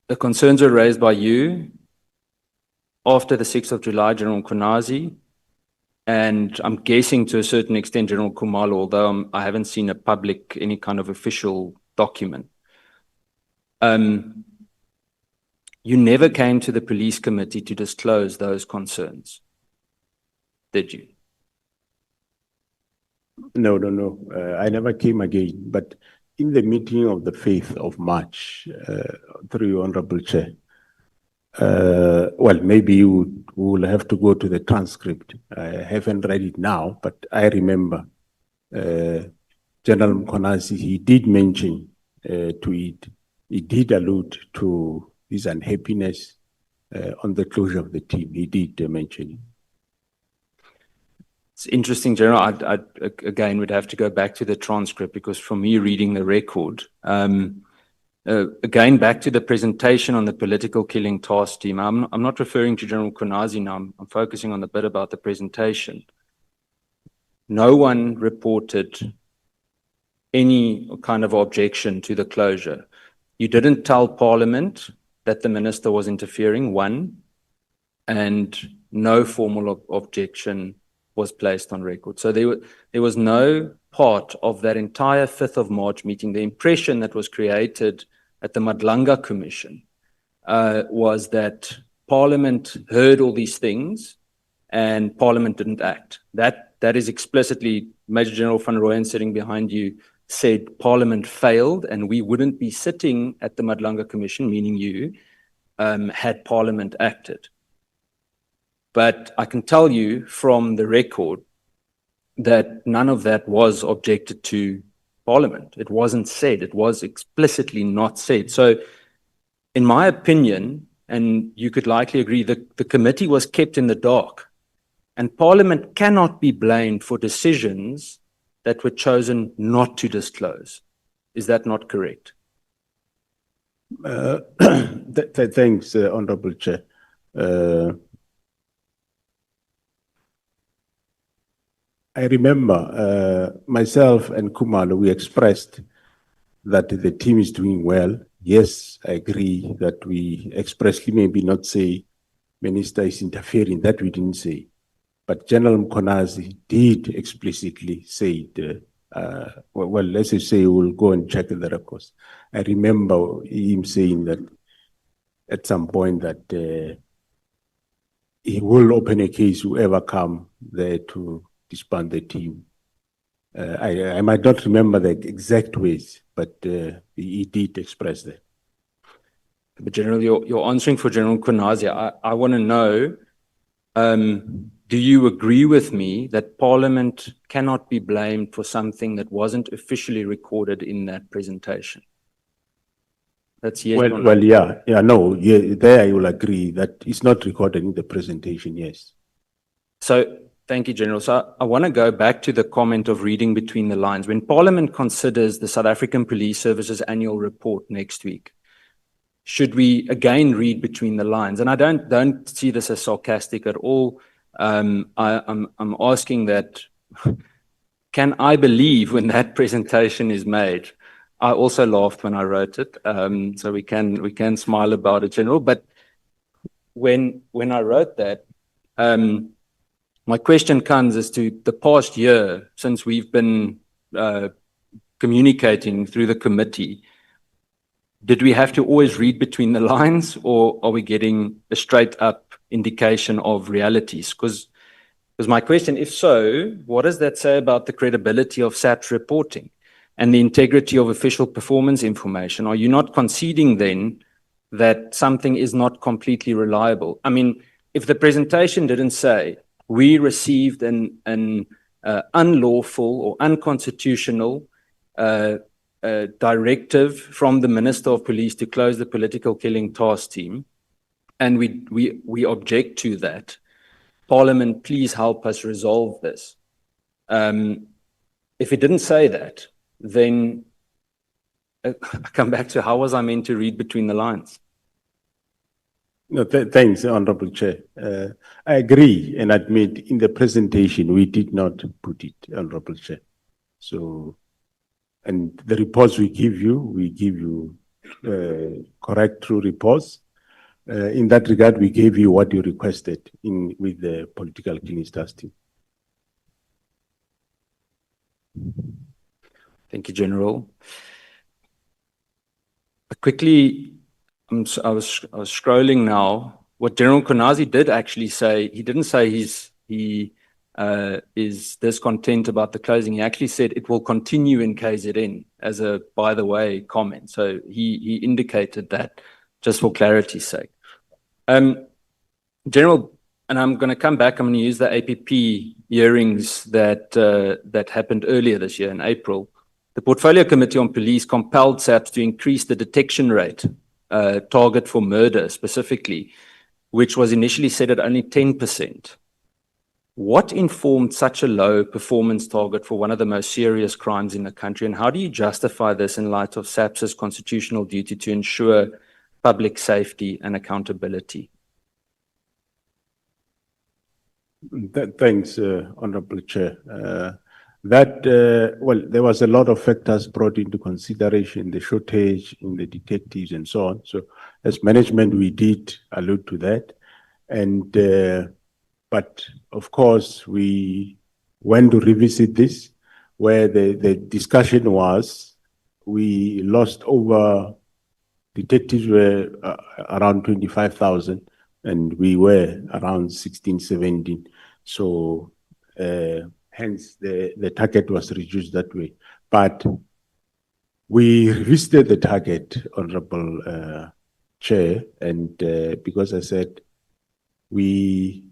the concerns were raised by you after the 6th of July, General Mkonazi, and I'm guessing to a certain extent General Khumalo, although I haven't seen any kind of official document. You never came to the police committee to disclose those concerns, did you? No. I never came again, but in the meeting of the 5th of March, through your Honourable Chair, well, maybe you will have to go to the transcript. I haven't read it now, but I remember General Mkonazi, he did mention to it, he did allude to his unhappiness on the closure of the team. He did mention it. It's interesting, General. I again would have to go back to the transcript because for me reading the record, again, back to the presentation on the political killing task team. I'm not referring to General Mkonazi now. I'm focusing on the bit about the presentation. No one reported any kind of objection to the closure. You didn't tell Parliament that the minister was interfering, one, and no formal objection was placed on record. So there was no part of that entire 5th of March meeting. The impression that was created at the Madlanga Commission was that Parliament heard all these things and Parliament didn't act. That is explicitly, Major General van Rooyen sitting behind you said Parliament failed and we wouldn't be sitting at the Madlanga Commission, meaning you, had Parliament acted. But I can tell you from the record that none of that was objected to Parliament. It wasn't said. It was explicitly not said. So in my opinion, and you could likely agree, the committee was kept in the dark. And Parliament cannot be blamed for decisions that were chosen not to disclose. Is that not correct? Thanks, Honorable Chair. I remember myself and Kumalo, we expressed that the team is doing well. Yes, I agree that we expressly maybe not say Minister is interfering, that we didn't say. But General Mkonazi did explicitly say it. Well, let's just say we'll go and check the records. I remember him saying that at some point that he will open a case, whoever come there to disband the team. I might not remember the exact ways, but he did express that. But General, you're answering for General Mkonazi. I want to know, do you agree with me that Parliament cannot be blamed for something that wasn't officially recorded in that presentation? That's yes or no? Well, yeah, there I will agree that it's not recorded in the presentation, yes. So, thank you, General. So I want to go back to the comment of reading between the lines. When Parliament considers the South African Police Service's annual report next week, should we again read between the lines? And I don't see this as sarcastic at all. I'm asking that, can I believe when that presentation is made? I also laughed when I wrote it, so we can smile about it, General. But when I wrote that, my question comes as to the past year since we've been communicating through the committee. Did we have to always read between the lines, or are we getting a straight up indication of realities? Because my question, if so, what does that say about the credibility of SAP's reporting and the integrity of official performance information? Are you not conceding then that something is not completely reliable? I mean, if the presentation didn't say we received an unlawful or unconstitutional directive from the Minister of Police to close the political killing task team, and we object to that, Parliament, please help us resolve this. If it didn't say that, then I come back to how was I meant to read between the lines? No, thanks, Honorable Chair. I agree and admit in the presentation we did not put it, Honorable Chair. So, and the reports we give you correct true reports. In that regard, we gave you what you requested with the political cleaning task team. Thank you, General. Quickly, I was scrolling now. What General Mkonazi did actually say, he didn't say he is discontent about the closing. He actually said it will continue in KZN as a by the way comment. So he indicated that just for clarity's sake. General, and I'm going to come back. I'm going to use the APP hearings that happened earlier this year in April. The Portfolio Committee on Police compelled SAPS to increase the detection rate target for murder specifically, which was initially set at only 10%. What informed such a low performance target for one of the most serious crimes in the country, and how do you justify this in light of SAPS's constitutional duty to ensure public safety and accountability? Thanks, Honorable Chair. Well, there was a lot of factors brought into consideration, the shortage in the detectives and so on. So as management, we did allude to that. And, but of course, we went to revisit this, where the discussion was, we lost over, detectives were around 25,000, and we were around 16, 17. So, hence, the target was reduced that way. But we revisited the target, Honorable Chair, and because I said we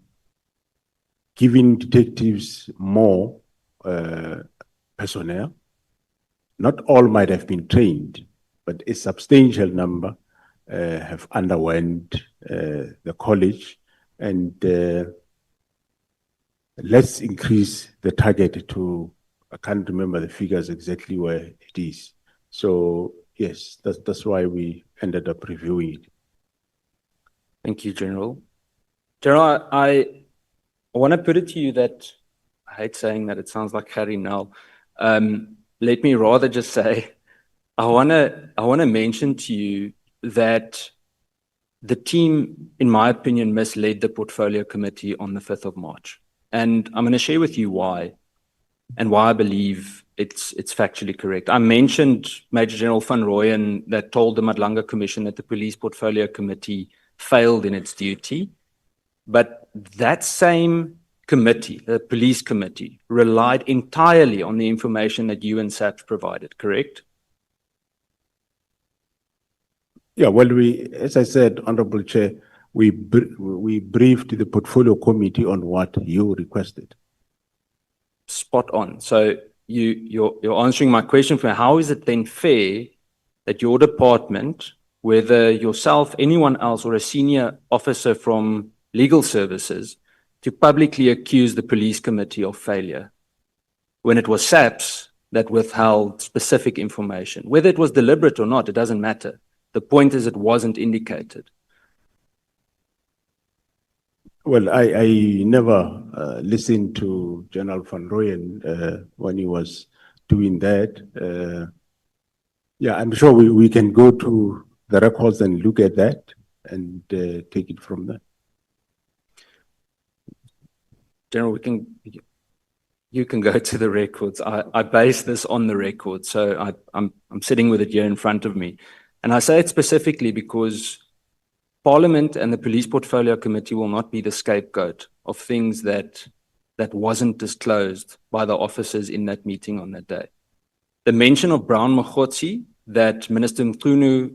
giving detectives more personnel. Not all might have been trained, but a substantial number have underwent the college, and let's increase the target to, I can't remember the figures exactly where it is. So yes, that's why we ended up reviewing it. Thank you, General. General, I want to put it to you that, I hate saying that, it sounds like Harry now. Let me rather just say, I want to mention to you that the team, in my opinion, misled the portfolio committee on the 5th of March. And I'm going to share with you why, and why I believe it's factually correct. I mentioned Major General Van Rooyen that told the Madlanga Commission that the police portfolio committee failed in its duty. But that same committee, the police committee, relied entirely on the information that you and SAPS provided, correct? Yeah, well, as I said, Honorable Chair, we briefed the portfolio committee on what you requested. Spot on. So you're answering my question for how is it then fair that your department, whether yourself, anyone else, or a senior officer from legal services, to publicly accuse the police committee of failure when it was SAPS that withheld specific information? Whether it was deliberate or not, it doesn't matter. The point is it wasn't indicated. Well, I never listened to General Van Rooyen when he was doing that. Yeah, I'm sure we can go to the records and look at that and take it from there. General, you can go to the records. I base this on the records, so I'm sitting with it here in front of me. And I say it specifically because Parliament and the Police Portfolio Committee will not be the scapegoat of things that wasn't disclosed by the officers in that meeting on that day. The mention of Brown Mogotsi that Minister Mqunu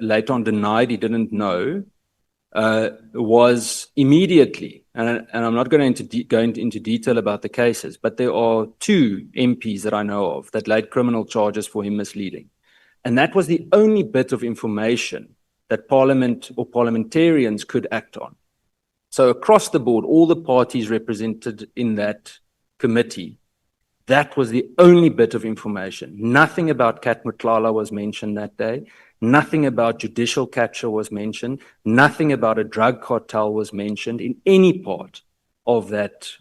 later on denied he didn't know was immediately, and I'm not going to go into detail about the cases, but there are 2 MPs that I know of that laid criminal charges for him misleading. And that was the only bit of information that Parliament or parliamentarians could act on. So across the board, all the parties represented in that committee, that was the only bit of information. Nothing about Kat Mutlala was mentioned that day. Nothing about judicial capture was mentioned. Nothing about a drug cartel was mentioned in any part of that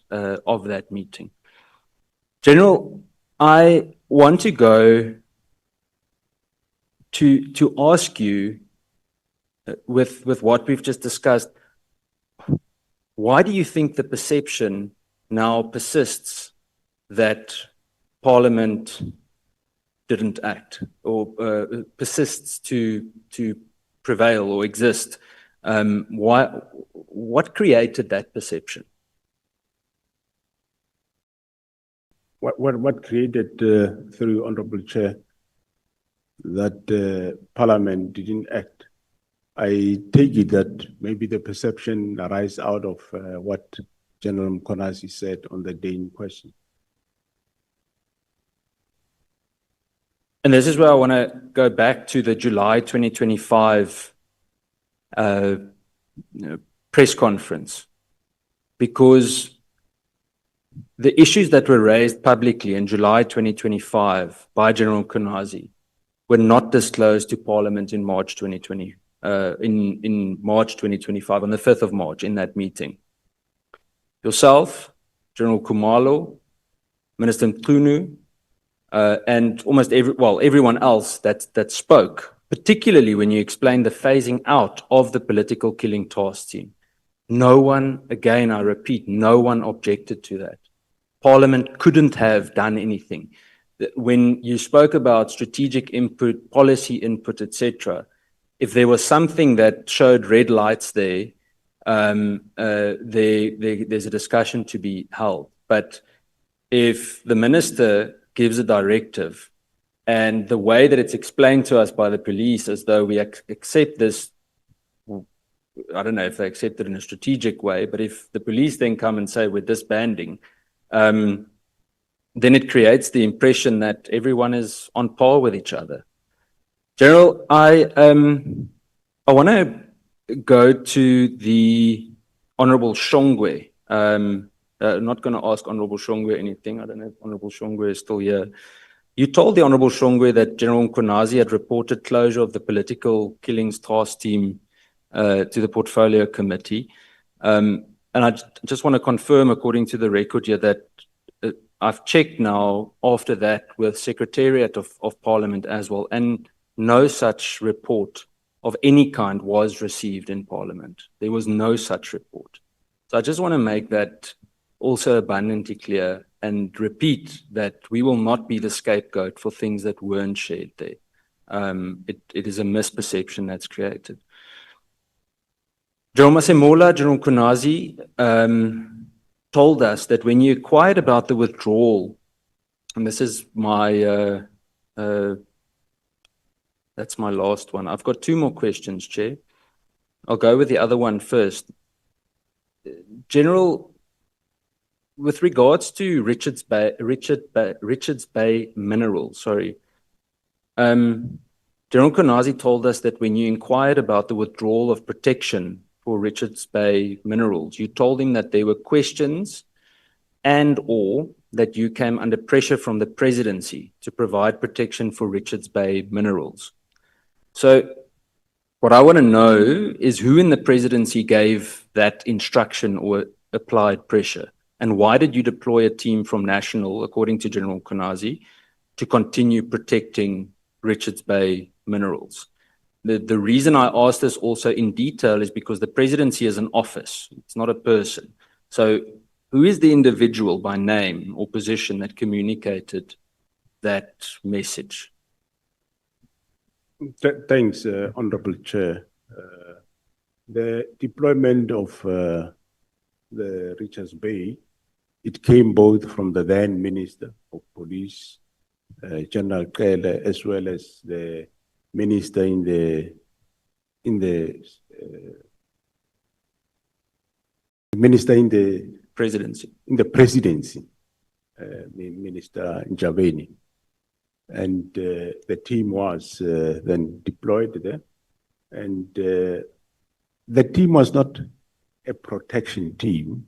meeting. General, I want to go to ask you, with what we've just discussed, why do you think the perception now persists that Parliament didn't act, or persists to prevail or exist? What created that perception? What created, through Honorable Chair, that Parliament didn't act? I take it that maybe the perception arises out of what General Mkonasi said on the day in question. And this is where I want to go back to the July 2025 press conference, because the issues that were raised publicly in July 2025 by General Mkonasi were not disclosed to Parliament in March 2020. In March 2025, on the 5th of March, in that meeting. Yourself, General Khumalo, Minister Mqunu, and almost everyone else that spoke, particularly when you explained the phasing out of the political killing task team. No one, again, I repeat, no one objected to that. Parliament couldn't have done anything. When you spoke about strategic input, policy input, etc., if there was something that showed red lights there, there's a discussion to be held. But if the minister gives a directive, and the way that it's explained to us by the police as though we accept this I don't know if they accept it in a strategic way, but if the police then come and say we're disbanding, then it creates the impression that everyone is on par with each other. General, I want to go to the Honorable Shongwe. Not going to ask Honorable Shongwe anything. I don't know if Honorable Shongwe is still here. You told the Honorable Shongwe that General Mkhonazi had reported closure of the political killings task team to the portfolio committee. And I just want to confirm, according to the record here, that I've checked now after that with Secretariat of Parliament as well, and no such report of any kind was received in Parliament. There was no such report. So I just want to make that also abundantly clear and repeat that we will not be the scapegoat for things that weren't shared there. It is a misperception that's created. General Masemola, General Mkhonazi told us that when you inquired about the withdrawal, and this is my, that's my last one. I've got two more questions, Chair. I'll go with the other one first. General, with regards to Richards Bay Minerals, sorry. General Mkhonazi told us that when you inquired about the withdrawal of protection for Richards Bay Minerals, you told him that there were questions and/or that you came under pressure from the presidency to provide protection for Richards Bay Minerals. So what I want to know is who in the presidency gave that instruction or applied pressure, and why did you deploy a team from National, according to General Mkhonazi, to continue protecting Richards Bay Minerals? The reason I asked this also in detail is because the presidency is an office, it's not a person. So who is the individual by name or position that communicated that message? Thanks, Honorable Chair. The deployment of the Richards Bay, it came both from the then Minister of Police, General Kekana, as well as the Minister in the Presidency. Minister Njaveni. And the team was then deployed there. And the team was not a protection team.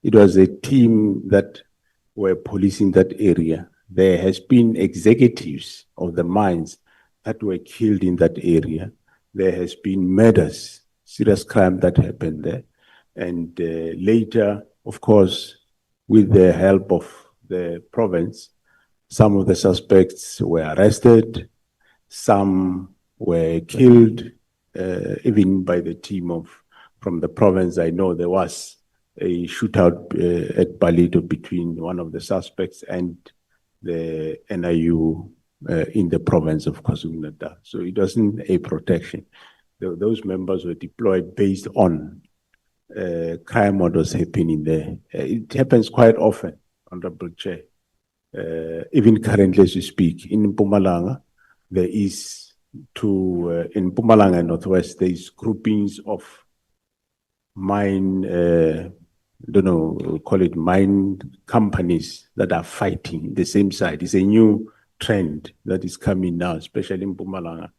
It was a team that were policing that area. There has been executives of the mines that were killed in that area. There has been murders, serious crime that happened there. And later, of course, with the help of the province, some of the suspects were arrested, some were killed, even by the team from the province. I know there was a shootout at Balito between one of the suspects and the NIU in the province of KwaZulu-Natal. So it wasn't a protection. Those members were deployed based on crime what was happening there. It happens quite often, Honorable Chair. Even currently as we speak, in Mpumalanga, there is in Mpumalanga and Northwest, there is groupings of mine, call it mine companies that are fighting the same side. It's a new trend that is coming now, especially in Mpumalanga,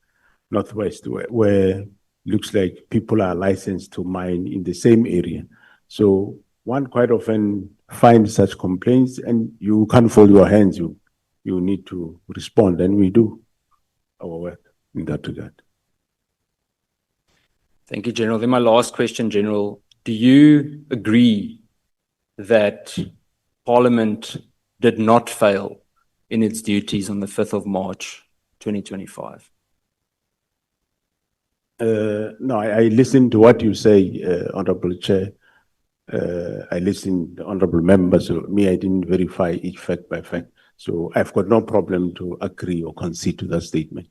Northwest, where looks like people are licensed to mine in the same area. So one quite often finds such complaints and you can't fold your hands. You need to respond, and we do our work in that regard. Thank you, General. Then my last question, General. Do you agree that Parliament did not fail in its duties on the 5th of March, 2025? No, I listened to what you say, Honorable Chair. I listened to honorable members. So me, I didn't verify each fact by fact. So I've got no problem to agree or concede to that statement.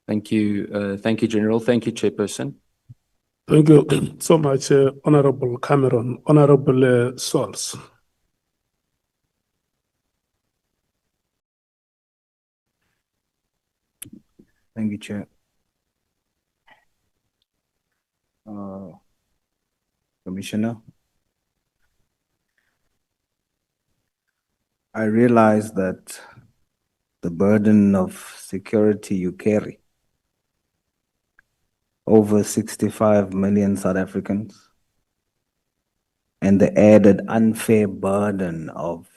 Thank you. Thank you, General. Thank you, Chairperson. Thank you so much, Honorable Cameron. Honorable Sols. Thank you, Chair. Commissioner, I realize that the burden of security you carry, over 65 million South Africans, and the added unfair burden of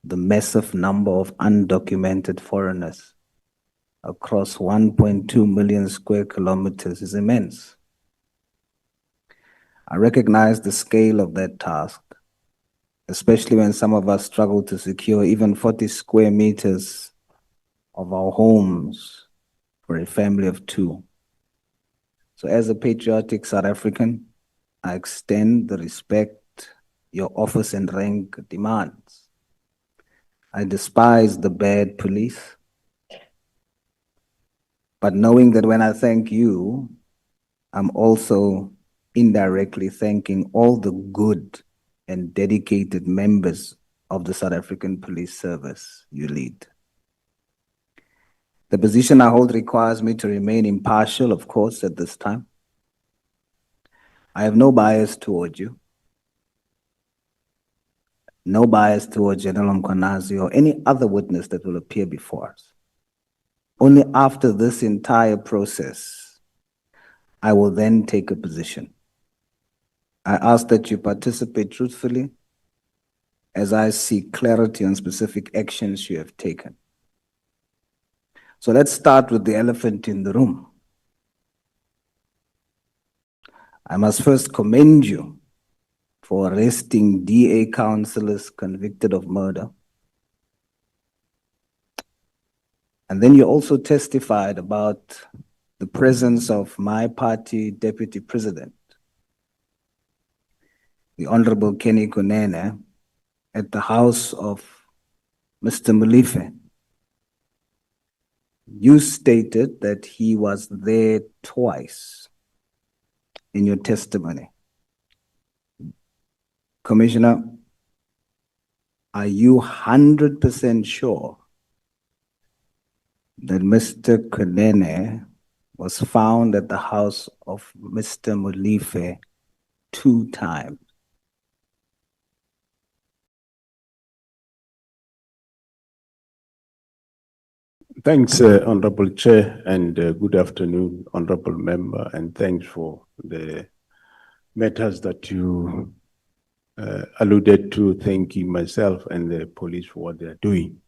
the massive number of undocumented foreigners across 1.2 million square kilometers is immense. I recognize the scale of that task, especially when some of us struggle to secure even 40 square meters of our homes for a family of two. So as a patriotic South African, I extend the respect your office and rank demands. I despise the bad police, but knowing that when I thank you, I'm also indirectly thanking all the good and dedicated members of the South African Police Service you lead. The position I hold requires me to remain impartial, of course, at this time. I have no bias toward you, no bias toward General Mkhwanazi or any other witness that will appear before us. Only after this entire process, I will then take a position. I ask that you participate truthfully as I seek clarity on specific actions you have taken. So let's start with the elephant in the room. I must first commend you for arresting DA councillors convicted of murder. And then you also testified about the presence of my party deputy president, the Honorable Kenny Kunene, at the house of Mr. Molefe. You stated that he was there twice in your testimony. Commissioner, are you 100% sure that Mr. Kunene was found at the house of Mr. Molefe 2 times? Thanks, Honorable Chair, and good afternoon, Honorable Member, and thanks for the matters that you alluded to, thanking myself and the police for what they are doing.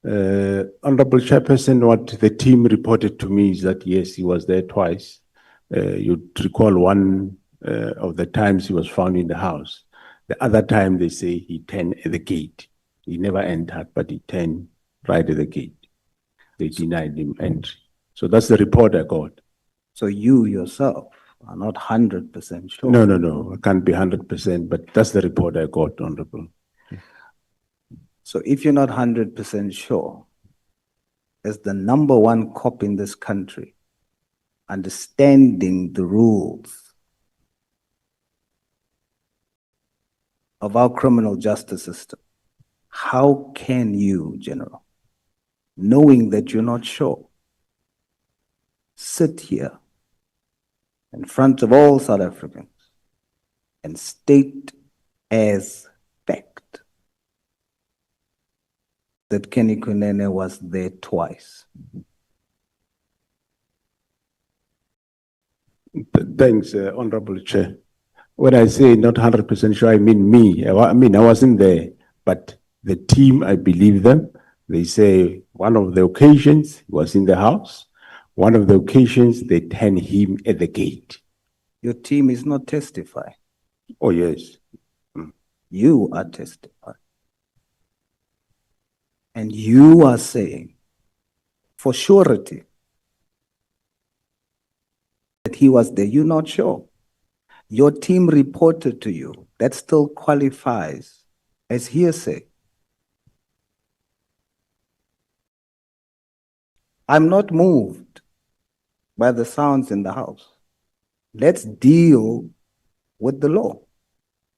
Honorable Chairperson, what the team reported to me is that, yes, he was there twice. You'd recall one of the times he was found in the house. The other time they say he turned at the gate. He never entered, but he turned right at the gate. They denied him entry. So that's the report I got. So you yourself are not 100% sure? No. I can't be 100%, but that's the report I got, Honorable. So if you're not 100% sure, as the #1 cop in this country, understanding the rules of our criminal justice system, how can you, General, knowing that you're not sure, sit here in front of all South Africans and state as fact that Kenny Kunene was there twice? Thanks, Honorable Chair. When I say not 100% sure, I mean me. I wasn't there, but the team, I believe them. They say one of the occasions he was in the house. One of the occasions they turned him at the gate. Your team is not testifying. Oh, yes. You are testifying. And you are saying, for surety, that he was there. You're not sure. Your team reported to you. That still qualifies as hearsay. I'm not moved by the sounds in the house. Let's deal with the law.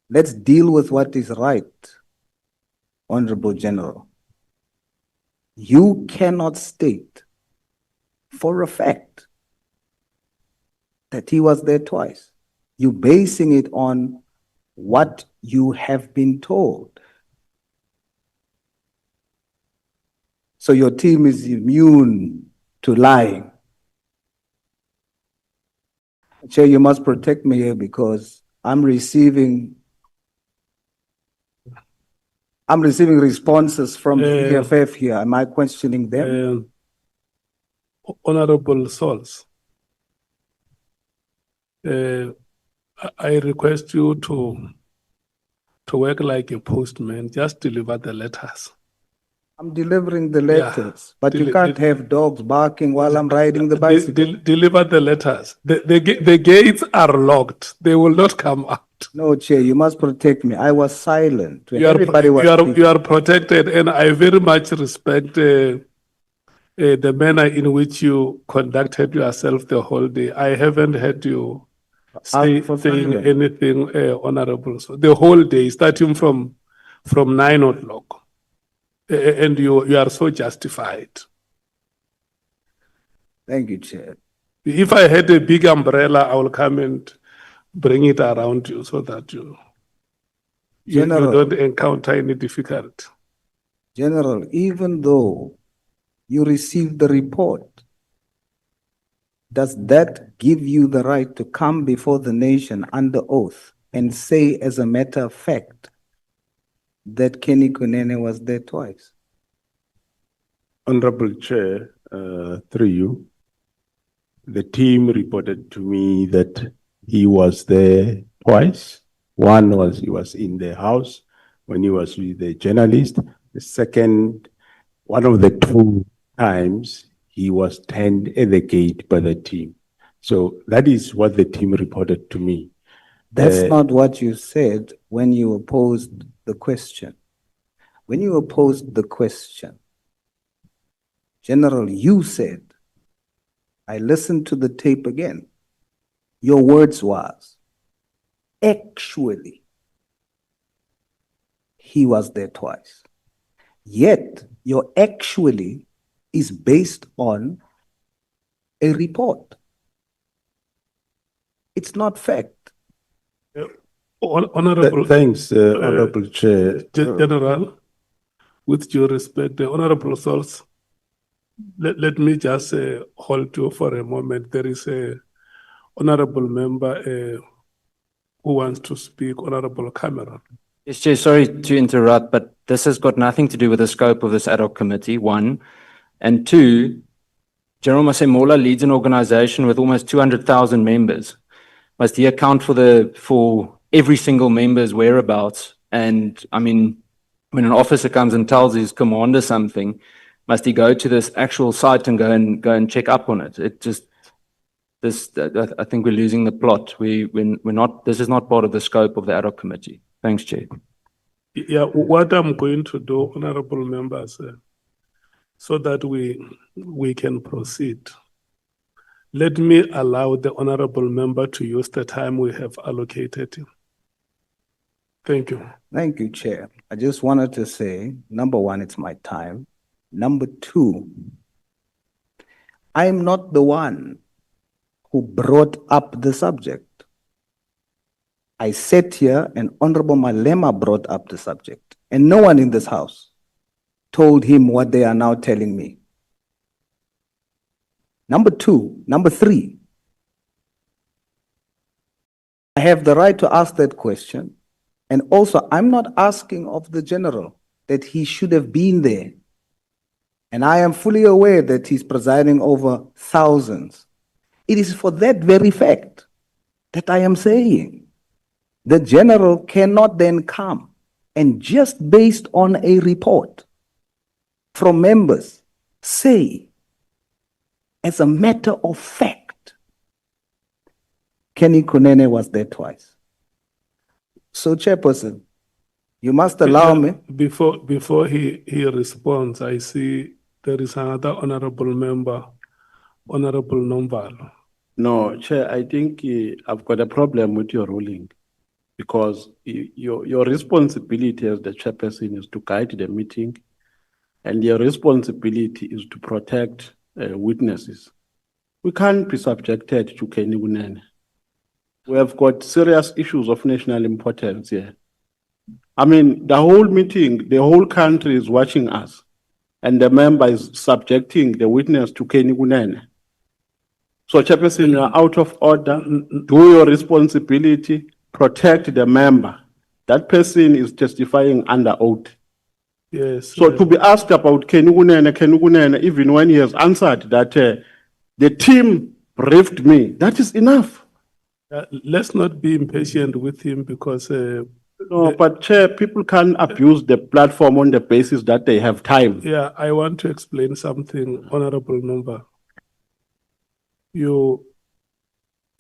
Let's deal with what is right, Honorable General. You cannot state for a fact that he was there twice. You're basing it on what you have been told. So your team is immune to lying. Chair, you must protect me here because I'm receiving responses from the EFF here. Am I questioning them? Honorable Souls, I request you to work like a postman, just deliver the letters. I'm delivering the letters, but you can't have dogs barking while I'm riding the bicycle. Deliver the letters. The gates are locked. They will not come out. No, Chair, you must protect me. I was silent when everybody was speaking. You are protected, and I very much respect the manner in which you conducted yourself the whole day. I haven't heard you saying anything honorable. So the whole day, starting from 9 o'clock, and you are so justified. Thank you, Chair. If I had a big umbrella, I will come and bring it around you so that you don't encounter any difficulty. General, even though you received the report, does that give you the right to come before the nation under oath and say, as a matter of fact, that Kenny Kunene was there twice? Honorable Chair, through you, the team reported to me that he was there twice. One was he was in the house when he was with the journalist. The second, one of the 2 times, he was turned at the gate by the team. So that is what the team reported to me. That's not what you said when you opposed the question. When you opposed the question, General, you said, I listened to the tape again. Your words was, actually, he was there twice. Yet, your actually is based on a report. It's not fact. Honorable. Thanks, Honorable Chair. General, with due respect, the Honorable Souls, let me just hold you for a moment. There is a honorable member who wants to speak, Honorable Cameron. Yes, Chair, sorry to interrupt, but this has got nothing to do with the scope of this ad hoc committee, 1. And 2, General Masemola leads an organization with almost 200,000 members. Must he account for every single member's whereabouts? And I mean, when an officer comes and tells his commander something, must he go to this actual site and go and check up on it? It just, I think we're losing the plot. We're not, this is not part of the scope of the ad hoc committee. Thanks, Chair. Yeah, what I'm going to do, honorable members, so that we can proceed, let me allow the honorable member to use the time we have allocated him. Thank you. Thank you, Chair. I just wanted to say, number 1, it's my time. Number 2, I'm not the one who brought up the subject. I sat here and Honorable Malema brought up the subject, and no one in this house told him what they are now telling me. Number 3, I have the right to ask that question. And also, I'm not asking of the general that he should have been there. And I am fully aware that he's presiding over thousands. It is for that very fact that I am saying the general cannot then come and just based on a report from members say, as a matter of fact, Kenny Kunene was there twice. So, Chairperson, you must allow me. Before he responds, I see there is another honorable member, Honorable Nombalo. No, Chair, I think I've got a problem with your ruling because your responsibility as the chairperson is to guide the meeting and your responsibility is to protect witnesses. We can't be subjected to Kenny Kunene. We have got serious issues of national importance here. I mean, the whole meeting, the whole country is watching us, and the member is subjecting the witness to Kenny Kunene. So, Chairperson, you are out of order. Do your responsibility, protect the member. That person is testifying under oath. Yes. So, to be asked about Kenny Kunene, even when he has answered that the team briefed me, that is enough. Let's not be impatient with him because No, but Chair, people can abuse the platform on the basis that they have time. yeah, I want to explain something, Honorable Member. You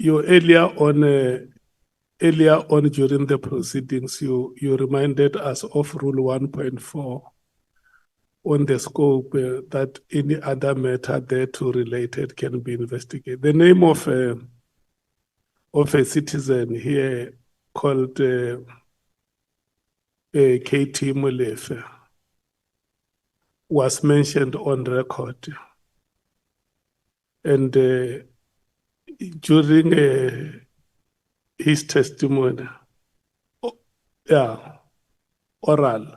earlier on during the proceedings, you reminded us of Rule 1.4 on the scope that any other matter thereto related can be investigated. The name of a citizen here called KT Molefe was mentioned on record. And during his testimony, oral,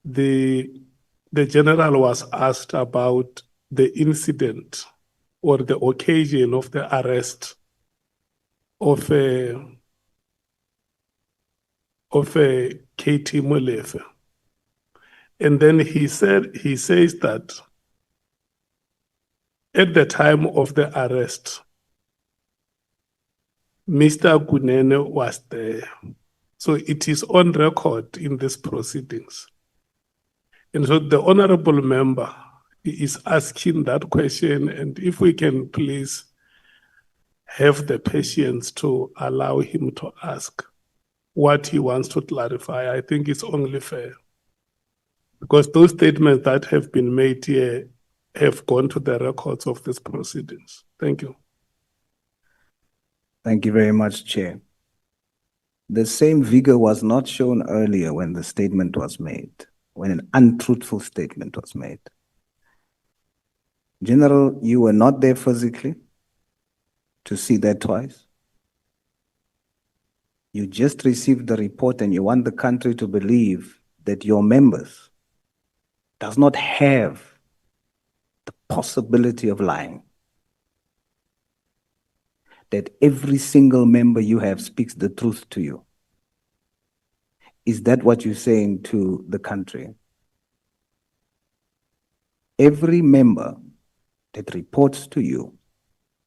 the general was asked about the incident or the occasion of the arrest of KT Molefe. And then he says that at the time of the arrest, Mr. Kunene was there. So it is on record in these proceedings. And so the honorable member is asking that question, and if we can please have the patience to allow him to ask what he wants to clarify, I think it's only fair. Because those statements that have been made here have gone to the records of these proceedings. Thank you. Thank you very much, Chair. The same vigor was not shown earlier when the statement was made, when an untruthful statement was made. General, you were not there physically to see that twice. You just received the report and you want the country to believe that your members does not have the possibility of lying. That every single member you have speaks the truth to you. Is that what you're saying to the country? Every member that reports to you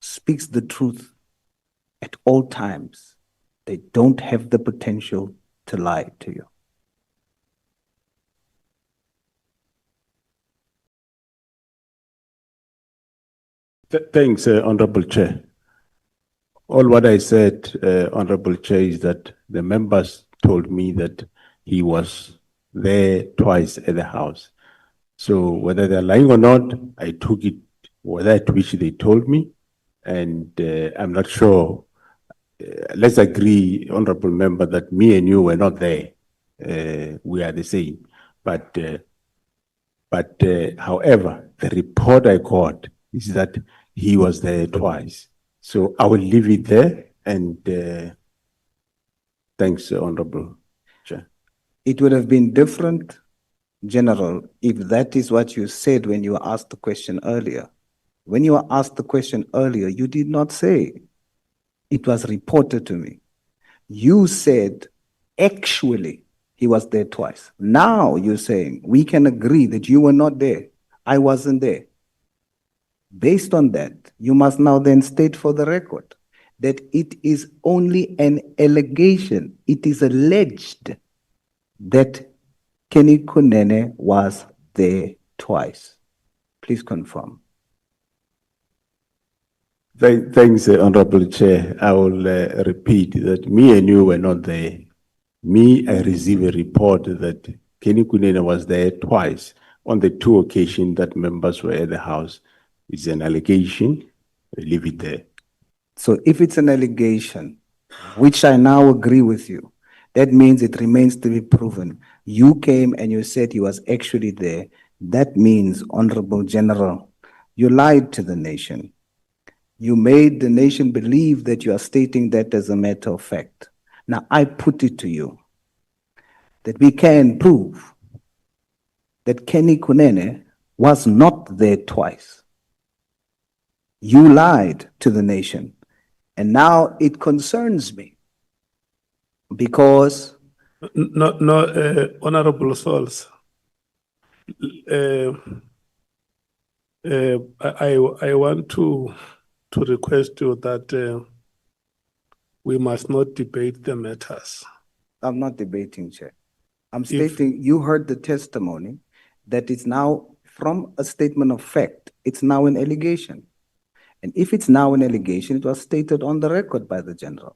speaks the truth at all times. They don't have the potential to lie to you. Thanks, Honorable Chair. All what I said, Honorable Chair, is that the members told me that he was there twice at the house. So whether they're lying or not, I took it that which they told me, and I'm not sure. Let's agree, Honorable Member, that me and you were not there. We are the same. But however, the report I got is that he was there twice. So I will leave it there, and thanks, Honorable Chair. It would have been different, General, if that is what you said when you were asked the question earlier. When you were asked the question earlier, you did not say, it was reported to me. You said, actually, he was there twice. Now you're saying, we can agree that you were not there. I wasn't there. Based on that, you must now then state for the record that it is only an allegation. It is alleged that Kenny Kunene was there twice. Please confirm. Thanks, Honorable Chair. I will repeat that me and you were not there. I received a report that Kenny Kunene was there twice on the two occasions that members were at the house. It's an allegation. I leave it there. So if it's an allegation, which I now agree with you, that means it remains to be proven. You came and you said he was actually there. That means, Honorable General, you lied to the nation. You made the nation believe that you are stating that as a matter of fact. Now, I put it to you that we can prove that Kenny Kunene was not there twice. You lied to the nation. And now it concerns me because Honorable Souls. I want to request you that we must not debate the matters. I'm not debating, Chair. I'm stating you heard the testimony that it's now from a statement of fact, it's now an allegation. And if it's now an allegation, it was stated on the record by the general.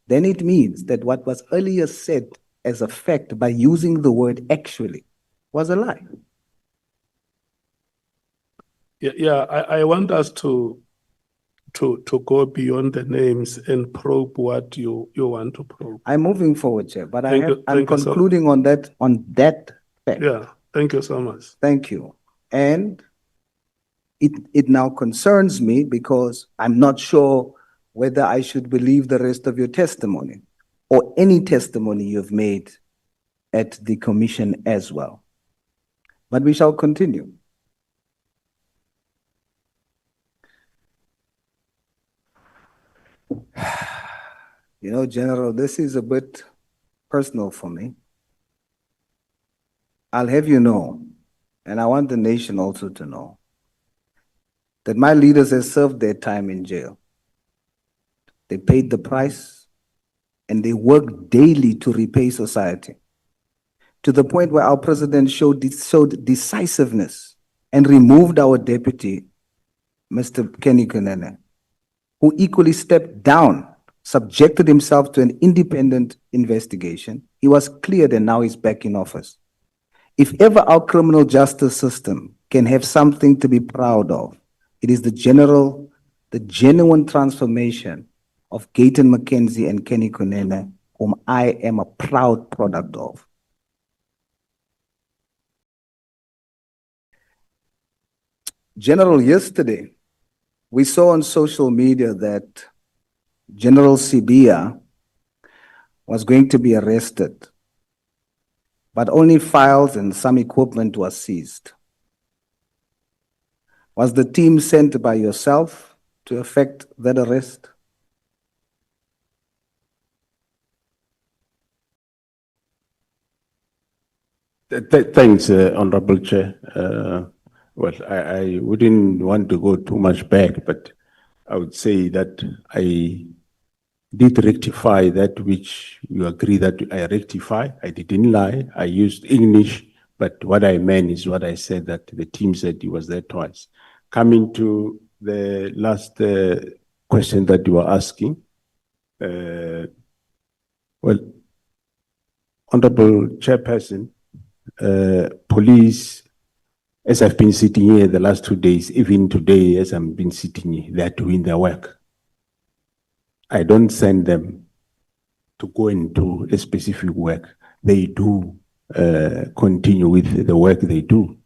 Then it means that what was earlier said as a fact by using the word actually was a lie. Yeah, I want us to go beyond the names and probe what you want to probe. I'm moving forward, Chair, but I'm Thank you so- concluding on that fact. Yeah, thank you so much. Thank you. And it now concerns me because I'm not sure whether I should believe the rest of your testimony or any testimony you've made at the commission as well. But we shall continue. You know, General, this is a bit personal for me. I'll have you know, and I want the nation also to know, that my leaders have served their time in jail. They paid the price, and they worked daily to repay society, to the point where our president showed decisiveness and removed our deputy, Mr. Kenny Kunene, who equally stepped down, subjected himself to an independent investigation. He was cleared and now he's back in office. If ever our criminal justice system can have something to be proud of, it is the genuine transformation of Gayton McKenzie and Kenny Kunene, whom I am a proud product of. General, yesterday, we saw on social media that General Sibia was going to be arrested, but only files and some equipment was seized. Was the team sent by yourself to effect that arrest? Thanks, Honorable Chair. Well, I wouldn't want to go too much back, but I would say that I did rectify that which you agree that I rectify. I didn't lie. I used English, but what I meant is what I said, that the team said he was there twice. Coming to the last question that you were asking, well, Honorable Chairperson, police, as I've been sitting here the last 2 days, even today as I've been sitting here, they're doing their work. I don't send them to go and do a specific work. They do continue with the work they do.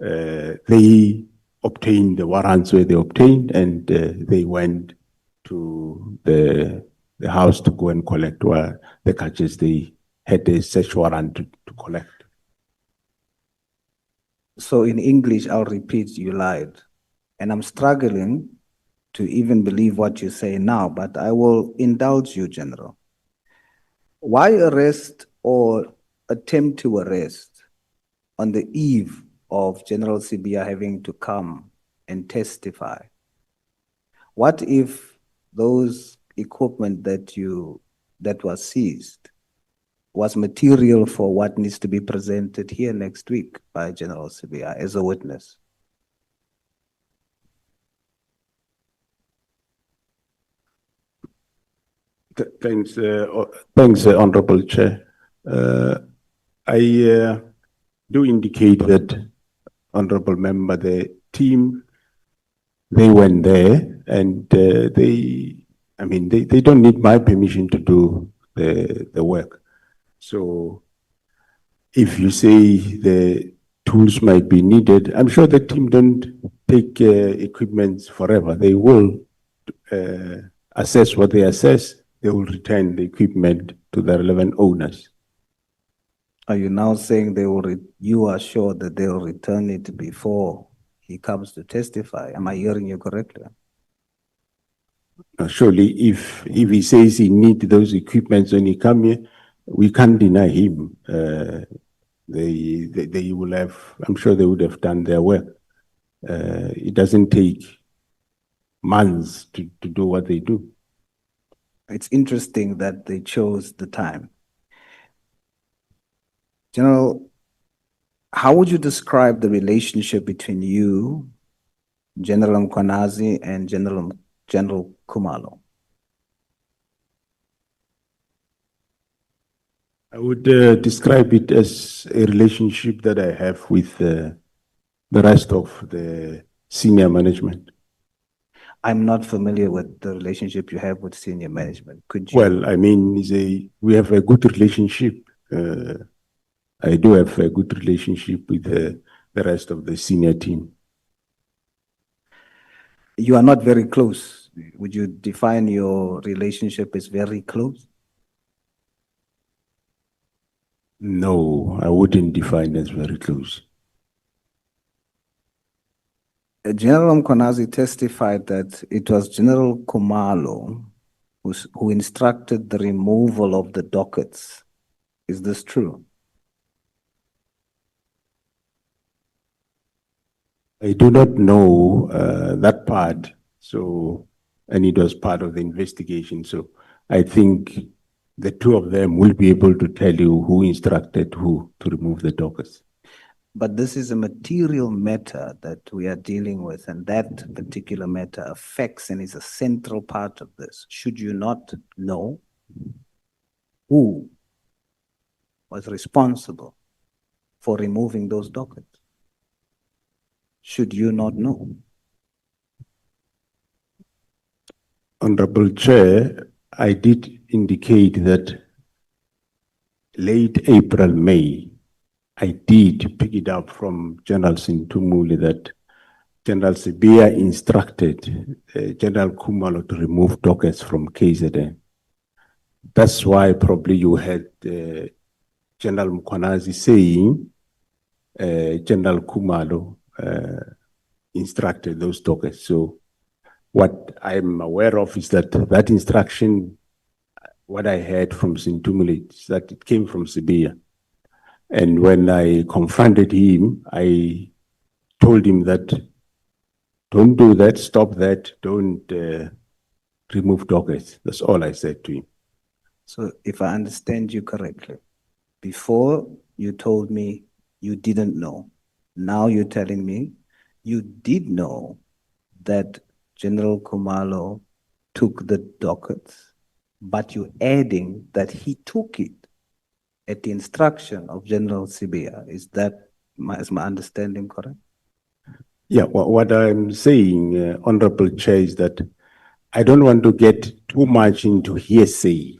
They obtained the warrants where they obtained, and they went to the house to go and collect where the catches they had a search warrant to collect. So in English, I'll repeat, you lied. And I'm struggling to even believe what you say now, but I will indulge you, General. Why arrest or attempt to arrest on the eve of General Sibia having to come and testify? What if those equipment that was seized was material for what needs to be presented here next week by General Sibia as a witness? Thanks, Honorable Chair. I do indicate that, Honorable Member, the team, they went there, and they don't need my permission to do the work. So if you say the tools might be needed, I'm sure the team don't take equipment forever. They will assess what they assess, they will return the equipment to the relevant owners. Are you now saying you are sure that they will return it before he comes to testify? Am I hearing you correctly? Surely, if he says he needs those equipments when he come here, we can't deny him. They will have, I'm sure they would have done their work. It doesn't take months to do what they do. It's interesting that they chose the time. General, how would you describe the relationship between you, General Mkhwanazi, and General Khumalo? I would describe it as a relationship that I have with the rest of the senior management. I'm not familiar with the relationship you have with senior management. Could you? Well, I mean, we have a good relationship. I do have a good relationship with the rest of the senior team. You are not very close. Would you define your relationship as very close? No, I wouldn't define as very close. General Mkhwanazi testified that it was General Khumalo who instructed the removal of the dockets. Is this true? I do not know that part, and it was part of the investigation. So I think the two of them will be able to tell you who instructed who to remove the dockets. But this is a material matter that we are dealing with, and that particular matter affects and is a central part of this. Should you not know who was responsible for removing those dockets? Should you not know? Honorable Chair, I did indicate that late April, May, I did pick it up from General Sintumuli that General Sibia instructed General Khumalo to remove dockets from KZN. That's why probably you had General Mkhwanazi saying General Khumalo instructed those dockets. So what I'm aware of is that that instruction, what I heard from Sintumuli, is that it came from Sibia. And when I confronted him, I told him that, don't do that, stop that, don't remove dockets. That's all I said to him. So if I understand you correctly, before you told me you didn't know, now you're telling me you did know that General Khumalo took the dockets, but you're adding that he took it at the instruction of General Sibia. Is my understanding correct? Yeah, what I'm saying, Honorable Chair, is that I don't want to get too much into hearsay.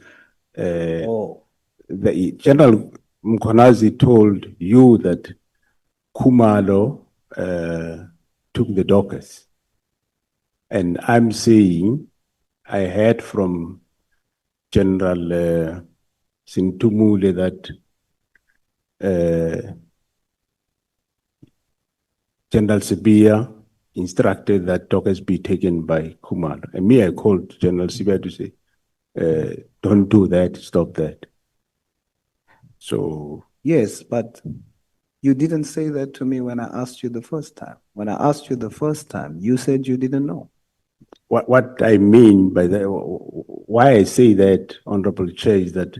The General Mkhwanazi told you that Khumalo took the dockets. And I'm saying I heard from General Sintumule that General Sibia instructed that dockets be taken by Khumalo. And I called General Sibia to say, don't do that, stop that. So. Yes, but you didn't say that to me when I asked you the first time. When I asked you the first time, you said you didn't know. What I mean by that, why I say that, Honorable Chair, is that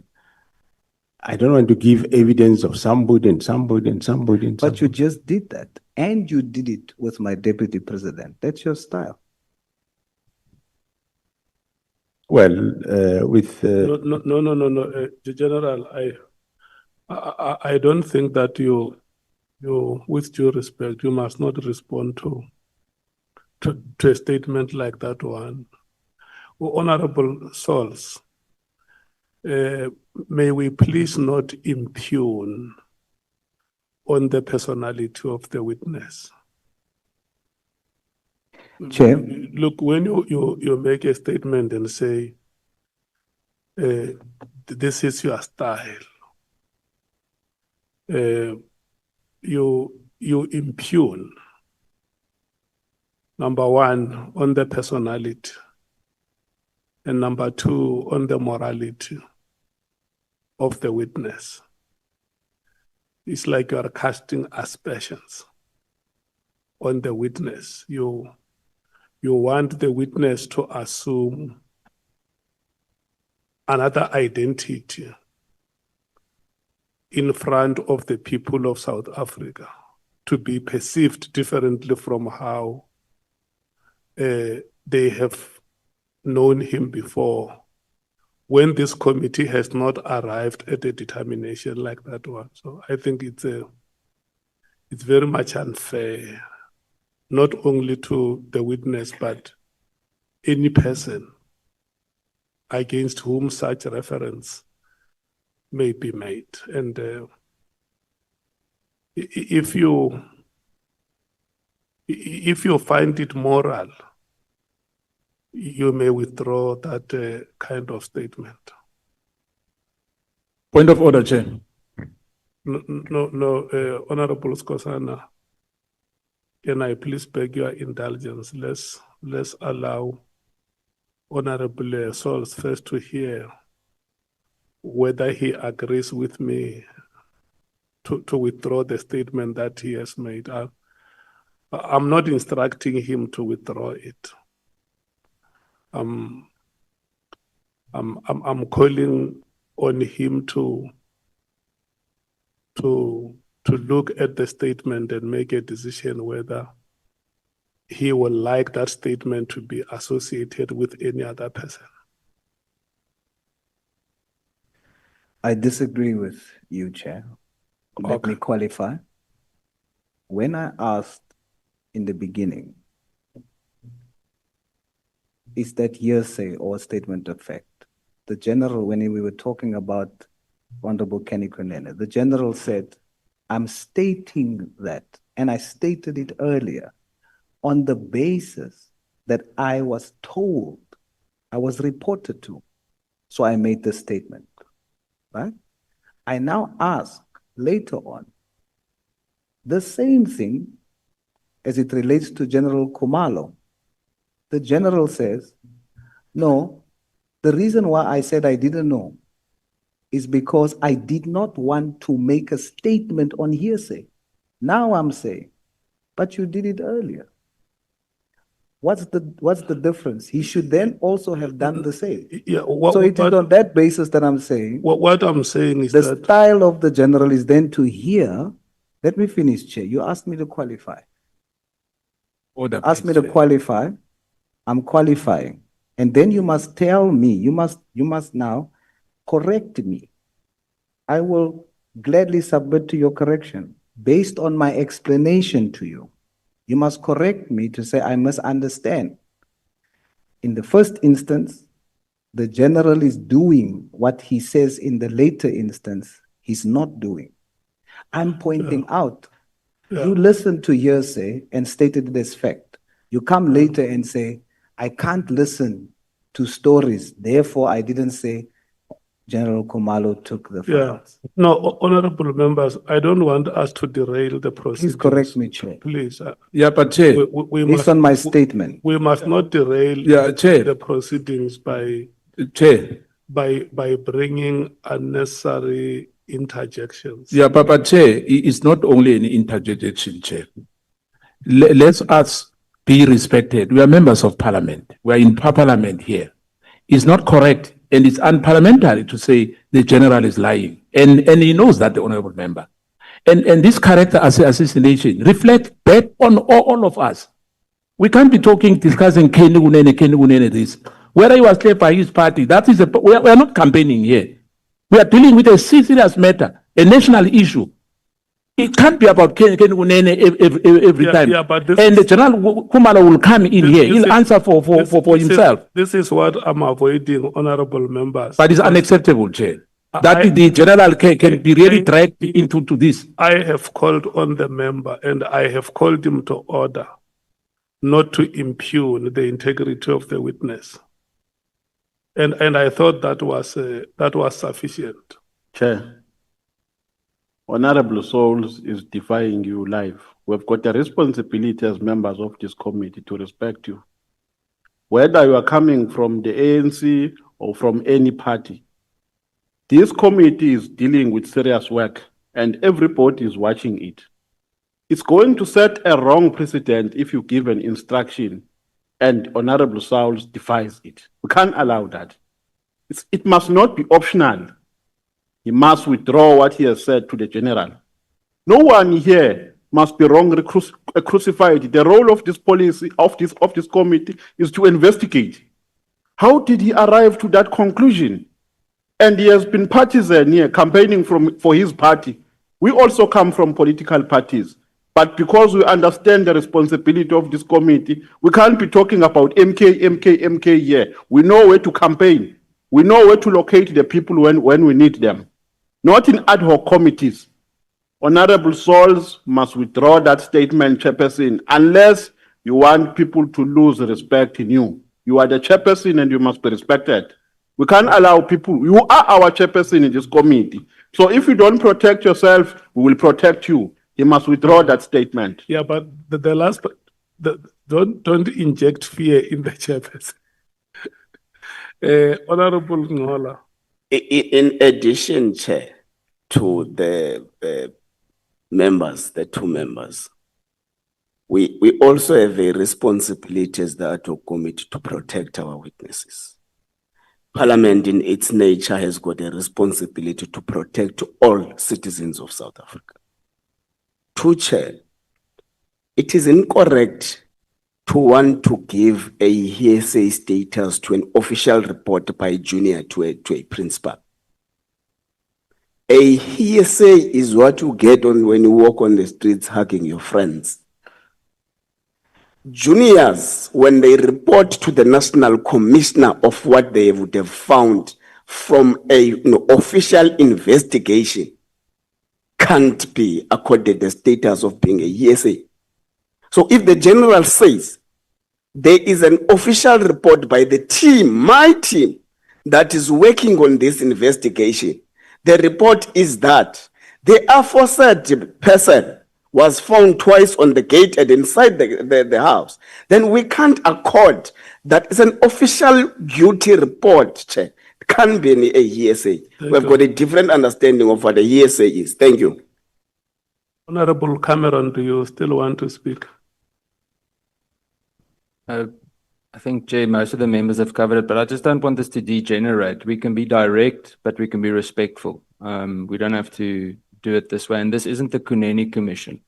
I don't want to give evidence of somebody and somebody and somebody and somebody. But you just did that, and you did it with my deputy president. That's your style. Well, with No, General, I don't think that you, with due respect, you must not respond to a statement like that one. Honorable Souls, may we please not impugn on the personality of the witness. Chair. Look, when you make a statement and say, this is your style, you impugn, number one, on the personality, and number two, on the morality of the witness. It's like you are casting aspersions on the witness. You want the witness to assume another identity in front of the people of South Africa, to be perceived differently from how they have known him before, when this committee has not arrived at a determination like that one. So I think it's very much unfair, not only to the witness, but any person against whom such reference may be made. And if you find it moral, you may withdraw that kind of statement. Point of order, Chair. No, Honorable Skosana, can I please beg your indulgence? Let's allow Honorable Souls first to hear whether he agrees with me to withdraw the statement that he has made. I'm not instructing him to withdraw it. I'm calling on him to look at the statement and make a decision whether he would like that statement to be associated with any other person. I disagree with you, Chair. Let me qualify. When I asked in the beginning, is that hearsay or a statement of fact? The general, when we were talking about Honorable Kenny Kunene, the general said, I'm stating that, and I stated it earlier, on the basis that I was told, I was reported to. So I made this statement, right? I now ask later on the same thing as it relates to General Khumalo. The general says, no, the reason why I said I didn't know is because I did not want to make a statement on hearsay. Now I'm saying, but you did it earlier. What's the difference? He should then also have done the same. Yeah, So it is on that basis that I'm saying. What I'm saying is the that style of the general is then to hear. Let me finish, Chair. You asked me to qualify. Order, Asked me please, to Chair. qualify. I'm qualifying. And then you must tell me, you must now correct me. I will gladly submit to your correction based on my explanation to you. You must correct me to say I misunderstand. In the first instance, the general is doing what he says in the later instance he's not doing. I'm pointing out, you listen to hearsay and stated it as fact. You come later and say, I can't listen to stories, therefore I didn't say General Khumalo took the files. No, honorable members, I don't want us to derail the proceedings. Please correct me, Chair. Please. Yeah, but Chair. Based on my statement. We must not derail Chair. the proceedings by Chair. by bringing unnecessary interjections. Yeah, but Chair, it's not only an interjection, Chair. Let us be respected. We are members of parliament. We are in parliament here. It's not correct and it's unparliamentary to say the general is lying. And he knows that, the honorable member. And this character assassination reflects back on all of us. We can't be discussing Kenny Kunene this. Whether he was left by his party, that is we are not campaigning here. We are dealing with a serious matter, a national issue. It can't be about Kenny Kunene every time. And the General Khumalo will come in here. He'll answer for himself. This is what I'm avoiding, honorable members. But it's unacceptable, Chair. That the general can be really dragged into this. I have called on the member and I have called him to order. not to impugn the integrity of the witness. And I thought that was sufficient. Chair, Honorable Souls is defying you live. We've got a responsibility as members of this committee to respect you. Whether you are coming from the ANC or from any party, this committee is dealing with serious work and everybody is watching it. It's going to set a wrong precedent if you give an instruction and Honorable Souls defies it. We can't allow that. It must not be optional. He must withdraw what he has said to the general. No one here must be wrongly crucified. The role of this policy, of this committee, is to investigate. How did he arrive to that conclusion? And he has been partisan here, campaigning for his party. We also come from political parties. But because we understand the responsibility of this committee, we can't be talking about MK here. We know where to campaign. We know where to locate the people when we need them. Not in ad hoc committees. Honorable Souls must withdraw that statement, Chairperson, unless you want people to lose respect in you. You are the Chairperson and you must be respected. We can't allow people, you are our Chairperson in this committee. So if you don't protect yourself, we will protect you. He must withdraw that statement. Yeah, but the last, don't inject fear in the Chairperson. Honorable Ngola. In addition, Chair, to the members, the two members, we also have a responsibility as the ad hoc committee to protect our witnesses. Parliament in its nature has got a responsibility to protect all citizens of South Africa. To Chair, it is incorrect to want to give a hearsay status to an official report by junior to a principal. A hearsay is what you get on when you walk on the streets hugging your friends. Juniors, when they report to the National Commissioner of what they would have found from an official investigation, can't be accorded the status of being a hearsay. So if the general says there is an official report by the team, my team, that is working on this investigation, the report is that the aforesaid person was found twice on the gate and inside the house, then we can't accord that it's an official duty report, Chair. It can't be a hearsay. We've got a different understanding of what a hearsay is. Thank you. Honorable Cameron, do you still want to speak? I think, Jay, most of the members have covered it, but I just don't want this to degenerate. We can be direct, but we can be respectful. We don't have to do it this way. And this isn't the Kuneni Commission.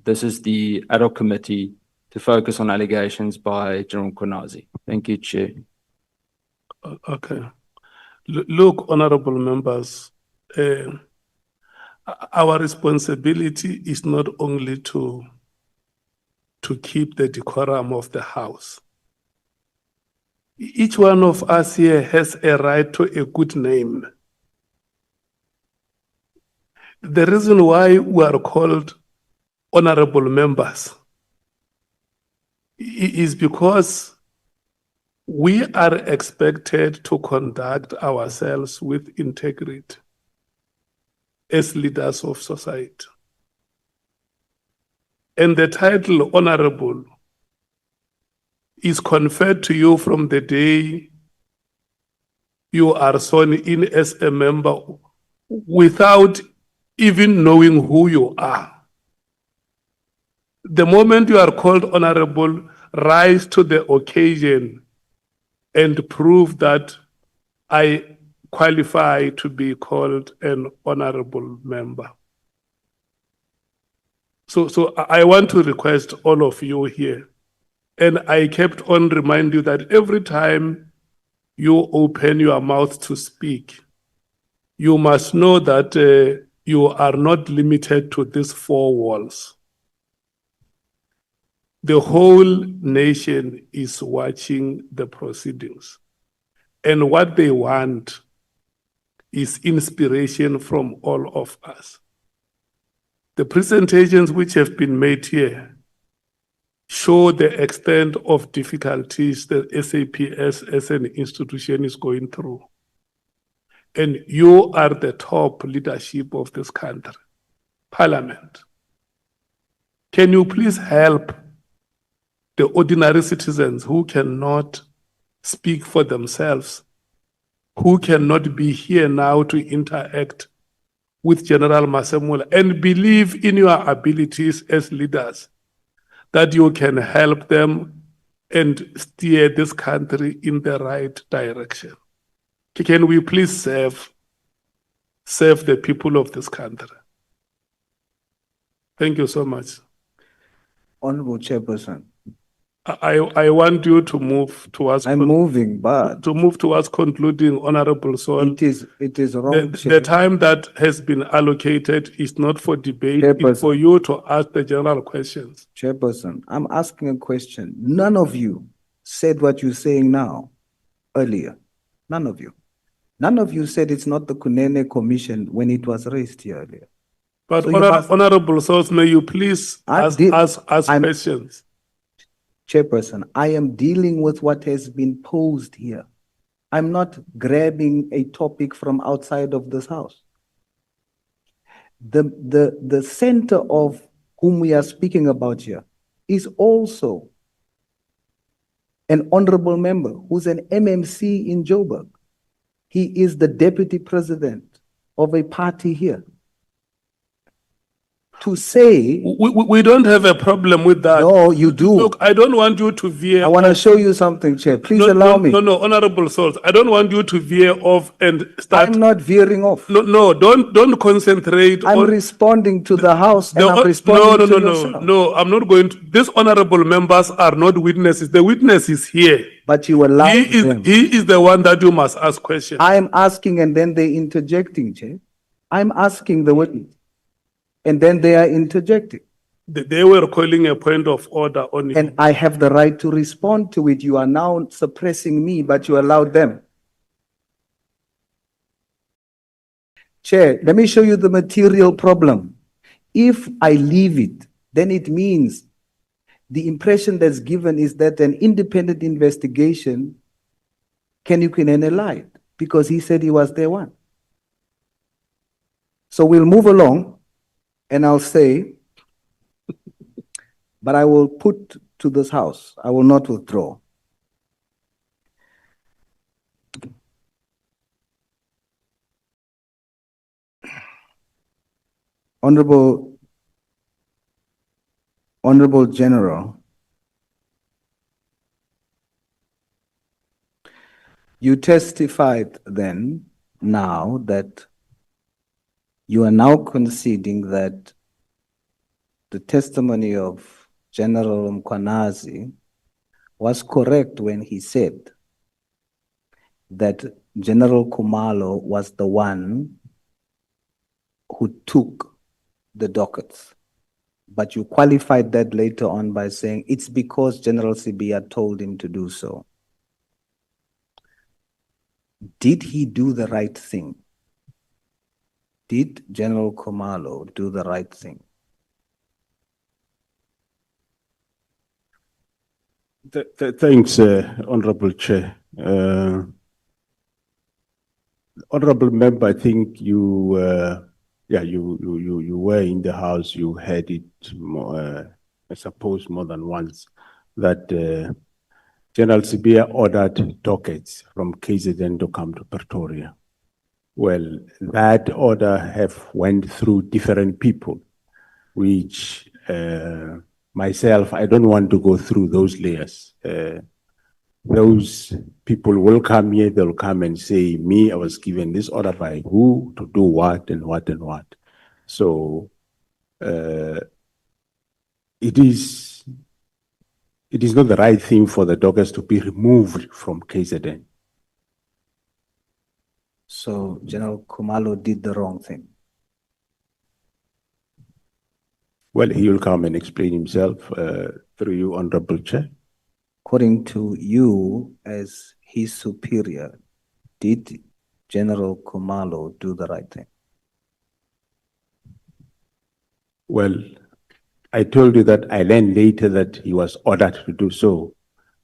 This is the ad hoc committee to focus on allegations by General Konazi. Thank you, Chair. Okay. Look, honorable members, our responsibility is not only to keep the decorum of the House. Each one of us here has a right to a good name. The reason why we are called honorable members is because we are expected to conduct ourselves with integrity as leaders of society. And the title honorable is conferred to you from the day you are sworn in as a member without even knowing who you are. The moment you are called honorable, rise to the occasion and prove that I qualify to be called an honorable member. So I want to request all of you here, and I kept on reminding you that every time you open your mouth to speak, you must know that you are not limited to these four walls. The whole nation is watching the proceedings, and what they want is inspiration from all of us. The presentations which have been made here show the extent of difficulties that SAPS as an institution is going through. And you are the top leadership of this country, Parliament. Can you please help the ordinary citizens who cannot speak for themselves, who cannot be here now to interact with General Masemola, and believe in your abilities as leaders that you can help them and steer this country in the right direction? Can we please serve the people of this country? Thank you so much. Honorable Chairperson, I want you to move towards I'm moving, but to move towards concluding, Honorable Sol. it is wrong. The time that has been allocated is not for debate, it's Chairperson. for you to ask the general questions. Chairperson, I'm asking a question. None of you said what you're saying now, earlier. None of you. None of you said it's not the Kunene Commission when it was raised here earlier. But So you must- Honorable Source, may you please ask questions? Chairperson, I am dealing with what has been posed here. I'm not grabbing a topic from outside of this house. The center of whom we are speaking about here is also an honorable member who's an MMC in Joburg. He is the deputy president of a party here. To say, We don't have a problem with that. no, you do. Look, I don't want you to veer. I want to show you something, Chair. Please allow me. No, Honorable Source, I don't want you to veer off and start. I'm not veering off. No, don't concentrate. I'm responding to the House and I'm responding to yourself. No, I'm not going to. These honorable members are not witnesses. The witness is here. But you allow them. He is the one that you must ask questions. I'm asking and then they interjecting, Chair. I'm asking the witness and then they are interjecting. They were calling a point of order on you. And I have the right to respond to it. You are now suppressing me, but you allowed them. Chair, let me show you the material problem. If I leave it, then it means the impression that's given is that an independent investigation can lied because he said he was there one. So we'll move along and I'll say, but I will put to this House, I will not withdraw. Honorable General, you testified then now that you are now conceding that the testimony of General Mkwanazi was correct when he said that General Khumalo was the one who took the dockets. But you qualified that later on by saying it's because General Sibia told him to do so. Did he do the right thing? Did General Khumalo do the right thing? Thanks, Honorable Chair. Honorable Member, I think you were in the House. You heard it, I suppose, more than once, that General Sibia ordered dockets from KZN to come to Pretoria. Well, that order have went through different people, which myself, I don't want to go through those layers. Those people will come here, they'll come and say, me, I was given this order by who to do what and what and what. So it is not the right thing for the dockets to be removed from KZN. So General Khumalo did the wrong thing. Well, he will come and explain himself through you, Honorable Chair. According to you as his superior, did General Khumalo do the right thing? Well, I told you that I learned later that he was ordered to do so.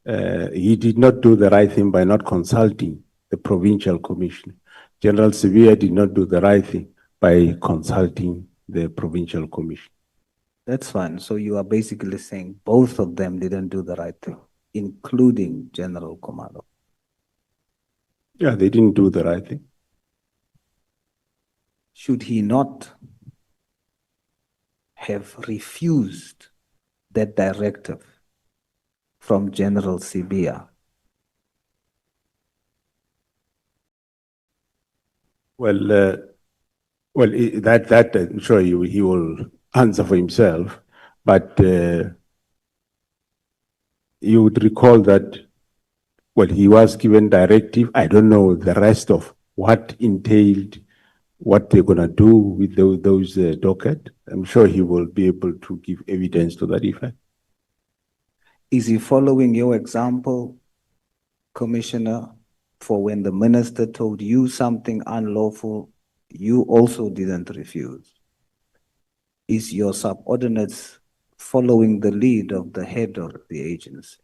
He did not do the right thing by not consulting the provincial commissioner. General Sevilla did not do the right thing by consulting the provincial commission. That's fine. So you are basically saying both of them didn't do the right thing, including General Khumalo. Yeah, they didn't do the right thing. Should he not have refused that directive from General Sibia? Well, that I'm sure he will answer for himself, but you would recall that, well, he was given directive. I don't know the rest of what entailed, what they're going to do with those docket. I'm sure he will be able to give evidence to that effect. Is he following your example, Commissioner, for when the minister told you something unlawful, you also didn't refuse? Is your subordinates following the lead of the head of the agency?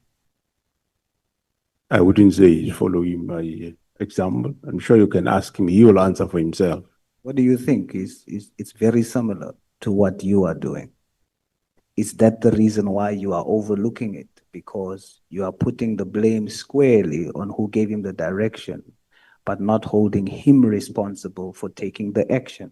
I wouldn't say he's following my example. I'm sure you can ask him. He will answer for himself. What do you think? It's very similar to what you are doing. Is that the reason why you are overlooking it? Because you are putting the blame squarely on who gave him the direction, but not holding him responsible for taking the action.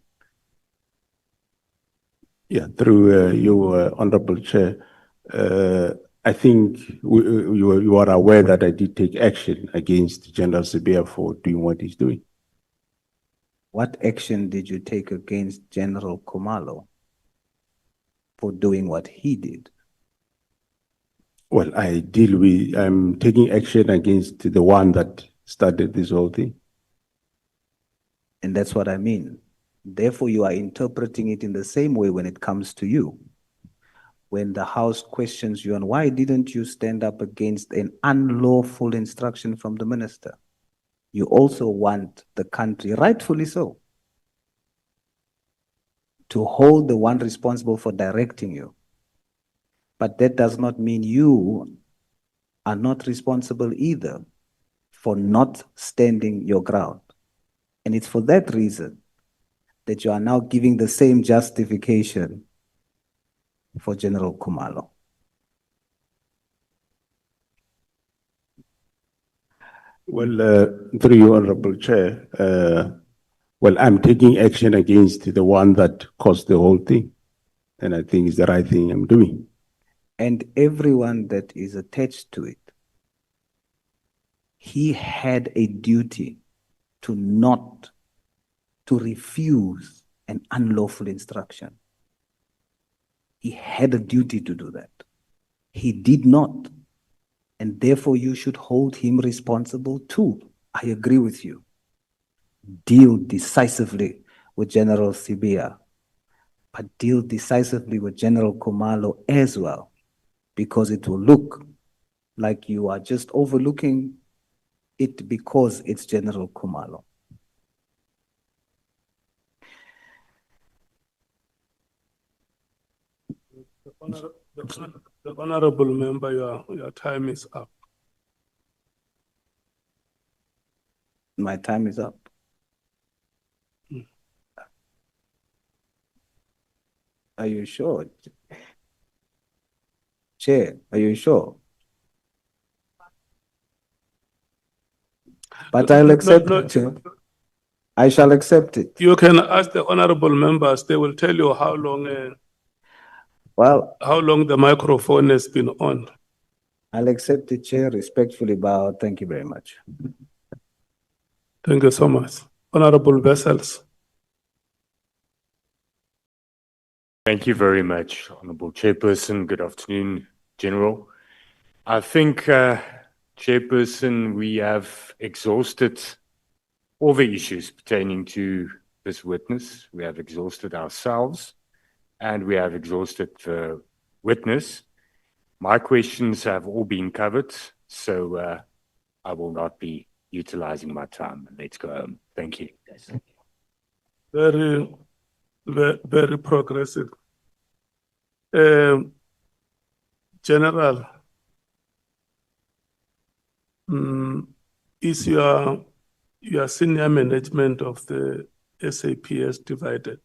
Yeah, through your Honorable Chair, I think you are aware that I did take action against General Sibia for doing what he's doing. What action did you take against General Khumalo for doing what he did? Well, I'm taking action against the one that started this whole thing. And that's what I mean. Therefore, you are interpreting it in the same way when it comes to you. When the House questions you on why didn't you stand up against an unlawful instruction from the minister? You also want the country, rightfully so, to hold the one responsible for directing you. But that does not mean you are not responsible either for not standing your ground. And it's for that reason that you are now giving the same justification for General Khumalo. Well, through you, Honorable Chair, well, I'm taking action against the one that caused the whole thing. And I think it's the right thing I'm doing. And everyone that is attached to it, he had a duty to refuse an unlawful instruction. He had a duty to do that. He did not. And therefore you should hold him responsible too. I agree with you. Deal decisively with General Sibia, but deal decisively with General Khumalo as well, because it will look like you are just overlooking it because it's General Khumalo. The honorable member, your time is up. My time is up. Are you sure? Chair, are you sure? But I'll accept it, Chair. I shall accept it. You can ask the honorable members, they will tell you how long Well, how long the microphone has been on. I'll accept it, Chair, respectfully bowed. Thank you very much. Thank you so much. Honorable Vessels. Thank you very much, Honorable Chairperson. Good afternoon, General. I think, Chairperson, we have exhausted all the issues pertaining to this witness. We have exhausted ourselves and we have exhausted the witness. My questions have all been covered, so I will not be utilizing my time. Let's go home. Thank you. Very progressive. General, is your senior management of the SAPS divided?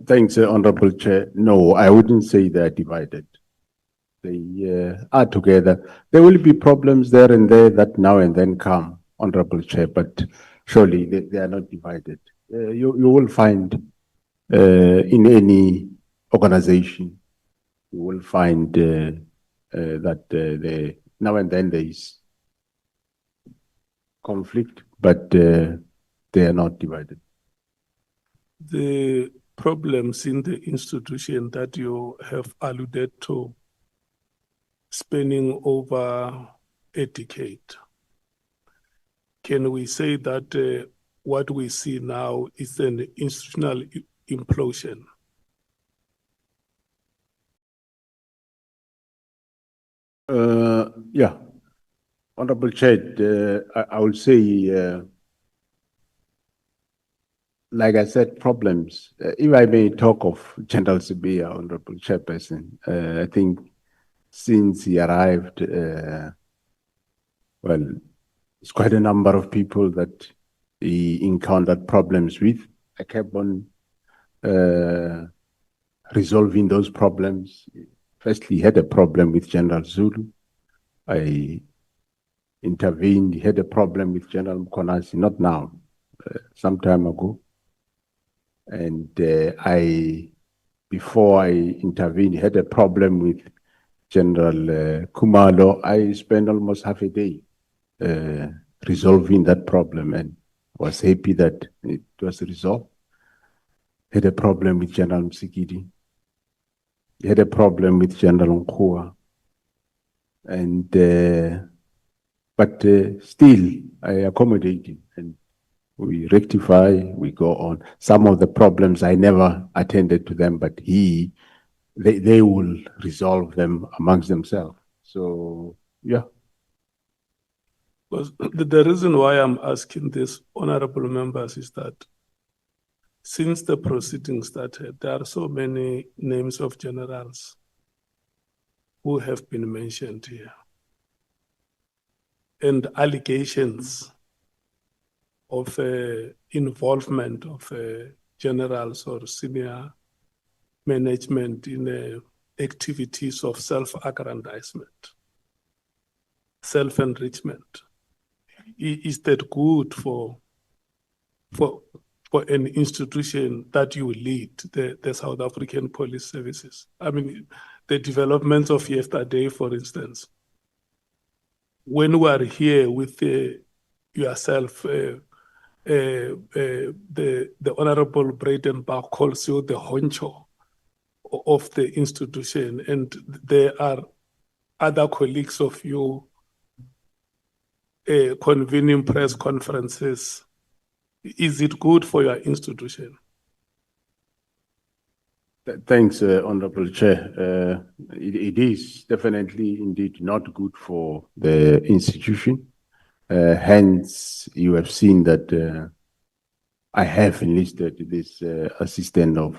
Thanks, Honorable Chair. No, I wouldn't say they're divided. They are together. There will be problems there and there that now and then come, Honorable Chair, but surely they are not divided. You will find in any organization, you will find that now and then there is conflict, but they are not divided. The problems in the institution that you have alluded to, spanning over a decade, can we say that what we see now is an institutional implosion? Yeah, Honorable Chair, I would say, like I said, problems. If I may talk of General Sibia, Honorable Chairperson, I think since he arrived, well, it's quite a number of people that he encountered problems with. I kept on resolving those problems. Firstly, he had a problem with General Zulu. I intervened. He had a problem with General Mkonasi, not now, some time ago. And before I intervened, he had a problem with General Kumalo. I spent almost half a day resolving that problem and was happy that it was resolved. Had a problem with General Msikidi. He had a problem with General Nkua. And but still I accommodate him and we rectify, we go on. Some of the problems I never attended to them, but they will resolve them amongst themselves. So yeah. Because the reason why I'm asking this, honorable members, is that since the proceedings started, there are so many names of generals who have been mentioned here, and allegations of involvement of generals or senior management in activities of self-aggrandizement, self-enrichment. Is that good for an institution that you lead, the South African Police Services? I mean, the developments of yesterday, for instance, when we are here with yourself, the Honorable Bradenbach calls you the honcho of the institution, and there are other colleagues of you convening press conferences. Is it good for your institution? Thanks, Honorable Chair. It is definitely indeed not good for the institution. Hence, you have seen that I have enlisted this assistant of,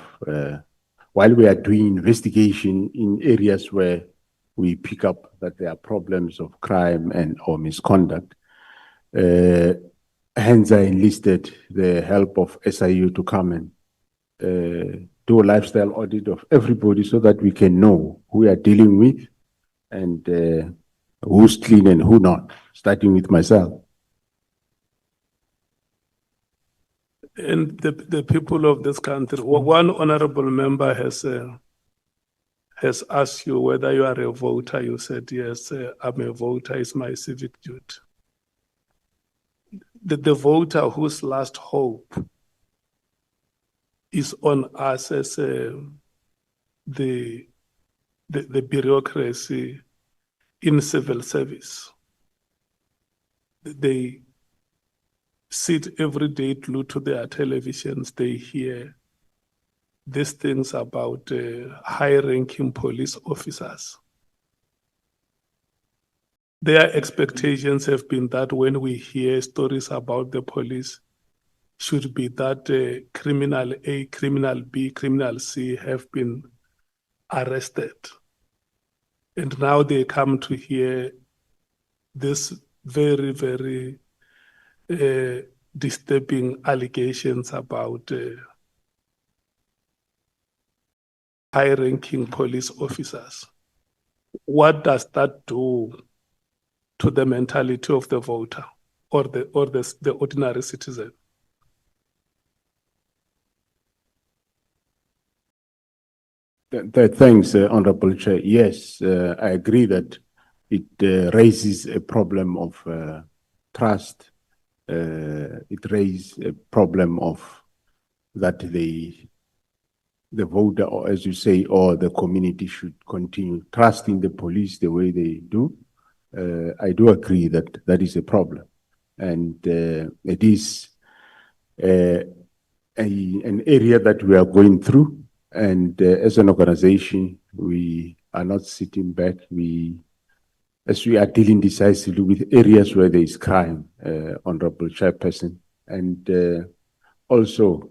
while we are doing investigation in areas where we pick up that there are problems of crime and or misconduct. Hence, I enlisted the help of SIU to come and do a lifestyle audit of everybody so that we can know who we are dealing with and who's clean and who not, starting with myself. And the people of this country, one honorable member has asked you whether you are a voter. You said, yes, I'm a voter, it's my civic duty. The voter whose last hope is on us as the bureaucracy in civil service. They sit every day glued to their televisions. They hear these things about high-ranking police officers. Their expectations have been that when we hear stories about the police, should be that criminal A, criminal B, criminal C have been arrested. And now they come to hear this very, very disturbing allegations about high-ranking police officers. What does that do to the mentality of the voter or the ordinary citizen? Thanks, Honorable Chair. Yes, I agree that it raises a problem of trust. It raises a problem of that the voter, or as you say, or the community should continue trusting the police the way they do. I do agree that that is a problem. And it is an area that we are going through. And as an organization, we are not sitting back. As we are dealing decisively with areas where there is crime, Honorable Chairperson, and also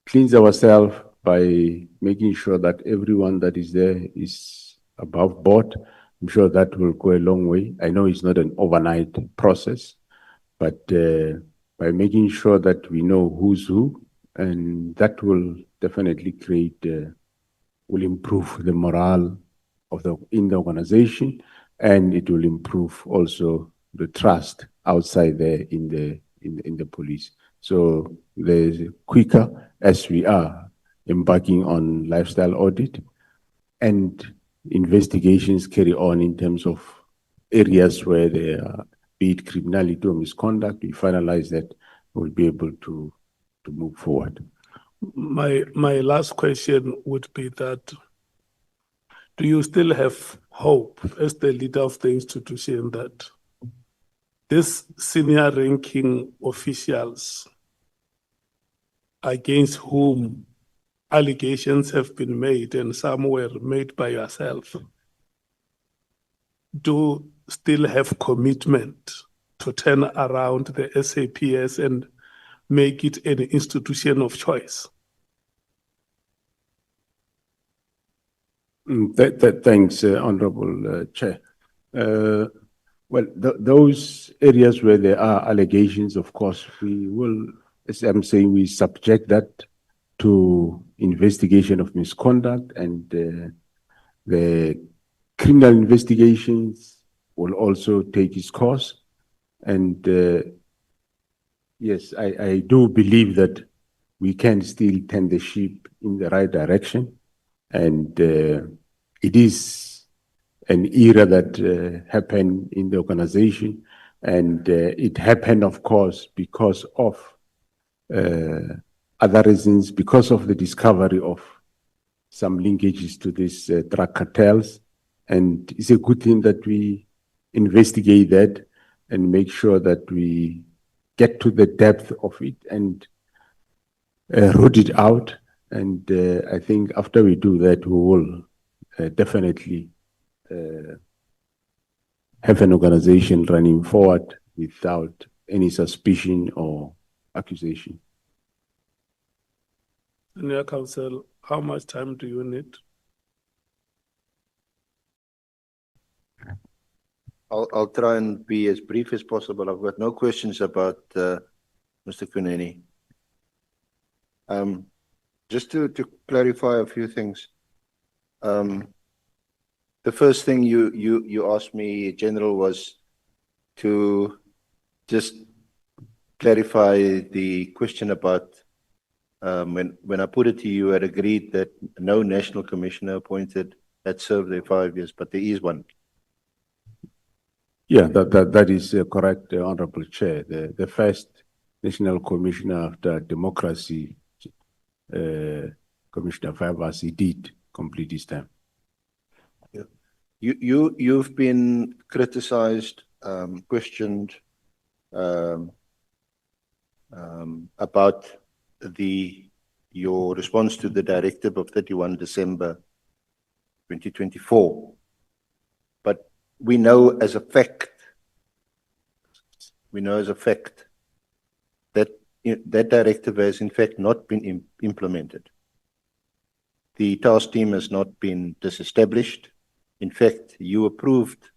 cleanse ourselves by making sure that everyone that is there is above board. I'm sure that will go a long way. I know it's not an overnight process, but by making sure that we know who's who, and that will definitely will improve the morale in the organization, and it will improve also the trust outside there in the police. So the quicker as we are embarking on lifestyle audit and investigations carry on in terms of areas where there are, be it criminality or misconduct, we finalize that, we'll be able to move forward. My last question would be that, do you still have hope as the leader of the institution that these senior ranking officials against whom allegations have been made and some were made by yourself do still have commitment to turn around the SAPS and make it an institution of choice? Thanks, Honorable Chair. Well, those areas where there are allegations, of course, we will, as I'm saying, we subject that to investigation of misconduct, and the criminal investigations will also take its course. And yes, I do believe that we can still turn the ship in the right direction. And it is an era that happened in the organization, and it happened, of course, because of other reasons, because of the discovery of some linkages to these drug cartels. And it's a good thing that we investigate that and make sure that we get to the depth of it and root it out. And I think after we do that, we will definitely have an organization running forward without any suspicion or accusation. Senior Counsel, how much time do you need? I'll try and be as brief as possible. I've got no questions about Mr. Kuneni. Just to clarify a few things. The first thing you asked me, General, was to just clarify the question about when I put it to you, I had agreed that no national commissioner appointed had served their 5 years, but there is one. Yeah, that is correct, Honorable Chair. The first national commissioner after democracy, Commissioner Faizan, he did complete his term. Yeah. You've been criticized, questioned about your response to the directive of 31 December 2024. But we know as a fact that that directive has in fact not been implemented. The task team has not been disestablished. In fact, you approved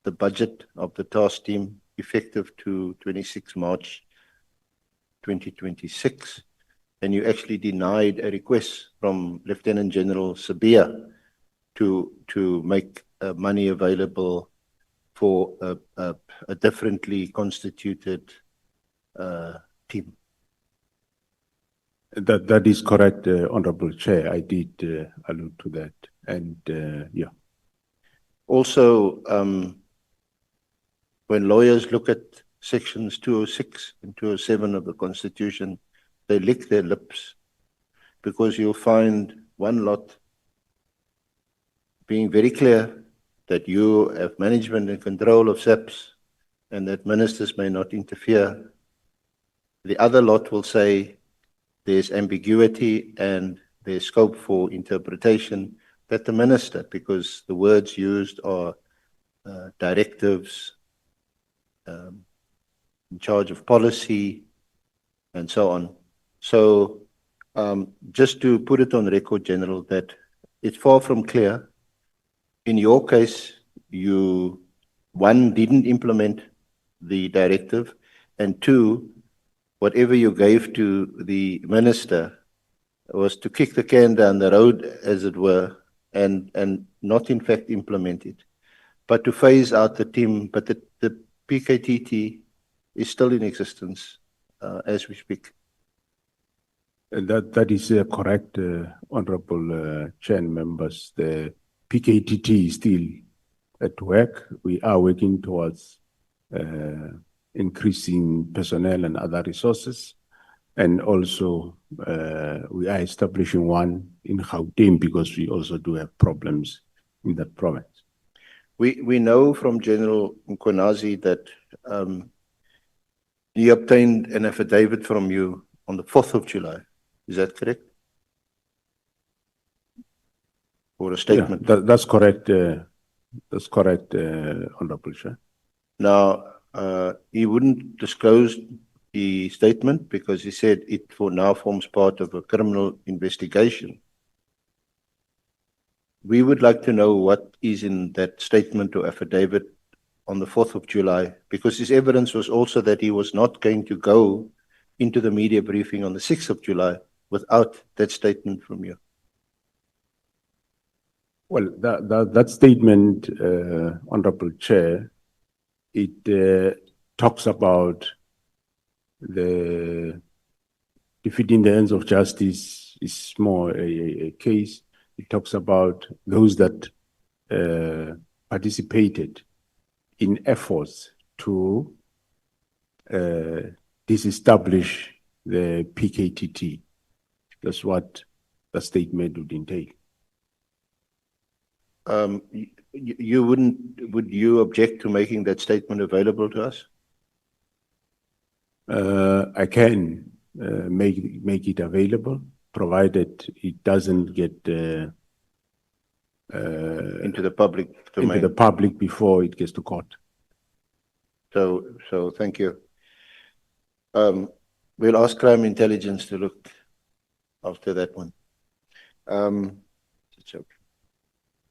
the budget of the task team effective to 26 March 2026, and you actually denied a request from Lieutenant General Sabia to make money available for a differently constituted team. That is correct, Honorable Chair. I did allude to that. And yeah. Also, when lawyers look at sections 206 and 207 of the Constitution, they lick their lips, because you'll find one lot being very clear that you have management and control of SAPS and that ministers may not interfere. The other lot will say there's ambiguity and there's scope for interpretation, that the minister, because the words used are directives, in charge of policy, and so on. So just to put it on record, General, that it's far from clear. In your case, you, one, didn't implement the directive, and two, whatever you gave to the minister was to kick the can down the road, as it were, and not in fact implement it, but to phase out the team. But the PKTT is still in existence as we speak. And that is correct, Honorable Chair and members. The PKTT is still at work. We are working towards increasing personnel and other resources. And also, we are establishing one in Gauteng because we also do have problems in that province. We know from General Mkonazi that he obtained an affidavit from you on the 4th of July. Is that correct? Or a statement? Yeah, that's correct. That's correct, Honorable Chair. Now, he wouldn't disclose the statement because he said it for now forms part of a criminal investigation. We would like to know what is in that statement or affidavit on the 4th of July, because his evidence was also that he was not going to go into the media briefing on the 6th of July without that statement from you. Well, that statement, Honorable Chair, it talks about the defeating the ends of justice is more a case. It talks about those that participated in efforts to disestablish the PKTT. That's what the statement would entail. Would you object to making that statement available to us? I can make it available, provided it doesn't get into the public domain. Into the public before it gets to court. So thank you. We'll ask crime intelligence to look after that one.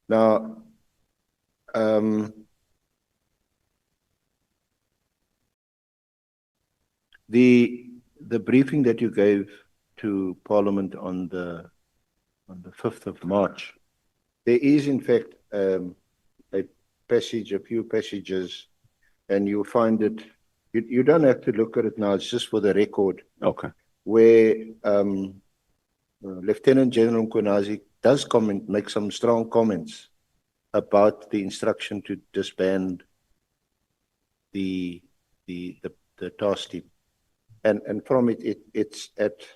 Now, the briefing that you gave to Parliament on the 5th of March, there is in fact a few passages, and you'll find it. You don't have to look at it now. It's just for the record. Okay. Where Lieutenant General Mkonazi does make some strong comments about the instruction to disband the task team, and from it's at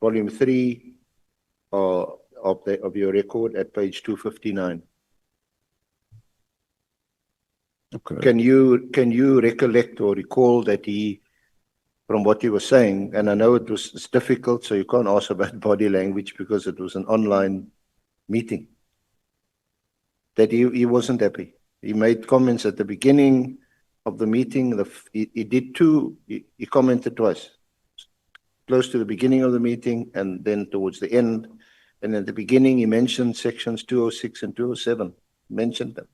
volume 3 of your record at page 259. Okay. Can you recollect or recall that from what he was saying, and I know it's difficult, so you can't ask about body language because it was an online meeting, that he wasn't happy. He made comments at the beginning of the meeting. He commented twice. close to the beginning of the meeting and then towards the end. And at the beginning, he mentioned sections 206 and 207, mentioned them.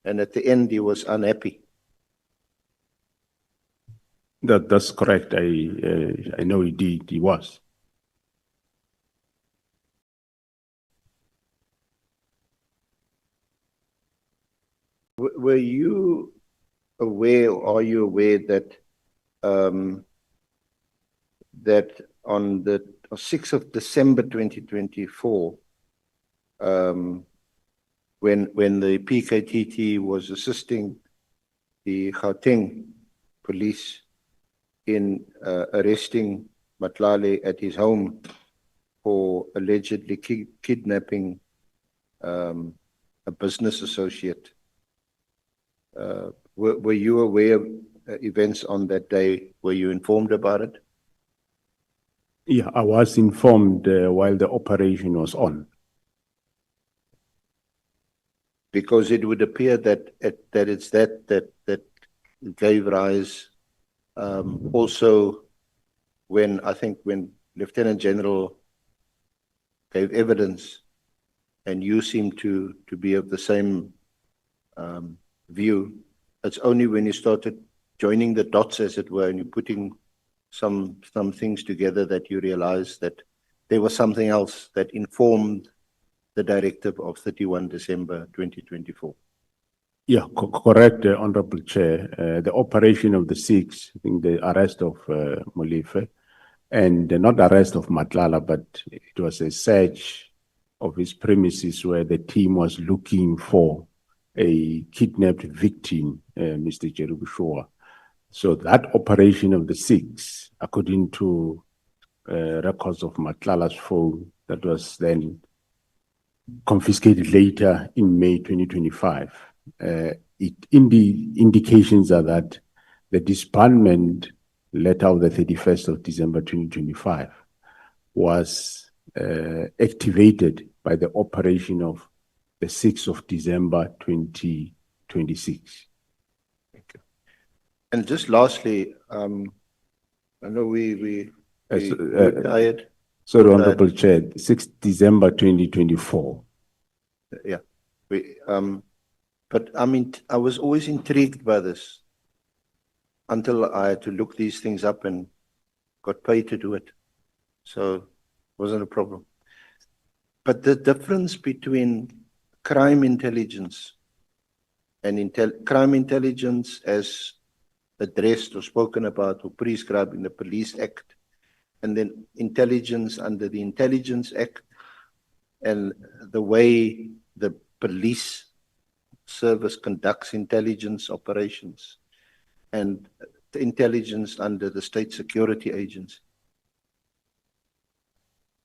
And at the end, he was unhappy. That's correct. I know he did. He was. Were you aware, or are you aware that that on the 6th of December 2024, when the PKTT was assisting the Gauteng police in arresting Matlale at his home for allegedly kidnapping a business associate, were you aware of events on that day? Were you informed about it? Yeah, I was informed while the operation was on. Because it would appear that it's that gave rise also when Lieutenant General gave evidence, and you seem to be of the same view. It's only when you started joining the dots, as it were, and you're putting some things together that you realize that there was something else that informed the directive of 31 December 2024. Yeah, correct, Honorable Chair. The operation of the 6, I think the arrest of Molefe, and not arrest of Matlala, but it was a search of his premises where the team was looking for a kidnapped victim, Mr. Jerubushoa. So that operation of the 6, according to records of Matlala's phone, that was then confiscated later in May 2025. Indications are that the disbandment letter of the 31st of December 2025 was activated by the operation of the 6th of December 2026. Thank you. And just lastly, I know we're tired. Sorry, Honorable Chair, 6th December 2024. Yeah. But I mean, I was always intrigued by this until I had to look these things up and got paid to do it. So it wasn't a problem. But the difference between crime intelligence and crime intelligence as addressed or spoken about or prescribed in the Police Act, and then intelligence under the Intelligence Act, and the way the police service conducts intelligence operations, and the intelligence under the State Security Agency.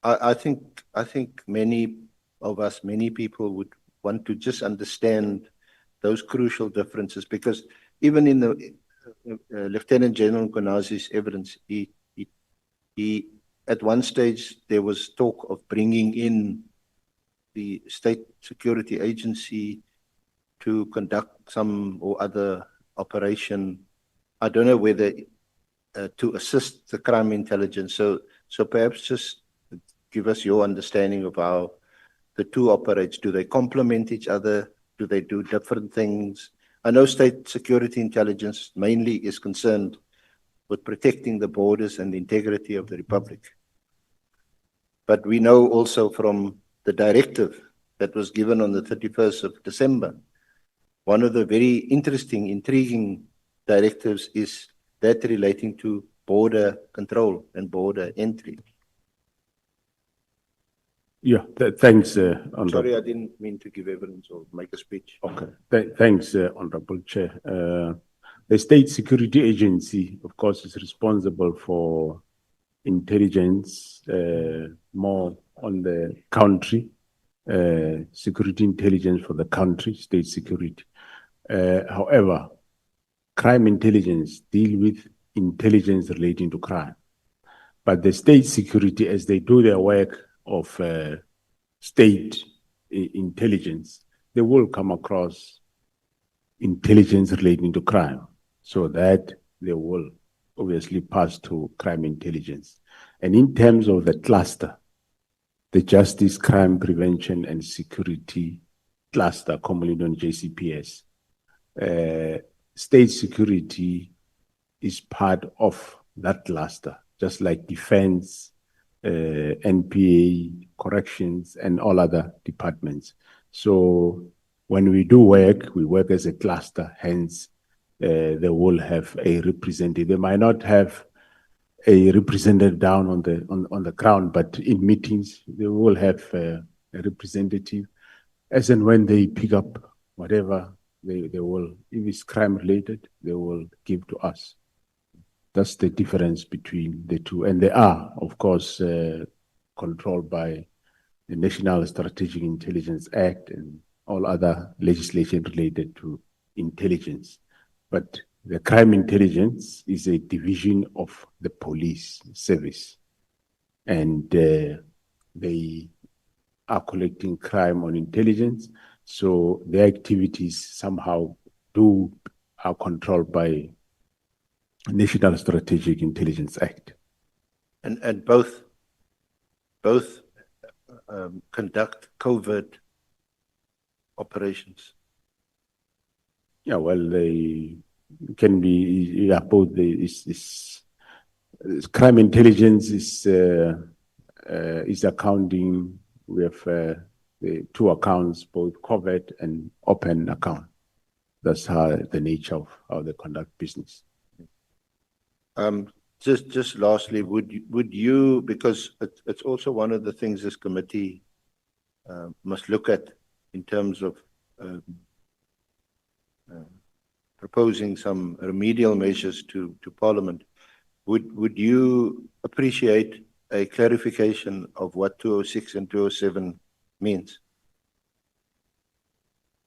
I think many of us, many people would want to just understand those crucial differences, because even in the Lieutenant General Konazi's evidence, he at one stage there was talk of bringing in the State Security Agency to conduct some or other operation. I don't know whether to assist the crime intelligence. So perhaps just give us your understanding of how the two operate. Do they complement each other? Do they do different things? I know State Security Intelligence mainly is concerned with protecting the borders and the integrity of the Republic. But we know also from the directive that was given on the 31st of December, one of the very interesting, intriguing directives is that relating to border control and border entry. Yeah, thanks, Honorable. Sorry, I didn't mean to give evidence or make a speech. Okay, thanks, Honorable Chair. The State Security Agency, of course, is responsible for intelligence, more on the country, security intelligence for the country, state security. However, crime intelligence deal with intelligence relating to crime. But the state security, as they do their work of state intelligence, they will come across intelligence relating to crime, so that they will obviously pass to crime intelligence. And in terms of the cluster, the Justice, Crime Prevention and Security Cluster, commonly known JCPS, state security is part of that cluster, just like defense, NPA, corrections, and all other departments. So when we do work, we work as a cluster, hence they will have a representative. They might not have a representative down on the ground, but in meetings, they will have a representative. As and when they pick up whatever they will, if it's crime related, they will give to us. That's the difference between the two. And they are, of course, controlled by the National Strategic Intelligence Act and all other legislation related to intelligence. But the crime intelligence is a division of the police service. And they are collecting crime on intelligence. So their activities somehow are controlled by National Strategic Intelligence Act. And both conduct covert operations. Yeah, well, they can be, yeah, both. Crime intelligence is accounting. We have the two accounts, both covert and open account. That's how the nature of how they conduct business. Just lastly, would you, because it's also one of the things this committee must look at in terms of proposing some remedial measures to Parliament, would you appreciate a clarification of what 206 and 207 means?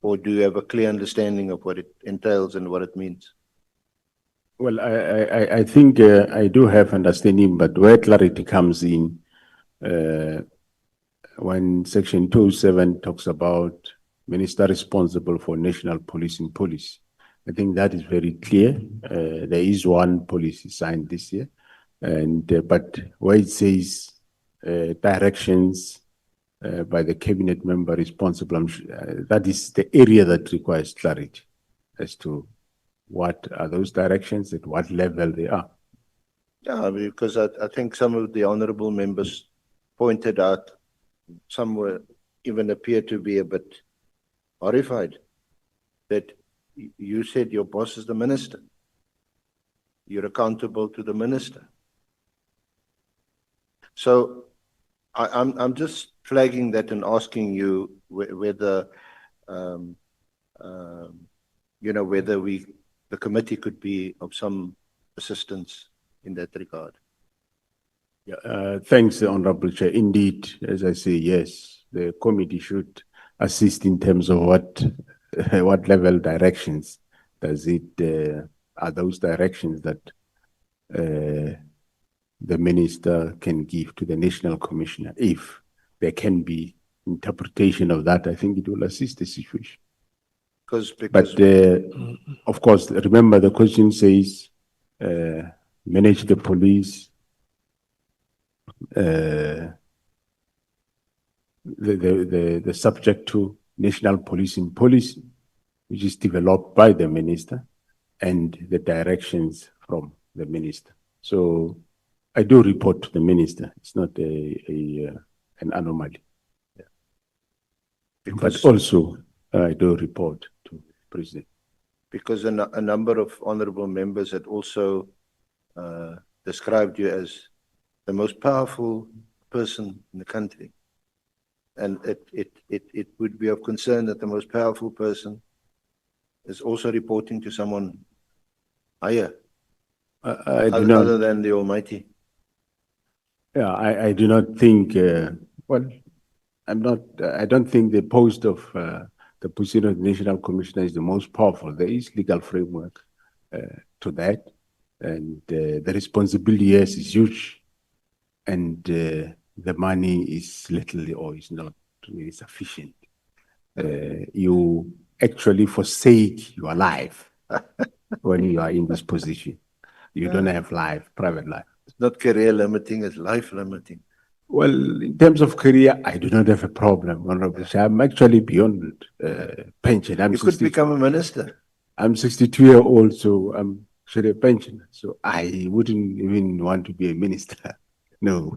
Or do you have a clear understanding of what it entails and what it means? Well, I think I do have understanding, but where clarity comes in, when Section 207 talks about minister responsible for national policing policy, I think that is very clear. There is one policy signed this year, and but where it says directions by the cabinet member responsible, that is the area that requires clarity as to what are those directions, at what level they are. Yeah, because I think some of the honorable members pointed out, some were even appear to be a bit horrified that you said your boss is the minister. You're accountable to the minister. So I'm just flagging that and asking you whether whether the committee could be of some assistance in that regard. Yeah, thanks, Honorable Chair. Indeed, as I say, yes, the committee should assist in terms of what level directions does it, are those directions that the minister can give to the National Commissioner. If there can be interpretation of that, I think it will assist the situation. But of course, remember the question says, manage the police, the subject to national policing policy, which is developed by the minister, and the directions from the minister. So I do report to the minister. It's not an anomaly. Yeah. But also I do report to the president. Because a number of honorable members had also described you as the most powerful person in the country. And it would be of concern that the most powerful person is also reporting to someone higher, other than the Almighty. Yeah, I do not think, well, I don't think the post of the position of the National Commissioner is the most powerful. There is legal framework to that. And the responsibility, yes, is huge. And the money is little or is not really sufficient. You actually forsake your life when you are in this position. You don't have life, private life. It's not career limiting, it's life limiting. Well, in terms of career, I do not have a problem, Honorable Chair. I'm actually beyond pension. You could become a minister. I'm 62-year-old, so I'm actually a pensioner. So I wouldn't even want to be a minister. No.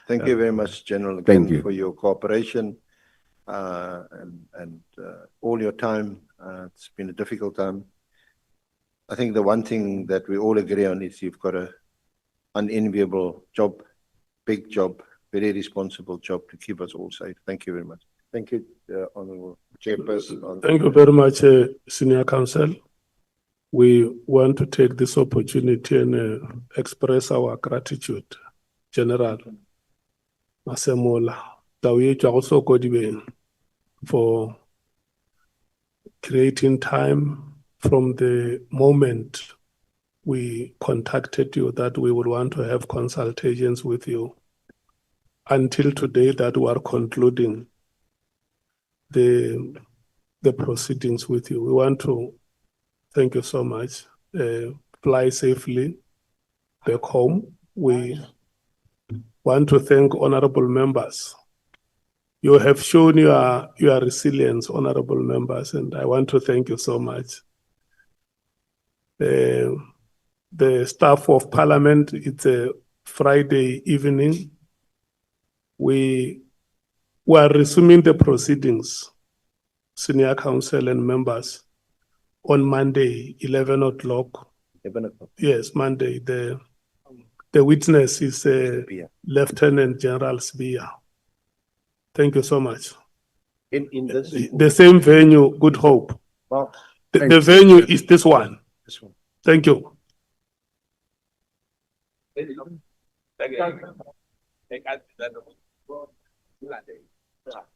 Thank you very much, General, Thank again, you. for your cooperation and all your time. It's been a difficult time. I think the one thing that we all agree on is you've got an unenviable job, big job, very responsible job to keep us all safe. Thank you very much. Thank you, Honorable Chairperson. Thank you very much, Senior Counsel. We want to take this opportunity and express our gratitude, General Masemola, also for creating time from the moment we contacted you that we would want to have consultations with you until today that we are concluding the proceedings with you. We want to thank you so much. Fly safely back home. We want to thank honorable members. You have shown your resilience, honorable members, and I want to thank you so much. The staff of Parliament, it's a Friday evening. We are resuming the proceedings, Senior Counsel and members, on Monday, 11 o'clock. 11 o'clock. Yes, Monday. The witness is Lieutenant General Sbia. Thank you so much. In this, The same venue, Good Hope. well, The venue is this one. this one. Thank you.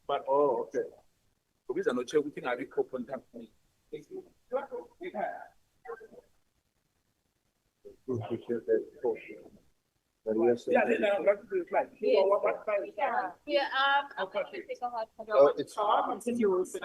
But oh, okay. Because I know everything I contact me. Oh, it's yours.